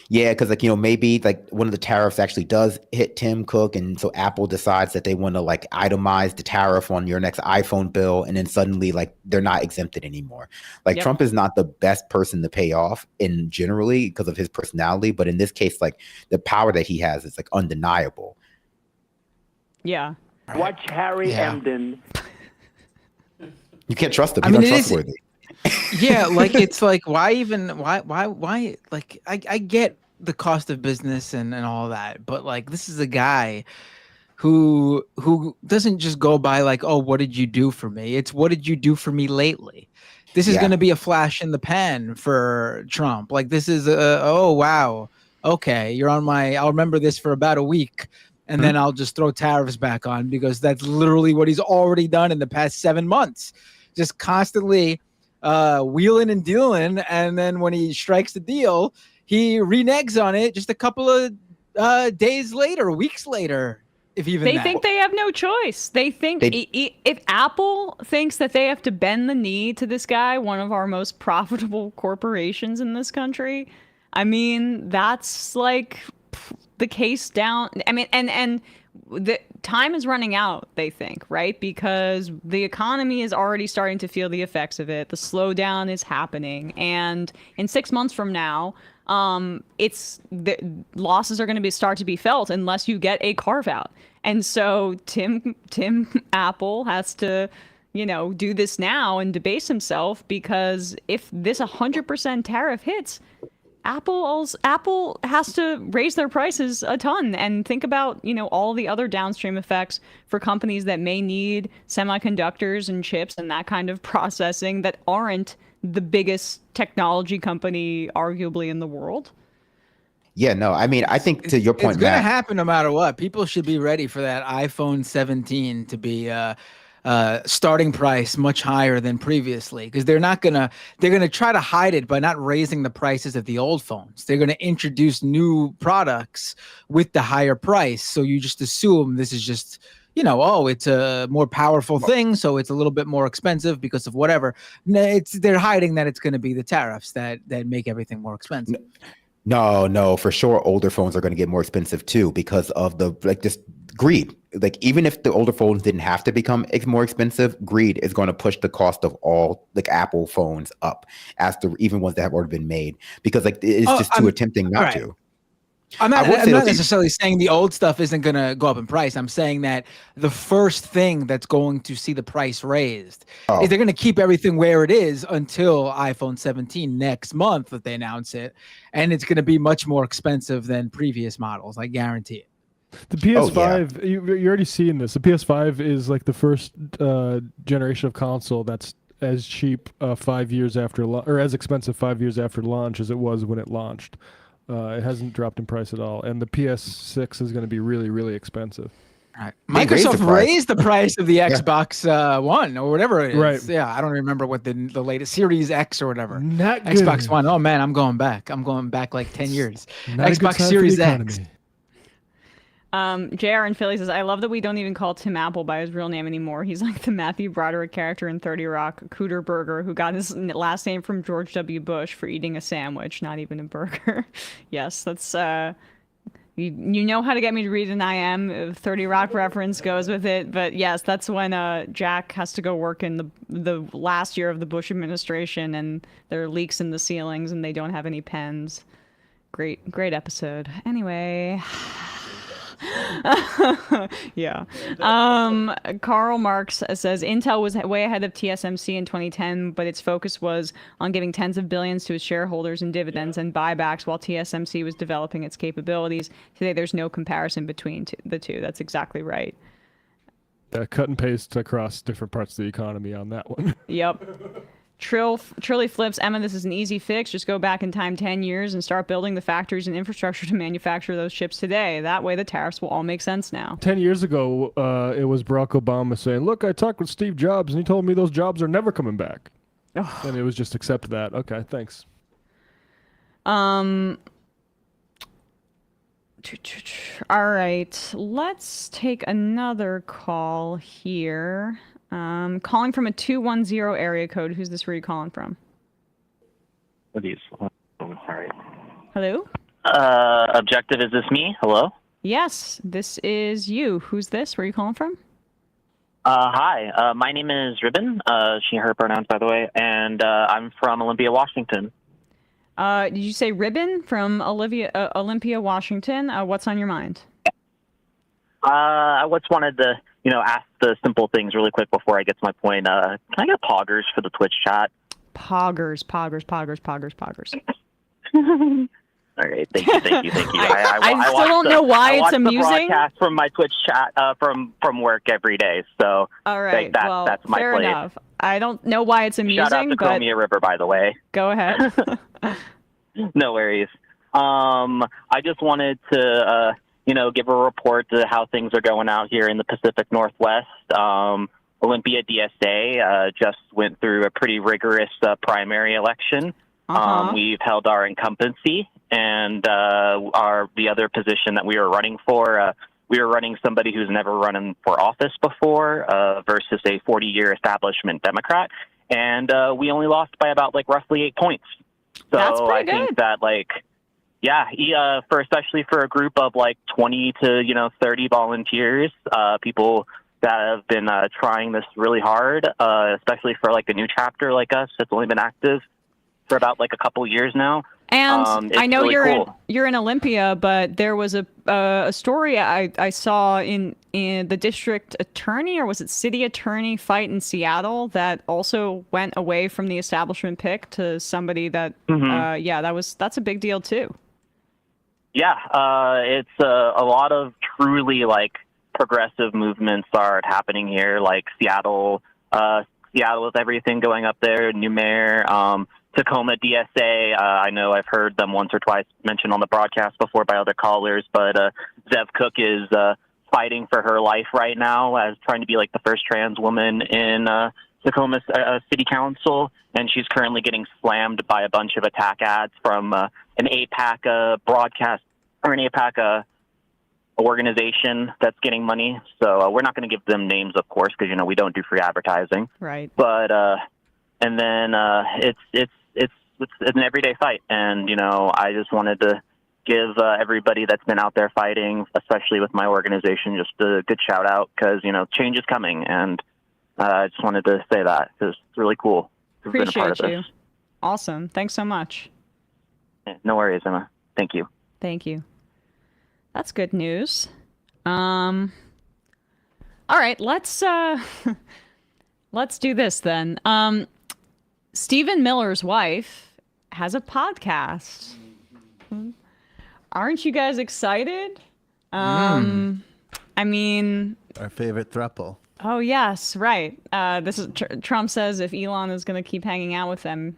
Speaker 22: Yeah, because like, you know, maybe like one of the tariffs actually does hit Tim Cook, and so Apple decides that they want to like itemize the tariff on your next iPhone bill, and then suddenly like they're not exempted anymore. Like Trump is not the best person to pay off in generally because of his personality, but in this case, like the power that he has is like undeniable.
Speaker 6: Yeah.
Speaker 17: Watch Harry Emden.
Speaker 22: You can't trust him. He's untrustworthy.
Speaker 21: Yeah, like it's like why like I get the cost of business and all that, but like this is a guy who doesn't just go by like, oh, what did you do for me? It's what did you do for me lately? This is going to be a flash in the pan for Trump. Like this is oh wow, okay, you're on I'll remember this for about a week, and then I'll just throw tariffs back on, because that's literally what he's already done in the past 7 months, just constantly wheeling and dealing, and then when he strikes the deal, he reneges on it just a couple of days later, weeks later, if even
Speaker 6: they think they have no choice. They think if Apple thinks that they have to bend the knee to this guy, one of our most profitable corporations in this country, I mean, that's like the case down. I mean, and the time is running out, they think, right? Because the economy is already starting to feel the effects of it. The slowdown is happening. And in 6 months from now, the losses are going to start to be felt unless you get a carve out. And so Tim Apple has to, do this now and debase himself, because if this 100% tariff hits, Apple has to raise their prices a ton, and think about, all the other downstream effects for companies that may need semiconductors and chips and that kind of processing that aren't the biggest technology company arguably in the world.
Speaker 22: Yeah, no, I mean, I think to your point,
Speaker 21: it's going to
Speaker 22: Matt,
Speaker 21: happen no matter what. People should be ready for that iPhone 17 to be starting price much higher than previously, because they're going to try to hide it by not raising the prices of the old phones. They're going to introduce new products with the higher price. So you just assume this is just, it's a more powerful thing, so it's a little bit more expensive because of whatever. They're hiding that it's going to be the tariffs that make everything more expensive.
Speaker 22: No, for sure, older phones are going to get more expensive too because of just greed. Like, even if the older phones didn't have to become more expensive, greed is going to push the cost of all Apple phones up, as the even ones that have already been made, because it's just too tempting not to.
Speaker 21: I'm not necessarily saying the old stuff isn't going to go up in price. I'm saying that the first thing that's going to see the price raised is they're going to keep everything where it is until iPhone 17 next month that they announce it. And it's going to be much more expensive than previous models. I guarantee it.
Speaker 12: The PS5, you're already seeing this. The PS5 is like the first generation of console that's as cheap 5 years after or as expensive 5 years after launch as it was when it launched. It hasn't dropped in price at all, and the PS6 is going to be really, really expensive.
Speaker 21: Right. Microsoft raised the price of the Xbox One or whatever it is.
Speaker 12: Right.
Speaker 21: Yeah, I don't remember what the latest Series X or whatever.
Speaker 12: Not good.
Speaker 21: Xbox One. Oh man, I'm going back. I'm going back like 10 years.
Speaker 12: Not
Speaker 21: Xbox Series X.
Speaker 6: JR in Philly says, I love that we don't even call Tim Apple by his real name anymore. He's like the Matthew Broderick character in 30 Rock, Cooter Burger, who got his last name from George W. Bush for eating a sandwich, not even a burger. Yes, that's you know how to get me to read an IM. 30 Rock reference goes with it. But yes, that's when Jack has to go work in the last year of the Bush administration, and there are leaks in the ceilings and they don't have any pens. Great episode. Anyway. Yeah. Karl Marx says Intel was way ahead of TSMC in 2010, but its focus was on giving tens of billions to its shareholders in dividends and buybacks while TSMC was developing its capabilities. Today, there's no comparison between the two. That's exactly right.
Speaker 12: Cut and paste across different parts of the economy on that one.
Speaker 6: Yep. Trilly flips, Emma, this is an easy fix. Just go back in time 10 years and start building the factories and infrastructure to manufacture those chips today. That way the tariffs will all make sense now.
Speaker 12: 10 years ago, it was Barack Obama saying, look, I talked with Steve Jobs and he told me those jobs are never coming back. And it was just accept that. Okay, thanks.
Speaker 6: All right, let's take another call here. Calling from a 210 area code. Who's this? Where are you calling from?
Speaker 7: Sorry.
Speaker 6: Hello?
Speaker 7: Objective, is this me? Hello?
Speaker 6: Yes, this is you. Who's this? Where are you calling from?
Speaker 7: Hi. My name is Ribbon. She, her pronouns, by the way. And I'm from Olympia, Washington.
Speaker 6: Did you say Ribbon from Olympia, Washington? What's on your mind?
Speaker 7: I just wanted to, ask the simple things really quick before I get to my point. Can I get poggers for the Twitch chat?
Speaker 6: Poggers.
Speaker 7: All right, thank you.
Speaker 6: I still don't know why it's amusing.
Speaker 7: I watch the broadcast from my Twitch chat from work every day, so
Speaker 6: all right,
Speaker 7: that's my
Speaker 6: fair
Speaker 7: place.
Speaker 6: enough. I don't know why it's amusing.
Speaker 7: Shout out to
Speaker 6: but
Speaker 7: Crimea River, by the way.
Speaker 6: Go ahead.
Speaker 7: No worries. I just wanted to give a report to how things are going out here in the Pacific Northwest. Olympia DSA just went through a pretty rigorous primary election. We've held our incumbency, and the other position that we were running for, we were running somebody who's never run for office before versus a 40-year establishment Democrat, and we only lost by about roughly 8 points. So I think that especially for a group of 20 to 30 volunteers, people that have been trying this really hard, especially for a new chapter like us that's only been active for about a couple years now.
Speaker 6: And I know
Speaker 7: really
Speaker 6: you're in Olympia, but there was a story I saw in the district attorney, or was it city attorney, fight in Seattle that also went away from the establishment pick to somebody that that's a big deal too.
Speaker 7: Yeah, it's a lot of truly like progressive movements are happening here, like Seattle with everything going up there, new mayor, Tacoma DSA. I know I've heard them once or twice mentioned on the broadcast before by other callers, but Zev Cook is fighting for her life right now as trying to be like the first trans woman in Tacoma City Council, and she's currently getting slammed by a bunch of attack ads from an APAC broadcast or an APAC organization that's getting money. So we're not going to give them names, of course, because we don't do free advertising.
Speaker 6: Right.
Speaker 7: But and then it's an everyday fight, and I just wanted to give everybody that's been out there fighting, especially with my organization, just a good shout out because change is coming, and I just wanted to say that because it's really cool to have been a part of
Speaker 6: Appreciate
Speaker 7: this.
Speaker 6: you. Awesome. Thanks so much.
Speaker 7: Yeah, no worries, Emma. Thank you.
Speaker 6: Thank you. That's good news. All right, let's do this then. Stephen Miller's wife has a podcast. Aren't you guys excited? I mean,
Speaker 9: our favorite throuple.
Speaker 6: Oh yes, right. This is Trump says if Elon is going to keep hanging out with them.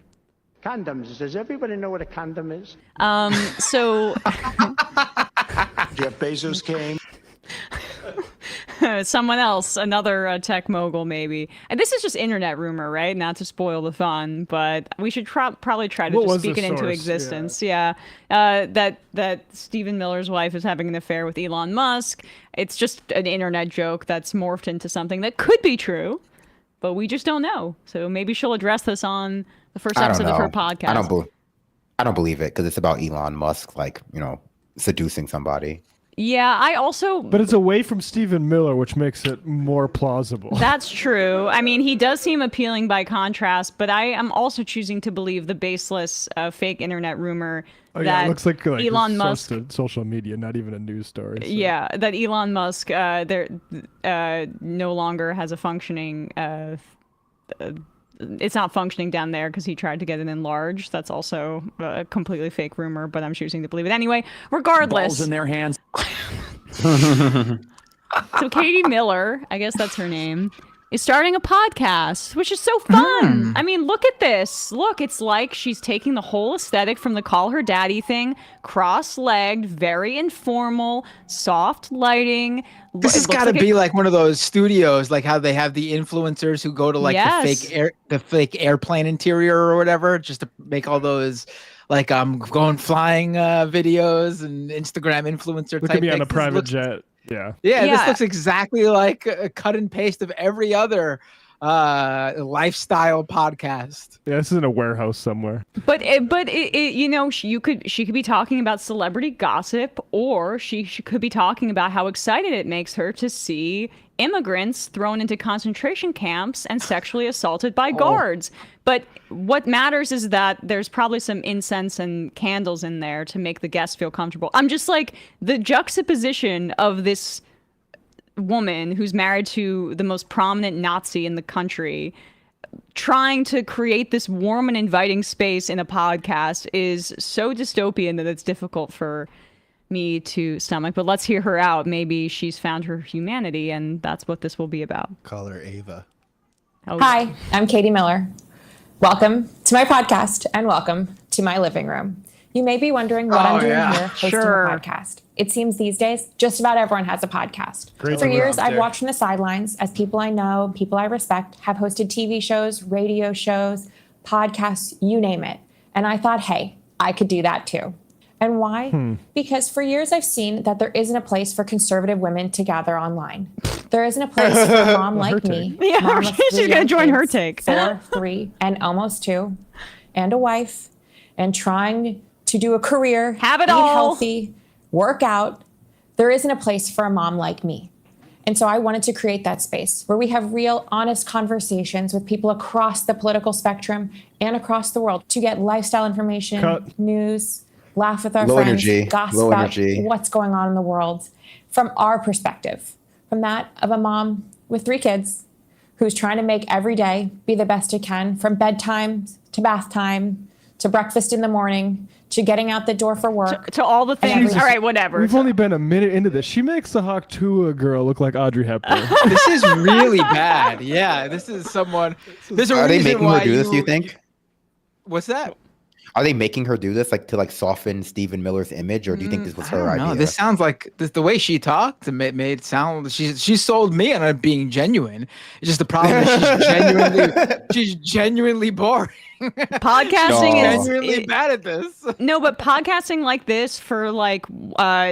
Speaker 8: Condoms. Does everybody know what a condom is?
Speaker 6: So
Speaker 8: Jeff Bezos came.
Speaker 6: Someone else, another tech mogul, maybe. And this is just internet rumor, right? Not to spoil the fun, but we should probably try to just speak it into existence. Yeah, that Stephen Miller's wife is having an affair with Elon Musk. It's just an internet joke that's morphed into something that could be true, but we just don't know. So maybe she'll address this on the first episode of her podcast.
Speaker 22: I don't believe it because it's about Elon Musk, seducing somebody.
Speaker 6: Yeah, I also...
Speaker 12: But it's away from Stephen Miller, which makes it more plausible.
Speaker 6: That's true. I mean, he does seem appealing by contrast, but I am also choosing to believe the baseless fake internet rumor that
Speaker 12: it looks like
Speaker 6: Elon Musk...
Speaker 12: social media, not even a news story. So.
Speaker 6: Yeah, that Elon Musk no longer has a functioning... it's not functioning down there because he tried to get it enlarged. That's also a completely fake rumor, but I'm choosing to believe it anyway. Regardless,
Speaker 10: balls in their hands.
Speaker 6: So Katie Miller, I guess that's her name, is starting a podcast, which is so fun. I mean, look at this. Look, it's like she's taking the whole aesthetic from the Call Her Daddy thing, cross-legged, very informal, soft lighting.
Speaker 21: This has got to be like one of those studios, like how they have the influencers who go to the fake airplane interior or whatever, just to make all those going flying videos and Instagram influencer.
Speaker 12: Look
Speaker 21: type
Speaker 12: at me on
Speaker 21: things.
Speaker 12: a private jet. Yeah.
Speaker 21: This looks exactly like a cut and paste of every other lifestyle podcast.
Speaker 12: Yeah, this is in a warehouse somewhere.
Speaker 6: But she could be talking about celebrity gossip, or she could be talking about how excited it makes her to see immigrants thrown into concentration camps and sexually assaulted by guards. But what matters is that there's probably some incense and candles in there to make the guests feel comfortable. I'm just like, the juxtaposition of this woman who's married to the most prominent Nazi in the country trying to create this warm and inviting space in a podcast is so dystopian that it's difficult for me to stomach. But let's hear her out. Maybe she's found her humanity, and that's what this will be about.
Speaker 9: Call her Ava.
Speaker 23: Hi, I'm Katie Miller. Welcome to my podcast and welcome to my living room. You may be wondering what I'm doing here hosting a podcast. It seems these days, just about everyone has a podcast. For years, I've watched from the sidelines as people I know, people I respect, have hosted TV shows, radio shows, podcasts, you name it. And I thought, hey, I could do that too. And why? Because for years I've seen that there isn't a place for conservative women to gather online. There isn't a place for a mom like me.
Speaker 6: Yeah,
Speaker 23: mom of
Speaker 6: she's going to join her take.
Speaker 23: 4, 3, and almost 2, and a wife, and trying to do a career,
Speaker 6: have it
Speaker 23: eat
Speaker 6: all,
Speaker 23: healthy, work out. There isn't a place for a mom like me. And so I wanted to create that space where we have real, honest conversations with people across the political spectrum and across the world to get lifestyle information, news, laugh with our friends, gossip about what's going on in the world from our perspective, from that of a mom with 3 kids who's trying to make every day be the best it can, from bedtime to bath time to breakfast in the morning to getting out the door for work.
Speaker 6: To all the things. All right, whatever.
Speaker 12: We've only been a minute into this. She makes the Hawk-Tua girl look like Audrey Hepburn.
Speaker 21: This is really bad. Yeah, this is someone. There's a
Speaker 22: Are they
Speaker 21: reason
Speaker 22: making
Speaker 21: why
Speaker 22: her do this, do you think?
Speaker 21: What's that?
Speaker 22: Are they making her do this, like to like soften Stephen Miller's image, or do you think this was her idea?
Speaker 21: No, this sounds like the way she talked made it sound. She sold me on it being genuine. It's just the problem is she's genuinely boring.
Speaker 6: Podcasting is
Speaker 21: genuinely bad at this.
Speaker 6: No, but podcasting like this for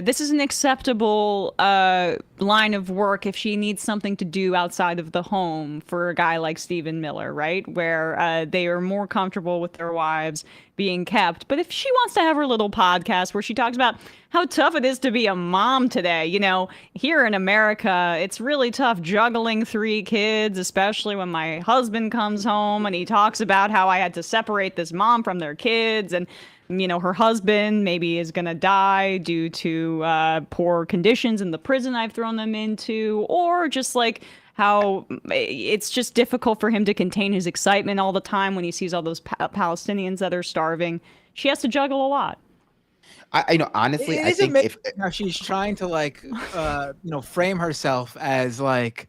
Speaker 6: this is an acceptable line of work if she needs something to do outside of the home for a guy like Stephen Miller, right? Where they are more comfortable with their wives being kept. But if she wants to have her little podcast where she talks about how tough it is to be a mom today, here in America, it's really tough juggling 3 kids, especially when my husband comes home and he talks about how I had to separate this mom from their kids, and her husband maybe is going to die due to poor conditions in the prison I've thrown them into, or just like how it's just difficult for him to contain his excitement all the time when he sees all those Palestinians that are starving. She has to juggle a lot.
Speaker 22: I know, honestly, I think if
Speaker 21: how she's trying to frame herself as like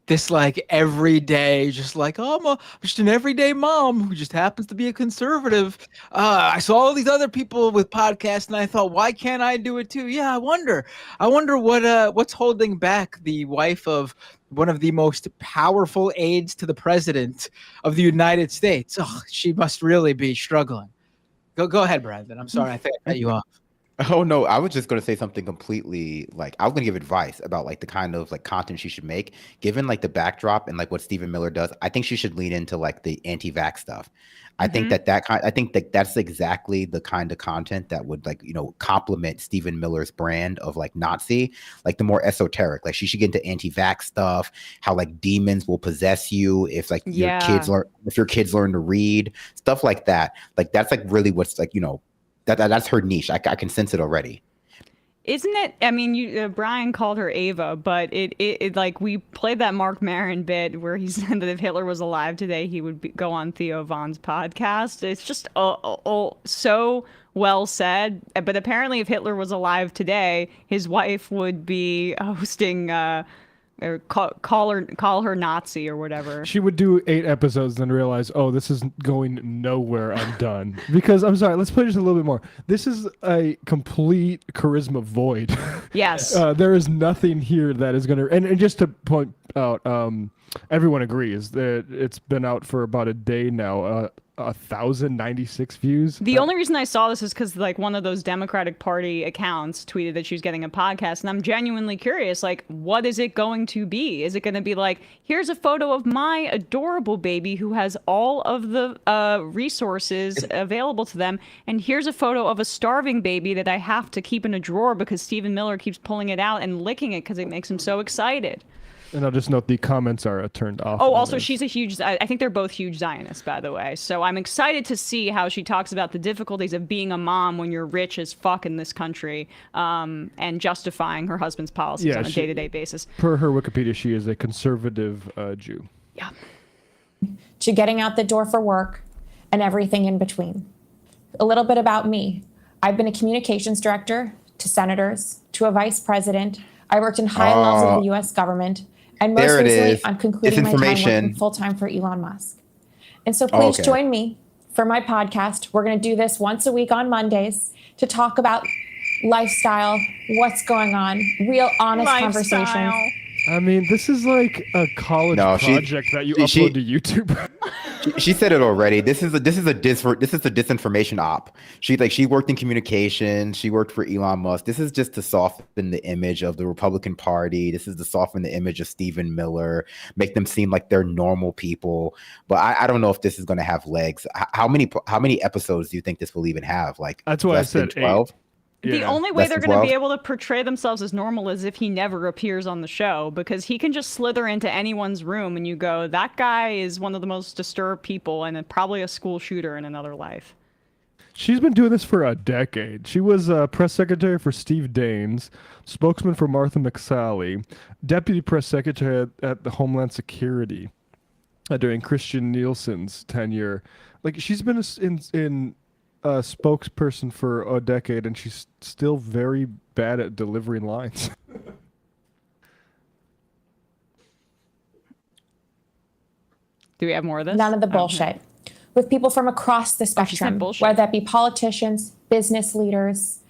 Speaker 21: this everyday, just like, oh, I'm just an everyday mom who just happens to be a conservative. I saw all these other people with podcasts, and I thought, why can't I do it too? Yeah, I wonder what's holding back the wife of one of the most powerful aides to the president of the United States. Oh, she must really be struggling. Go ahead, Brandon. I'm sorry, I think I cut you off.
Speaker 22: Oh no, I was just going to say something completely I was going to give advice about the kind of content she should make, given the backdrop and what Stephen Miller does. I think she should lean into the anti-vax stuff. I think that's exactly the kind of content that would complement Stephen Miller's brand of Nazi, the more esoteric. She should get into anti-vax stuff, how demons will possess you if your kids learn to read, stuff like that. That's really what's that's her niche. I can sense it already.
Speaker 6: Isn't it? I mean, Brian called her Ava, but it we played that Mark Maron bit where he said that if Hitler was alive today, he would go on Theo Von's podcast. It's just so well said. But apparently, if Hitler was alive today, his wife would be hosting. Or call her Nazi or whatever.
Speaker 12: She would do 8 episodes, then realize, oh, this is going nowhere. I'm done. Because I'm sorry, let's play just a little bit more. This is a complete charisma void.
Speaker 6: Yes.
Speaker 12: There is nothing here that is going to. And just to point out, everyone agrees that it's been out for about a day now. 1,096 views.
Speaker 6: The only reason I saw this is because one of those Democratic Party accounts tweeted that she was getting a podcast, and I'm genuinely curious, what is it going to be? Is it going to be here's a photo of my adorable baby who has all of the resources available to them, and here's a photo of a starving baby that I have to keep in a drawer because Stephen Miller keeps pulling it out and licking it because it makes him so excited.
Speaker 12: And I'll just note the comments are turned off.
Speaker 6: Oh, also, she's a huge, I think they're both huge Zionists, by the way. So I'm excited to see how she talks about the difficulties of being a mom when you're rich as fuck in this country, and justifying her husband's policies on a day-to-day basis.
Speaker 12: Per her Wikipedia, she is a conservative Jew.
Speaker 6: Yeah.
Speaker 23: To getting out the door for work and everything in between. A little bit about me. I've been a communications director to senators, to a vice president. I worked in high levels of the U.S. government. And most recently, I'm concluding my time working full-time for Elon Musk. And so please join me for my podcast. We're going to do this once a week on Mondays to talk about lifestyle, what's going on, real honest conversations.
Speaker 12: I mean, this is like a college project that you upload to YouTube.
Speaker 22: She said it already. This is a disinformation op. She worked in communications. She worked for Elon Musk. This is just to soften the image of the Republican Party. This is to soften the image of Stephen Miller, make them seem like they're normal people. But I don't know if this is going to have legs. How many episodes do you think this will even have?
Speaker 12: That's why I said
Speaker 22: 12.
Speaker 6: The only way they're going to be able to portray themselves as normal is if he never appears on the show, because he can just slither into anyone's room and you go, that guy is one of the most disturbed people and probably a school shooter in another life.
Speaker 12: She's been doing this for a decade. She was press secretary for Steve Daines, spokesman for Martha McSally, deputy press secretary at the Homeland Security during Christian Nielsen's tenure. Like, she's been in spokesperson for a decade, and she's still very bad at delivering lines.
Speaker 6: Do we have more of this?
Speaker 23: None of the bullshit. With people from across the spectrum, whether that be politicians, business leaders,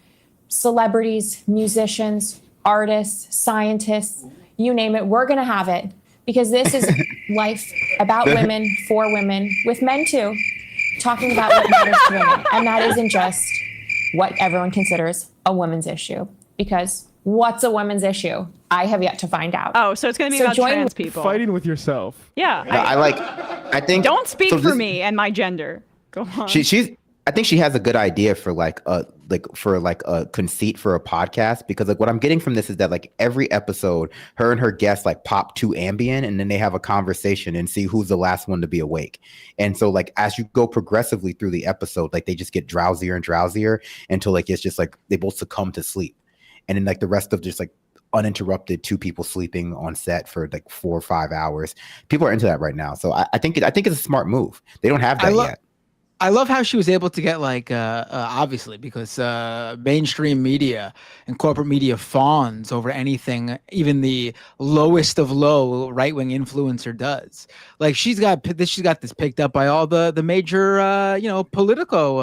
Speaker 23: celebrities, musicians, artists, scientists, you name it, we're going to have it. Because this is life about women, for women, with men too, talking about what matters to women. And that isn't just what everyone considers a woman's issue. Because what's a woman's issue? I have yet to find out.
Speaker 6: Oh, so it's going to be about trans people.
Speaker 12: Fighting with yourself.
Speaker 6: Yeah.
Speaker 22: No, I think.
Speaker 6: Don't speak for me and my gender. Go on.
Speaker 22: I think she has a good idea for a conceit for a podcast, because like what I'm getting from this is that like every episode, her and her guests like pop to Ambien and then they have a conversation and see who's the last one to be awake. And so like as you go progressively through the episode, like they just get drowsier and drowsier until like it's just like they both succumb to sleep. And then like the rest of just like uninterrupted two people sleeping on set for like 4 or 5 hours. People are into that right now. So I think it's a smart move. They don't have that yet.
Speaker 21: I love how she was able to get like obviously because mainstream media and corporate media fawns over anything even the lowest of low right-wing influencer does. Like she's got this picked up by all the major Politico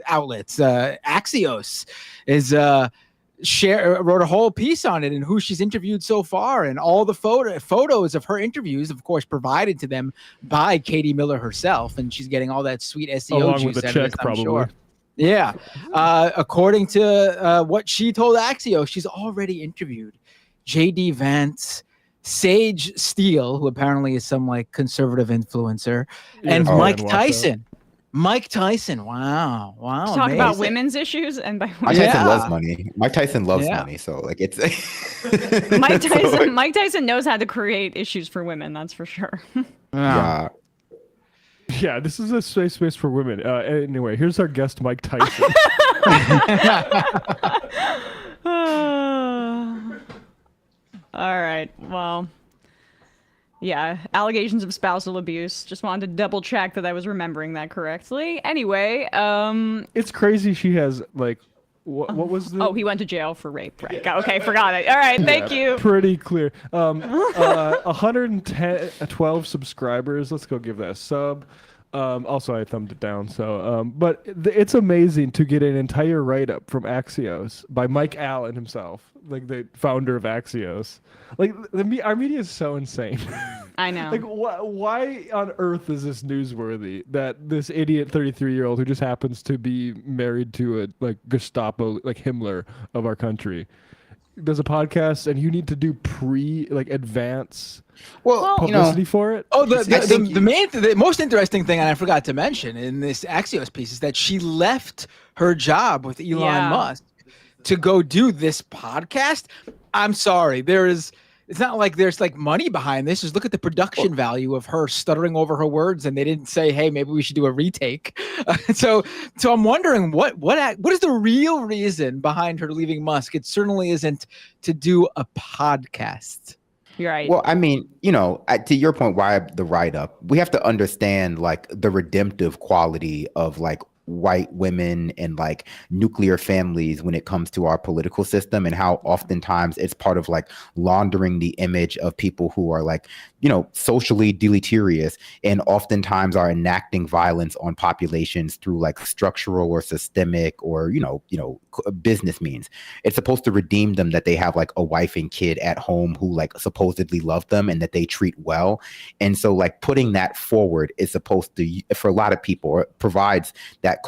Speaker 21: outlets. Axios is wrote a whole piece on it and who she's interviewed so far, and all the photos of her interviews, of course, provided to them by Katie Miller herself, and she's getting all that sweet SEO
Speaker 12: along
Speaker 21: juice
Speaker 12: with the
Speaker 21: out
Speaker 12: check,
Speaker 21: of this, I'm
Speaker 12: probably.
Speaker 21: sure. Yeah. According to what she told Axios, she's already interviewed J.D. Vance, Sage Steele, who apparently is some like conservative influencer, and Mike Tyson. Mike Tyson, wow.
Speaker 6: Talk about women's issues, and by
Speaker 22: Mike Tyson loves money. Mike Tyson loves money, so like it's
Speaker 6: Mike Tyson knows how to create issues for women, that's for sure.
Speaker 22: Yeah.
Speaker 12: Yeah, this is a safe space for women. Anyway, here's our guest, Mike Tyson.
Speaker 6: All right, well, yeah, allegations of spousal abuse. Just wanted to double check that I was remembering that correctly. Anyway,
Speaker 12: it's crazy she has like what was the
Speaker 6: he went to jail for rape, right? Okay, forgot it. All right, thank you.
Speaker 12: Pretty clear. 112 subscribers. Let's go give that a sub. Also I thumbed it down, so but it's amazing to get an entire write-up from Axios by Mike Allen himself, like the founder of Axios. Like our media is so insane.
Speaker 6: I know.
Speaker 12: Like why on earth is this newsworthy that this idiot 33-year-old who just happens to be married to a like Gestapo like Himmler of our country does a podcast, and you need to do advance publicity for it?
Speaker 21: Oh, the most interesting thing, and I forgot to mention in this Axios piece, is that she left her job with Elon Musk to go do this podcast. I'm sorry, it's not like there's like money behind this. Just look at the production value of her stuttering over her words, and they didn't say, "Hey, maybe we should do a retake." So I'm wondering what is the real reason behind her leaving Musk? It certainly isn't to do a podcast.
Speaker 6: You're right.
Speaker 22: Well, I mean, to your point, why the write-up? We have to understand like the redemptive quality of like white women and like nuclear families when it comes to our political system, and how oftentimes it's part of like laundering the image of people who are like, socially deleterious, and oftentimes are enacting violence on populations through like structural or systemic or, business means. It's supposed to redeem them that they have like a wife and kid at home who like supposedly love them and that they treat well. And so like putting that forward is supposed to, for a lot of people, it provides that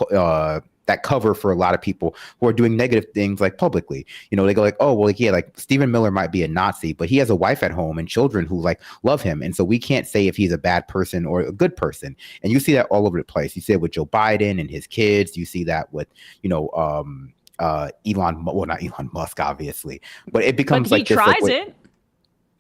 Speaker 22: that cover for a lot of people who are doing negative things like publicly. You know, they go like, oh, well, yeah, like Stephen Miller might be a Nazi, but he has a wife at home and children who like love him. And so we can't say if he's a bad person or a good person. And you see that all over the place. You see it with Joe Biden and his kids. You see that with, you know, not Elon Musk, obviously, but it becomes
Speaker 6: but he
Speaker 22: like this,
Speaker 6: tries
Speaker 22: like,
Speaker 6: it.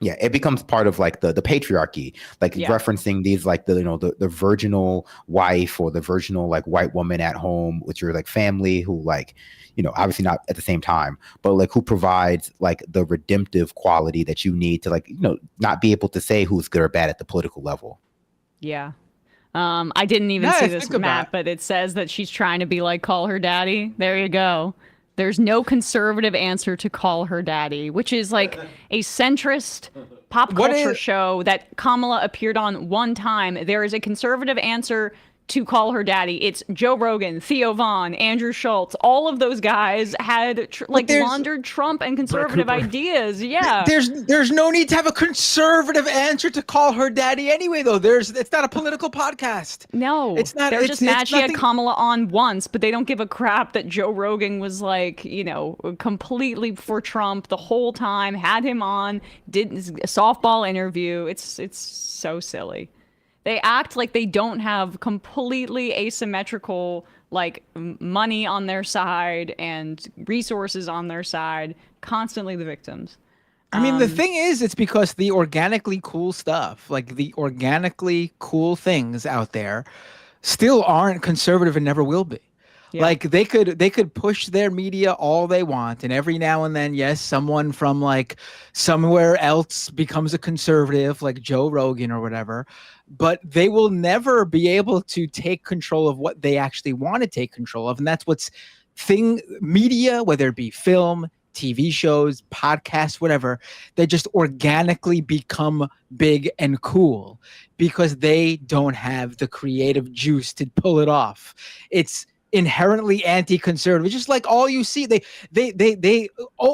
Speaker 22: Yeah, it becomes part of like the patriarchy, like referencing these like the virginal wife or the virginal like white woman at home with your like family who like, you know, obviously not at the same time, but like who provides like the redemptive quality that you need to like, you know, not be able to say who's good or bad at the political level.
Speaker 6: Yeah. I didn't even see this, Matt, but it says that she's trying to be like, call her daddy. There you go. There's no conservative answer to call her daddy, which is like a centrist pop culture show that Kamala appeared on one time. There is a conservative answer to call her daddy. It's Joe Rogan, Theo Vaughn, Andrew Schultz. All of those guys had laundered Trump and conservative ideas. Yeah.
Speaker 21: There's no need to have a conservative answer to call her daddy anyway, though. It's not a political podcast.
Speaker 6: No,
Speaker 21: it's not.
Speaker 6: They're just mad she had Kamala on once, but they don't give a crap that Joe Rogan was like, you know, completely for Trump the whole time, had him on, did a softball interview. It's so silly. They act like they don't have completely asymmetrical like money on their side and resources on their side, constantly the victims.
Speaker 21: I mean, the thing is, it's because the organically cool stuff, like the organically cool things out there still aren't conservative and never will be. Yeah. Like they could push their media all they want, and every now and then, yes, someone from like somewhere else becomes a conservative, like Joe Rogan or whatever, but they will never be able to take control of what they actually want to take control of, and that's media, whether it be film, TV shows, podcasts, whatever, they just organically become big and cool because they don't have the creative juice to pull it off. It's inherently anti-conservative. Just like all you see,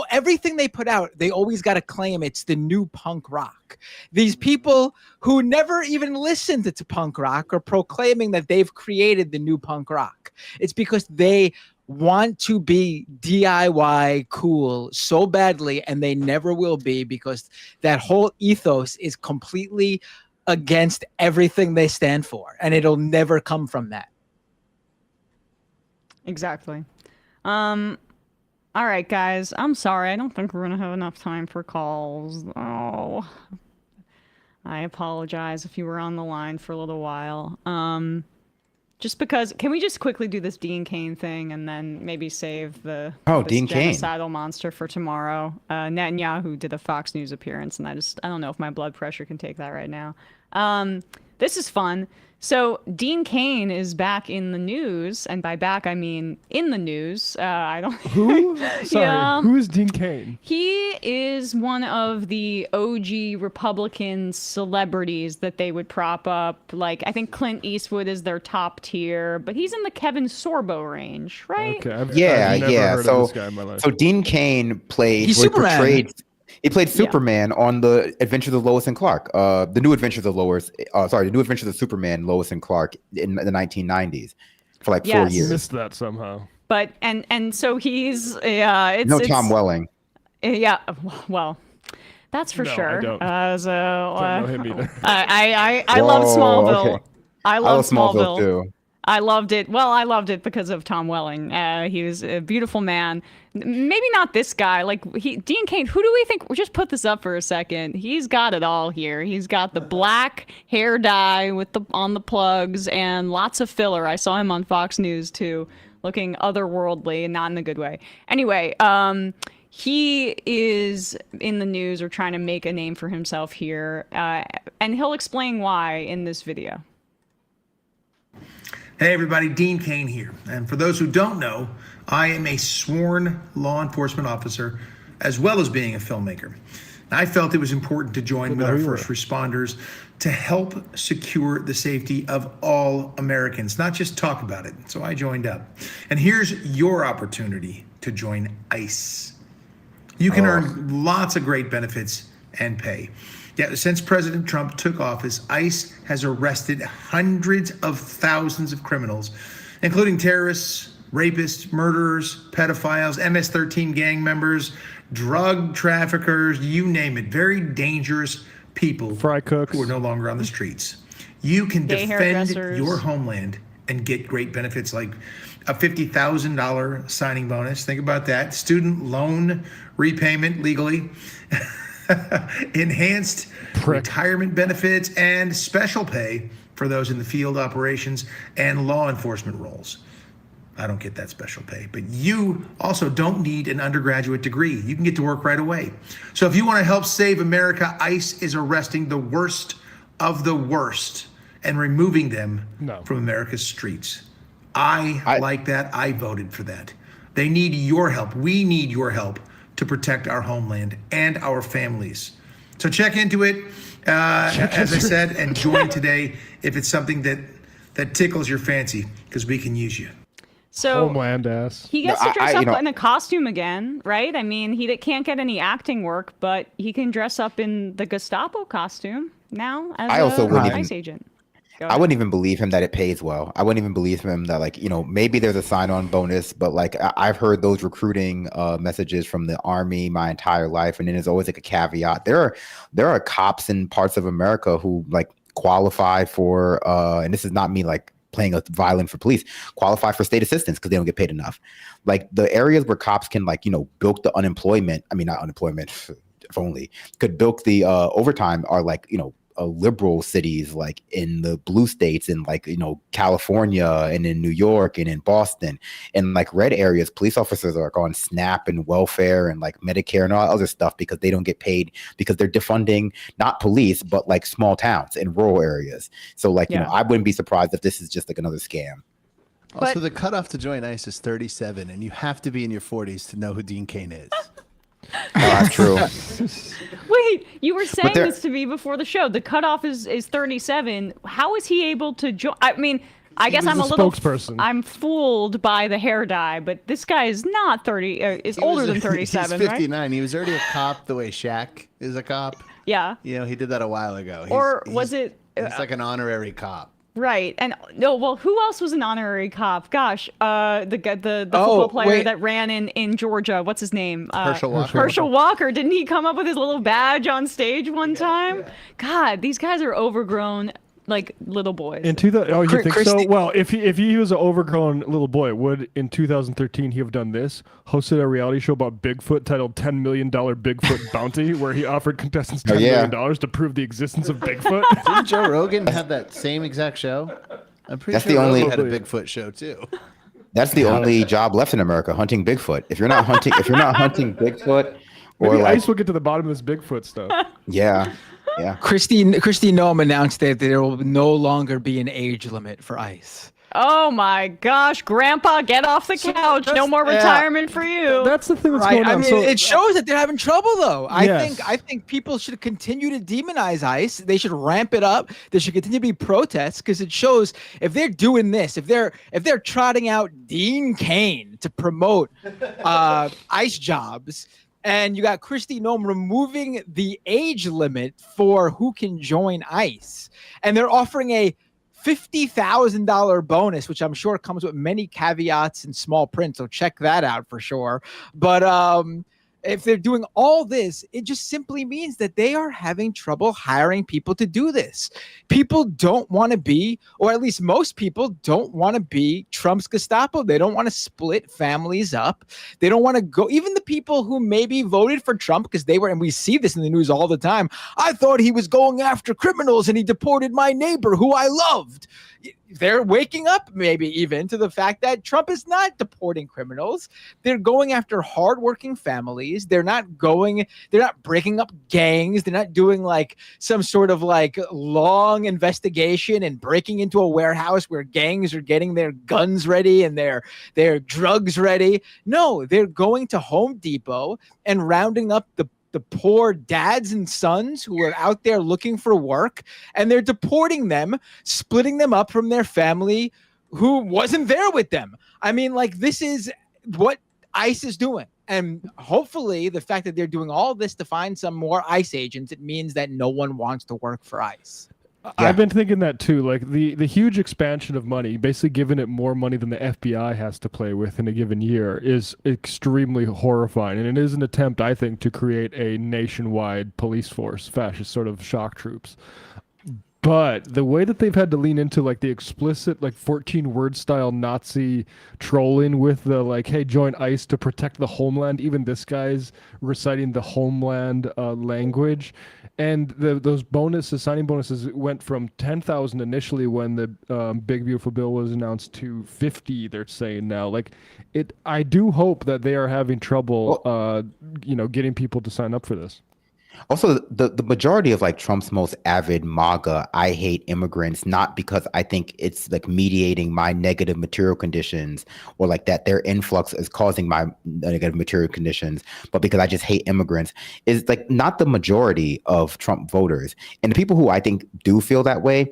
Speaker 21: everything they put out, they always got to claim it's the new punk rock. These people who never even listened to punk rock are proclaiming that they've created the new punk rock. It's because they want to be DIY cool so badly, and they never will be, because that whole ethos is completely against everything they stand for, and it'll never come from that.
Speaker 6: Exactly. All right, guys. I'm sorry. I don't think we're going to have enough time for calls. Oh, I apologize if you were on the line for a little while. Just because, can we just quickly do this Dean Cain thing and then maybe save the
Speaker 22: Dean Cain
Speaker 6: genocidal monster for tomorrow? Netanyahu did a Fox News appearance, and I don't know if my blood pressure can take that right now. This is fun. So Dean Cain is back in the news, and by back I mean in the news. I don't.
Speaker 12: Who? Sorry. Yeah. Who is Dean Cain?
Speaker 6: He is one of the OG Republican celebrities that they would prop up. Like, I think Clint Eastwood is their top tier, but he's in the Kevin Sorbo range, right?
Speaker 12: Okay. I've never heard of this guy in my life.
Speaker 22: So Dean Cain portrayed Superman on the Adventures of Lois and Clark, the New Adventures of Superman, Lois and Clark in the 1990s for like 4 years.
Speaker 12: Missed that somehow.
Speaker 6: But and so he's
Speaker 22: Tom Welling.
Speaker 6: Yeah, well, that's for sure.
Speaker 12: I don't know him either.
Speaker 6: I love Smallville.
Speaker 22: Okay.
Speaker 6: I love Smallville
Speaker 22: too.
Speaker 6: I loved it. Well, I loved it because of Tom Welling. He was a beautiful man. Maybe not this guy. Like Dean Cain. Who do we think? We'll just put this up for a second. He's got it all here. He's got the black hair dye on the plugs and lots of filler. I saw him on Fox News too, looking otherworldly and not in a good way. Anyway, he is in the news or trying to make a name for himself here, and he'll explain why in this video.
Speaker 10: Hey everybody, Dean Cain here. And for those who don't know, I am a sworn law enforcement officer as well as being a filmmaker. I felt it was important to join with our first responders to help secure the safety of all Americans, not just talk about it. So I joined up. And here's your opportunity to join ICE. You can earn lots of great benefits and pay. Yeah, since President Trump took office, ICE has arrested hundreds of thousands of criminals, including terrorists, rapists, murderers, pedophiles, MS-13 gang members, drug traffickers, you name it. Very dangerous people
Speaker 12: Fry cooks
Speaker 10: who are no longer on the streets. You can
Speaker 6: Gay
Speaker 10: defend
Speaker 6: hairdressers.
Speaker 10: your homeland and get great benefits like a $50,000 signing bonus. Think about that. Student loan repayment legally. Enhanced retirement benefits and special pay for those in the field operations and law enforcement roles. I don't get that special pay, but you also don't need an undergraduate degree. You can get to work right away. So if you want to help save America, ICE is arresting the worst of the worst and removing them from America's streets. I like that. I voted for that. They need your help. We need your help to protect our homeland and our families. So check into it, as I said, and join today if it's something that tickles your fancy, because we can use you.
Speaker 6: So
Speaker 12: Homeland ass.
Speaker 6: he gets to dress up in a costume again, right? I mean, he can't get any acting work, but he can dress up in the Gestapo costume now as an ICE agent.
Speaker 22: I wouldn't even believe him that it pays well. I wouldn't even believe him that, like, you know, maybe there's a sign-on bonus, but like I've heard those recruiting messages from the Army my entire life, and then there's always like a caveat. There are cops in parts of America who like qualify for, and this is not me like playing a violin for police, qualify for state assistance because they don't get paid enough. Like the areas where cops can, like, you know, bilk the unemployment. I mean, not unemployment, if only could bilk the overtime are like, you know, liberal cities like in the blue states in, like, you know, California and in New York and in Boston. And like red areas, police officers are on SNAP and welfare and like Medicare and all other stuff because they don't get paid because they're defunding not police but like small towns and rural areas. So like, you know, I wouldn't be surprised if this is just like another scam.
Speaker 9: Also, the cutoff to join ICE is 37, and you have to be in your 40s to know who Dean Cain is.
Speaker 22: That's true.
Speaker 6: Wait, you were saying this to me before the show. The cutoff is 37. How is he able to join? I mean, I guess I'm a little spokesperson. I'm fooled by the hair dye, but this guy is not 30. Is older than 37,
Speaker 9: He's 59.
Speaker 6: right?
Speaker 9: He was already a cop the way Shaq is a cop.
Speaker 6: Yeah.
Speaker 9: You know, he did that a while ago.
Speaker 6: Was it?
Speaker 9: It's like an honorary cop.
Speaker 6: Right. And no, well, who else was an honorary cop? Gosh, the football player that ran in Georgia. What's his name?
Speaker 9: Herschel Walker.
Speaker 6: Herschel Walker. Didn't he come up with his little badge on stage one time? God, these guys are overgrown, like little boys.
Speaker 12: You think so? Well, if he was an overgrown little boy, would in 2013 he have done this? Hosted a reality show about Bigfoot titled $10 Million Bigfoot Bounty, where he offered contestants $10 million to prove the existence of Bigfoot.
Speaker 9: Didn't Joe Rogan have that same exact show? I'm pretty sure Rogan had a Bigfoot show too.
Speaker 22: That's the only job left in America, hunting Bigfoot. If you're not hunting Bigfoot, or
Speaker 12: maybe
Speaker 22: like
Speaker 12: ICE will get to the bottom of this Bigfoot stuff.
Speaker 22: Yeah.
Speaker 21: Christy Noem announced that there will no longer be an age limit for ICE.
Speaker 6: Oh my gosh, Grandpa, get off the couch. No more retirement for you.
Speaker 12: That's the thing that's going on.
Speaker 21: I mean, it shows that they're having trouble, though.
Speaker 12: Yes.
Speaker 21: I think people should continue to demonize ICE. They should ramp it up. There should continue to be protests because it shows if they're doing this, if they're trotting out Dean Cain to promote ICE jobs. And you got Kristi Noem removing the age limit for who can join ICE. And they're offering a $50,000 bonus, which I'm sure comes with many caveats and small print. So check that out for sure. But if they're doing all this, it just simply means that they are having trouble hiring people to do this. People don't want to be, or at least most people don't want to be Trump's Gestapo. They don't want to split families up. They don't want to go, even the people who maybe voted for Trump because they were, and we see this in the news all the time. I thought he was going after criminals and he deported my neighbor who I loved. They're waking up maybe even to the fact that Trump is not deporting criminals. They're going after hardworking families. They're not breaking up gangs. They're not doing like some sort of like long investigation and breaking into a warehouse where gangs are getting their guns ready and their drugs ready. No, they're going to Home Depot and rounding up the poor dads and sons who are out there looking for work, and they're deporting them, splitting them up from their family who wasn't there with them. I mean, like, this is what ICE is doing. And hopefully the fact that they're doing all this to find some more ICE agents, it means that no one wants to work for ICE.
Speaker 12: I've been thinking that too. Like the huge expansion of money, basically giving it more money than the FBI has to play with in a given year, is extremely horrifying. And it is an attempt, I think, to create a nationwide police force, fascist sort of shock troops. But the way that they've had to lean into like the explicit like 14-word style Nazi trolling with the like, hey, join ICE to protect the homeland. Even this guy's reciting the homeland language. And those bonuses, signing bonuses, went from 10,000 initially when the Big Beautiful Bill was announced to 50. They're saying now, like, I do hope that they are having trouble, getting people to sign up for this.
Speaker 22: Also, the majority of like Trump's most avid MAGA, I hate immigrants, not because I think it's like mediating my negative material conditions or like that their influx is causing my negative material conditions, but because I just hate immigrants, is like not the majority of Trump voters. And the people who I think do feel that way,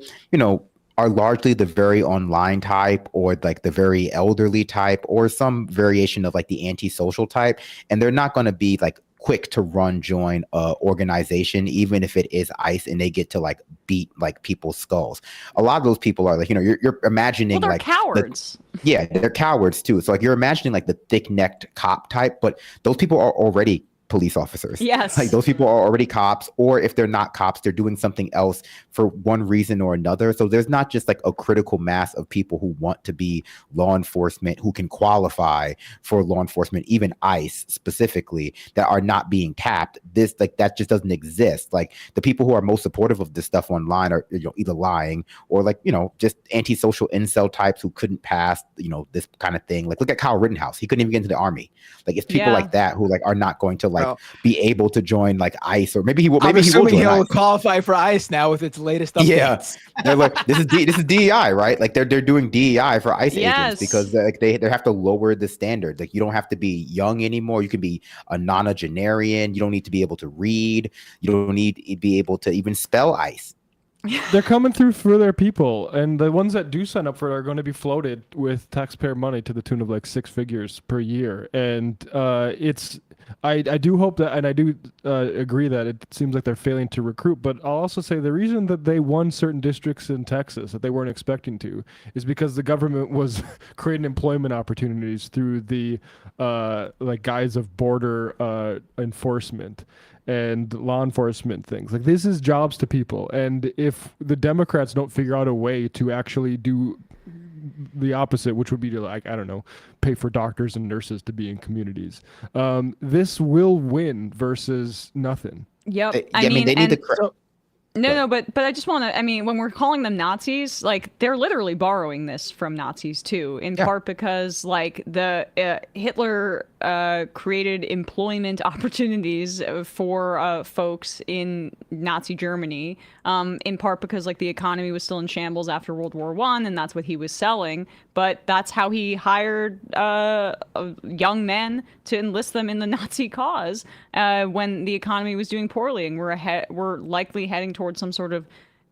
Speaker 22: are largely the very online type or like the very elderly type or some variation of like the antisocial type. And they're not going to be like quick to join a organization, even if it is ICE and they get to like beat like people's skulls. A lot of those people are like, you're imagining
Speaker 6: they're
Speaker 22: like
Speaker 6: cowards.
Speaker 22: They're cowards too. So like you're imagining like the thick-necked cop type, but those people are already police officers.
Speaker 6: Yes.
Speaker 22: Like those people are already cops, or if they're not cops, they're doing something else for one reason or another. So there's not just like a critical mass of people who want to be law enforcement, who can qualify for law enforcement, even ICE specifically, that are not being tapped. That just doesn't exist. Like the people who are most supportive of this stuff online are either lying or like, just antisocial incel types who couldn't pass, this kind of thing. Like look at Kyle Rittenhouse. He couldn't even get into the army. Like it's people like that who like are not going to be able to join like ICE, or maybe he will. Maybe he will join
Speaker 21: he'll
Speaker 22: ICE.
Speaker 21: qualify for ICE now with its latest updates.
Speaker 22: Yeah, they're like this is DEI, right? Like they're doing DEI for ICE agents because they have to lower the standard. Like you don't have to be young anymore. You can be a nonagenarian. You don't need to be able to read. You don't need to be able to even spell ICE.
Speaker 12: They're coming through for their people, and the ones that do sign up for it are going to be floated with taxpayer money to the tune of like 6 figures per year. And I do hope that, and I do agree that it seems like they're failing to recruit. But I'll also say the reason that they won certain districts in Texas that they weren't expecting to is because the government was creating employment opportunities through the guise of border enforcement and law enforcement things. Like this is jobs to people. And if the Democrats don't figure out a way to actually do the opposite, which would be to like, I don't know, pay for doctors and nurses to be in communities, this will win versus nothing.
Speaker 6: Yep.
Speaker 22: I mean, they need to.
Speaker 6: No, but I just want to, when we're calling them Nazis, like they're literally borrowing this from Nazis too, in part because like the Hitler created employment opportunities for folks in Nazi Germany, in part because like the economy was still in shambles after World War I, and that's what he was selling. But that's how he hired young men to enlist them in the Nazi cause when the economy was doing poorly, and we're likely heading towards some sort of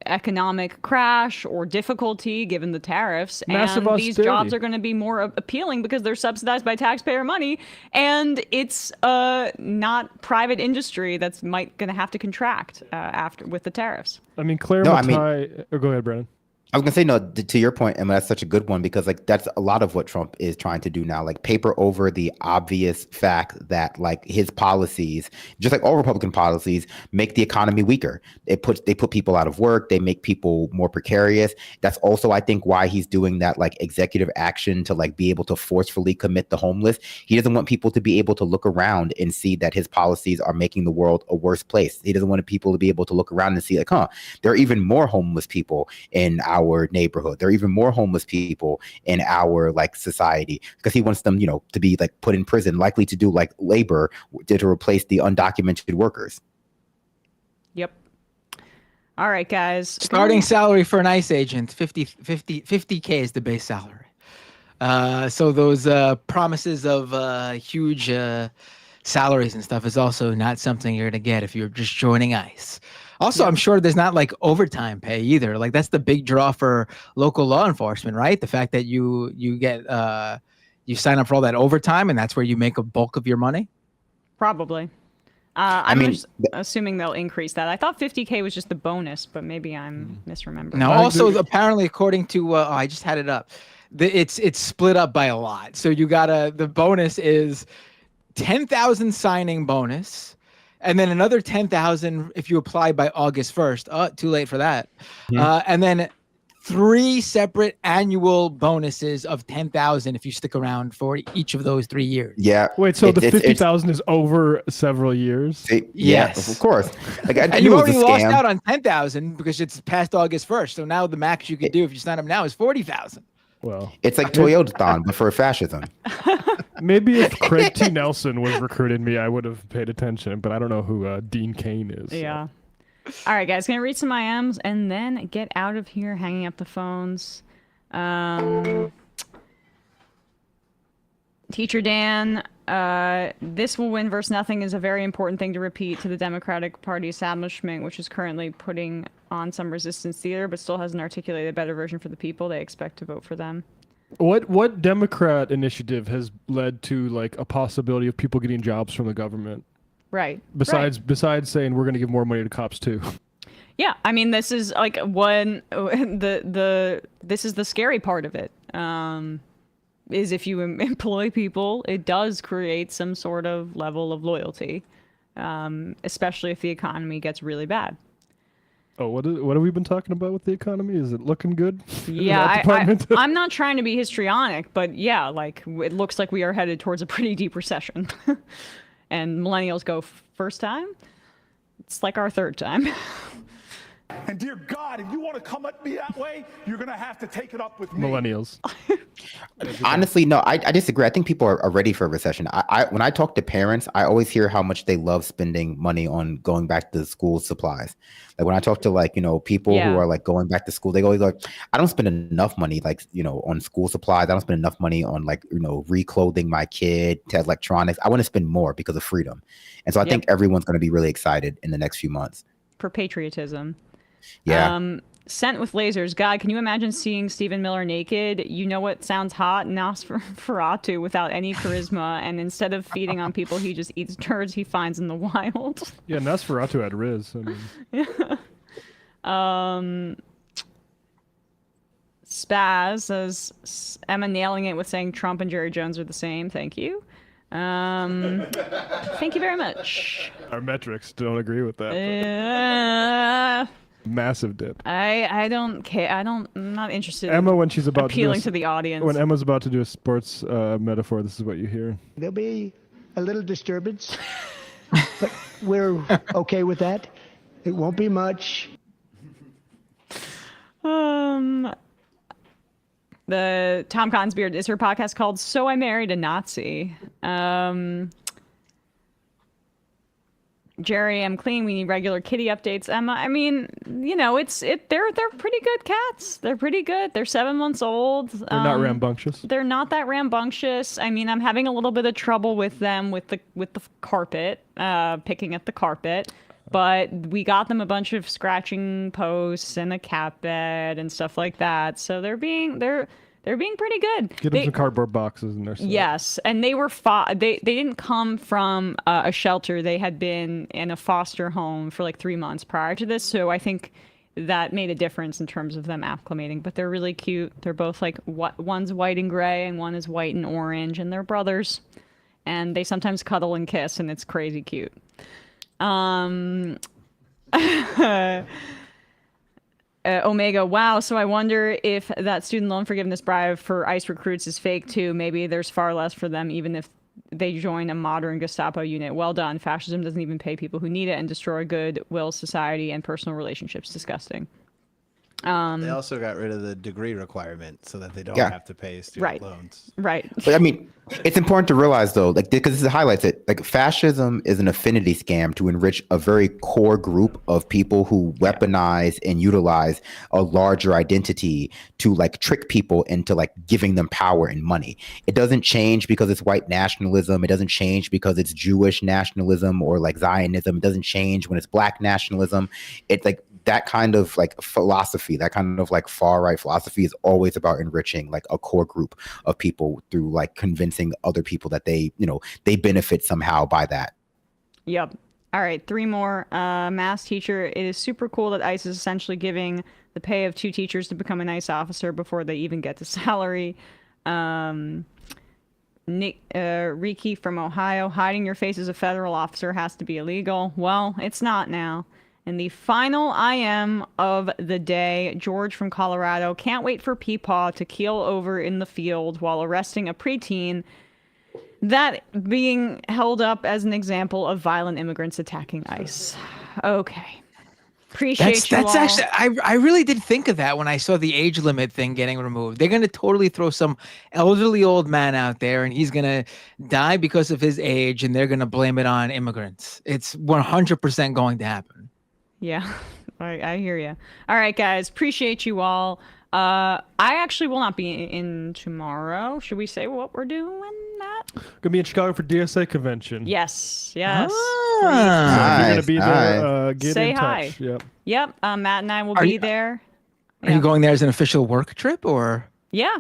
Speaker 6: economic crash or difficulty given the tariffs.
Speaker 12: Massive
Speaker 6: and these
Speaker 12: austerity.
Speaker 6: jobs are going to be more appealing because they're subsidized by taxpayer money, and it's not private industry that's going to have to contract after with the tariffs.
Speaker 12: I mean, Claire Matai... go ahead, Brandon.
Speaker 22: I was gonna say, no, to your point, Emma, that's such a good one, because like that's a lot of what Trump is trying to do now, like paper over the obvious fact that like his policies, just like all Republican policies, make the economy weaker. They put people out of work. They make people more precarious. That's also, I think, why he's doing that like executive action to like be able to forcefully commit the homeless. He doesn't want people to be able to look around and see that his policies are making the world a worse place. He doesn't want people to be able to look around and see like, there are even more homeless people in our neighborhood. There are even more homeless people in our like society, because he wants them, to be like put in prison, likely to do like labor to replace the undocumented workers.
Speaker 6: Yep. All right, guys.
Speaker 21: Starting salary for an ICE agent, 50K is the base salary. So those promises of huge salaries and stuff is also not something you're going to get if you're just joining ICE. Also, I'm sure there's not like overtime pay either. Like that's the big draw for local law enforcement, right? The fact that you get you sign up for all that overtime, and that's where you make a bulk of your money.
Speaker 6: Probably. I'm assuming they'll increase that. I thought 50K was just the bonus, but maybe I'm misremembering.
Speaker 21: Now, also, apparently, according to, I just had it up, it's split up by a lot. So you gotta, the bonus is 10,000 signing bonus, and then another 10,000 if you apply by August 1st. Oh, too late for that. And then 3 separate annual bonuses of 10,000 if you stick around for each of those 3 years.
Speaker 22: Yeah.
Speaker 12: Wait, so the 50,000 is over several years?
Speaker 22: Yes, of course. Like, I
Speaker 21: And
Speaker 22: knew
Speaker 21: you
Speaker 22: it was
Speaker 21: already
Speaker 22: a
Speaker 21: lost
Speaker 22: scam.
Speaker 21: out on 10,000 because it's past August 1st. So now the max you could do if you sign up now is 40,000.
Speaker 12: Well,
Speaker 22: It's like Toyotathon, but for fascism.
Speaker 12: Maybe if Craig T. Nelson was recruiting me, I would have paid attention, but I don't know who Dean Cain is. So.
Speaker 6: Yeah. All right, guys, gonna read some IMs and then get out of here, hanging up the phones. Teacher Dan, this will win versus nothing is a very important thing to repeat to the Democratic Party establishment, which is currently putting on some resistance theater, but still hasn't articulated a better version for the people. They expect to vote for them.
Speaker 12: What Democrat initiative has led to like a possibility of people getting jobs from the government?
Speaker 6: Right.
Speaker 12: Besides saying we're going to give more money to cops too.
Speaker 6: Yeah, I mean, this is like this is the scary part of it. Is if you employ people, it does create some sort of level of loyalty, especially if the economy gets really bad.
Speaker 12: Oh, what have we been talking about with the economy? Is it looking good?
Speaker 6: Yeah, I'm not trying to be histrionic, but yeah, like it looks like we are headed towards a pretty deep recession. And millennials go first time. It's like our third time.
Speaker 11: And dear God, if you want to come at me that way, you're going to have to take it up with me.
Speaker 12: Millennials.
Speaker 22: Honestly, no, I disagree. I think people are ready for a recession. When I talk to parents, I always hear how much they love spending money on going back to school supplies. Like when I talk to people who are like going back to school, they always like, I don't spend enough money on school supplies. I don't spend enough money on reclothing my kid, to electronics. I want to spend more because of freedom. And so I think everyone's going to be really excited in the next few months.
Speaker 6: For patriotism.
Speaker 22: Yeah.
Speaker 6: Sent with lasers. God, can you imagine seeing Stephen Miller naked? You know what sounds hot? Nosferatu without any charisma, and instead of feeding on people, he just eats turds he finds in the wild.
Speaker 12: Yeah, Nosferatu had Riz. I mean.
Speaker 6: Spaz says, Emma nailing it with saying Trump and Jerry Jones are the same. Thank you. Thank you very much.
Speaker 12: Our metrics don't agree with that. Massive dip.
Speaker 6: I don't care. I'm not interested.
Speaker 12: Emma, when she's about
Speaker 6: appealing to the audience.
Speaker 12: When Emma's about to do a sports metaphor, this is what you hear.
Speaker 8: There'll be a little disturbance, but we're okay with that. It won't be much.
Speaker 6: The Tom Collins Beard, is her podcast called So I Married a Nazi? Jerry, I'm clean. We need regular kitty updates. Emma, I mean, they're pretty good cats. They're pretty good. They're 7 months old.
Speaker 12: They're not rambunctious.
Speaker 6: They're not that rambunctious. I mean, I'm having a little bit of trouble with them with the carpet, picking at the carpet. But we got them a bunch of scratching posts and a cat bed and stuff like that. So they're being pretty good.
Speaker 12: Get them some cardboard boxes in there.
Speaker 6: Yes, and they were they didn't come from a shelter. They had been in a foster home for like 3 months prior to this. So I think that made a difference in terms of them acclimating. But they're really cute. They're both like one's white and gray and one is white and orange, and they're brothers. And they sometimes cuddle and kiss, and it's crazy cute. Omega, wow. So I wonder if that student loan forgiveness bribe for ICE recruits is fake too. Maybe there's far less for them, even if they join a modern Gestapo unit. Well done. Fascism doesn't even pay people who need it and destroy goodwill, society, and personal relationships. Disgusting.
Speaker 9: They also got rid of the degree requirement so that they don't have to pay student loans.
Speaker 6: Right.
Speaker 22: But I mean, it's important to realize though, because this highlights it, fascism is an affinity scam to enrich a very core group of people who weaponize and utilize a larger identity to trick people into giving them power and money. It doesn't change because it's white nationalism. It doesn't change because it's Jewish nationalism or Zionism. It doesn't change when it's black nationalism. It's that kind of philosophy, that kind of far right philosophy is always about enriching a core group of people through convincing other people that they benefit somehow by that.
Speaker 6: Yep. All right, 3 more. Math teacher. It is super cool that ICE is essentially giving the pay of 2 teachers to become a nice officer before they even get to salary. Riki from Ohio. Hiding your face as a federal officer has to be illegal. Well, it's not now. And the final IM of the day, George from Colorado. Can't wait for Peepaw to keel over in the field while arresting a preteen. That being held up as an example of violent immigrants attacking ICE. Okay. Appreciate you all.
Speaker 21: Actually, I really did think of that when I saw the age limit thing getting removed. They're going to totally throw some elderly old man out there and he's going to die because of his age and they're going to blame it on immigrants. It's 100% going to happen.
Speaker 6: Yeah, I hear you. All right, guys. Appreciate you all. I actually will not be in tomorrow. Should we say what we're doing, Matt?
Speaker 12: Gonna be in Chicago for DSA convention.
Speaker 6: Yes.
Speaker 12: So if you're gonna be there, get
Speaker 6: Say
Speaker 12: in
Speaker 6: hi.
Speaker 12: touch. Yep.
Speaker 6: Yep. Matt and I will be there.
Speaker 21: Are you going there as an official work trip or?
Speaker 6: Yeah.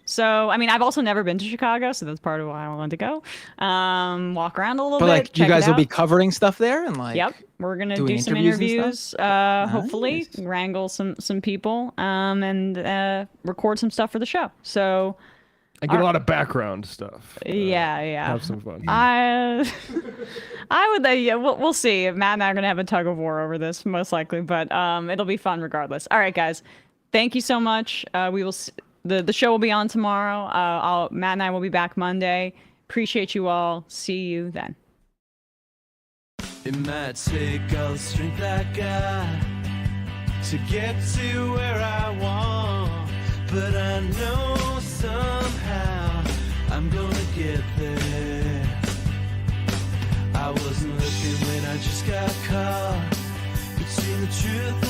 Speaker 6: So, I mean, I've also never been to Chicago, so that's part of why I wanted to go. Walk around a little bit.
Speaker 21: But like, you guys will
Speaker 6: out.
Speaker 21: be covering stuff there and like.
Speaker 6: Yep, we're gonna
Speaker 21: doing
Speaker 6: do some interviews. Hopefully, wrangle some people, and record some stuff for the show. So.
Speaker 12: And get a lot of background stuff.
Speaker 6: Yeah.
Speaker 12: Have some fun.
Speaker 6: I would. Yeah, we'll see. Matt and I are gonna have a tug of war over this, most likely, but it'll be fun regardless. All right, guys. Thank you so much. We will. The show will be on tomorrow. Matt and I will be back Monday. Appreciate you all. See you then.
Speaker 13: It might take all the strength I got to get to where I want, but I know somehow I'm gonna get there. I wasn't looking when I just got caught between the truth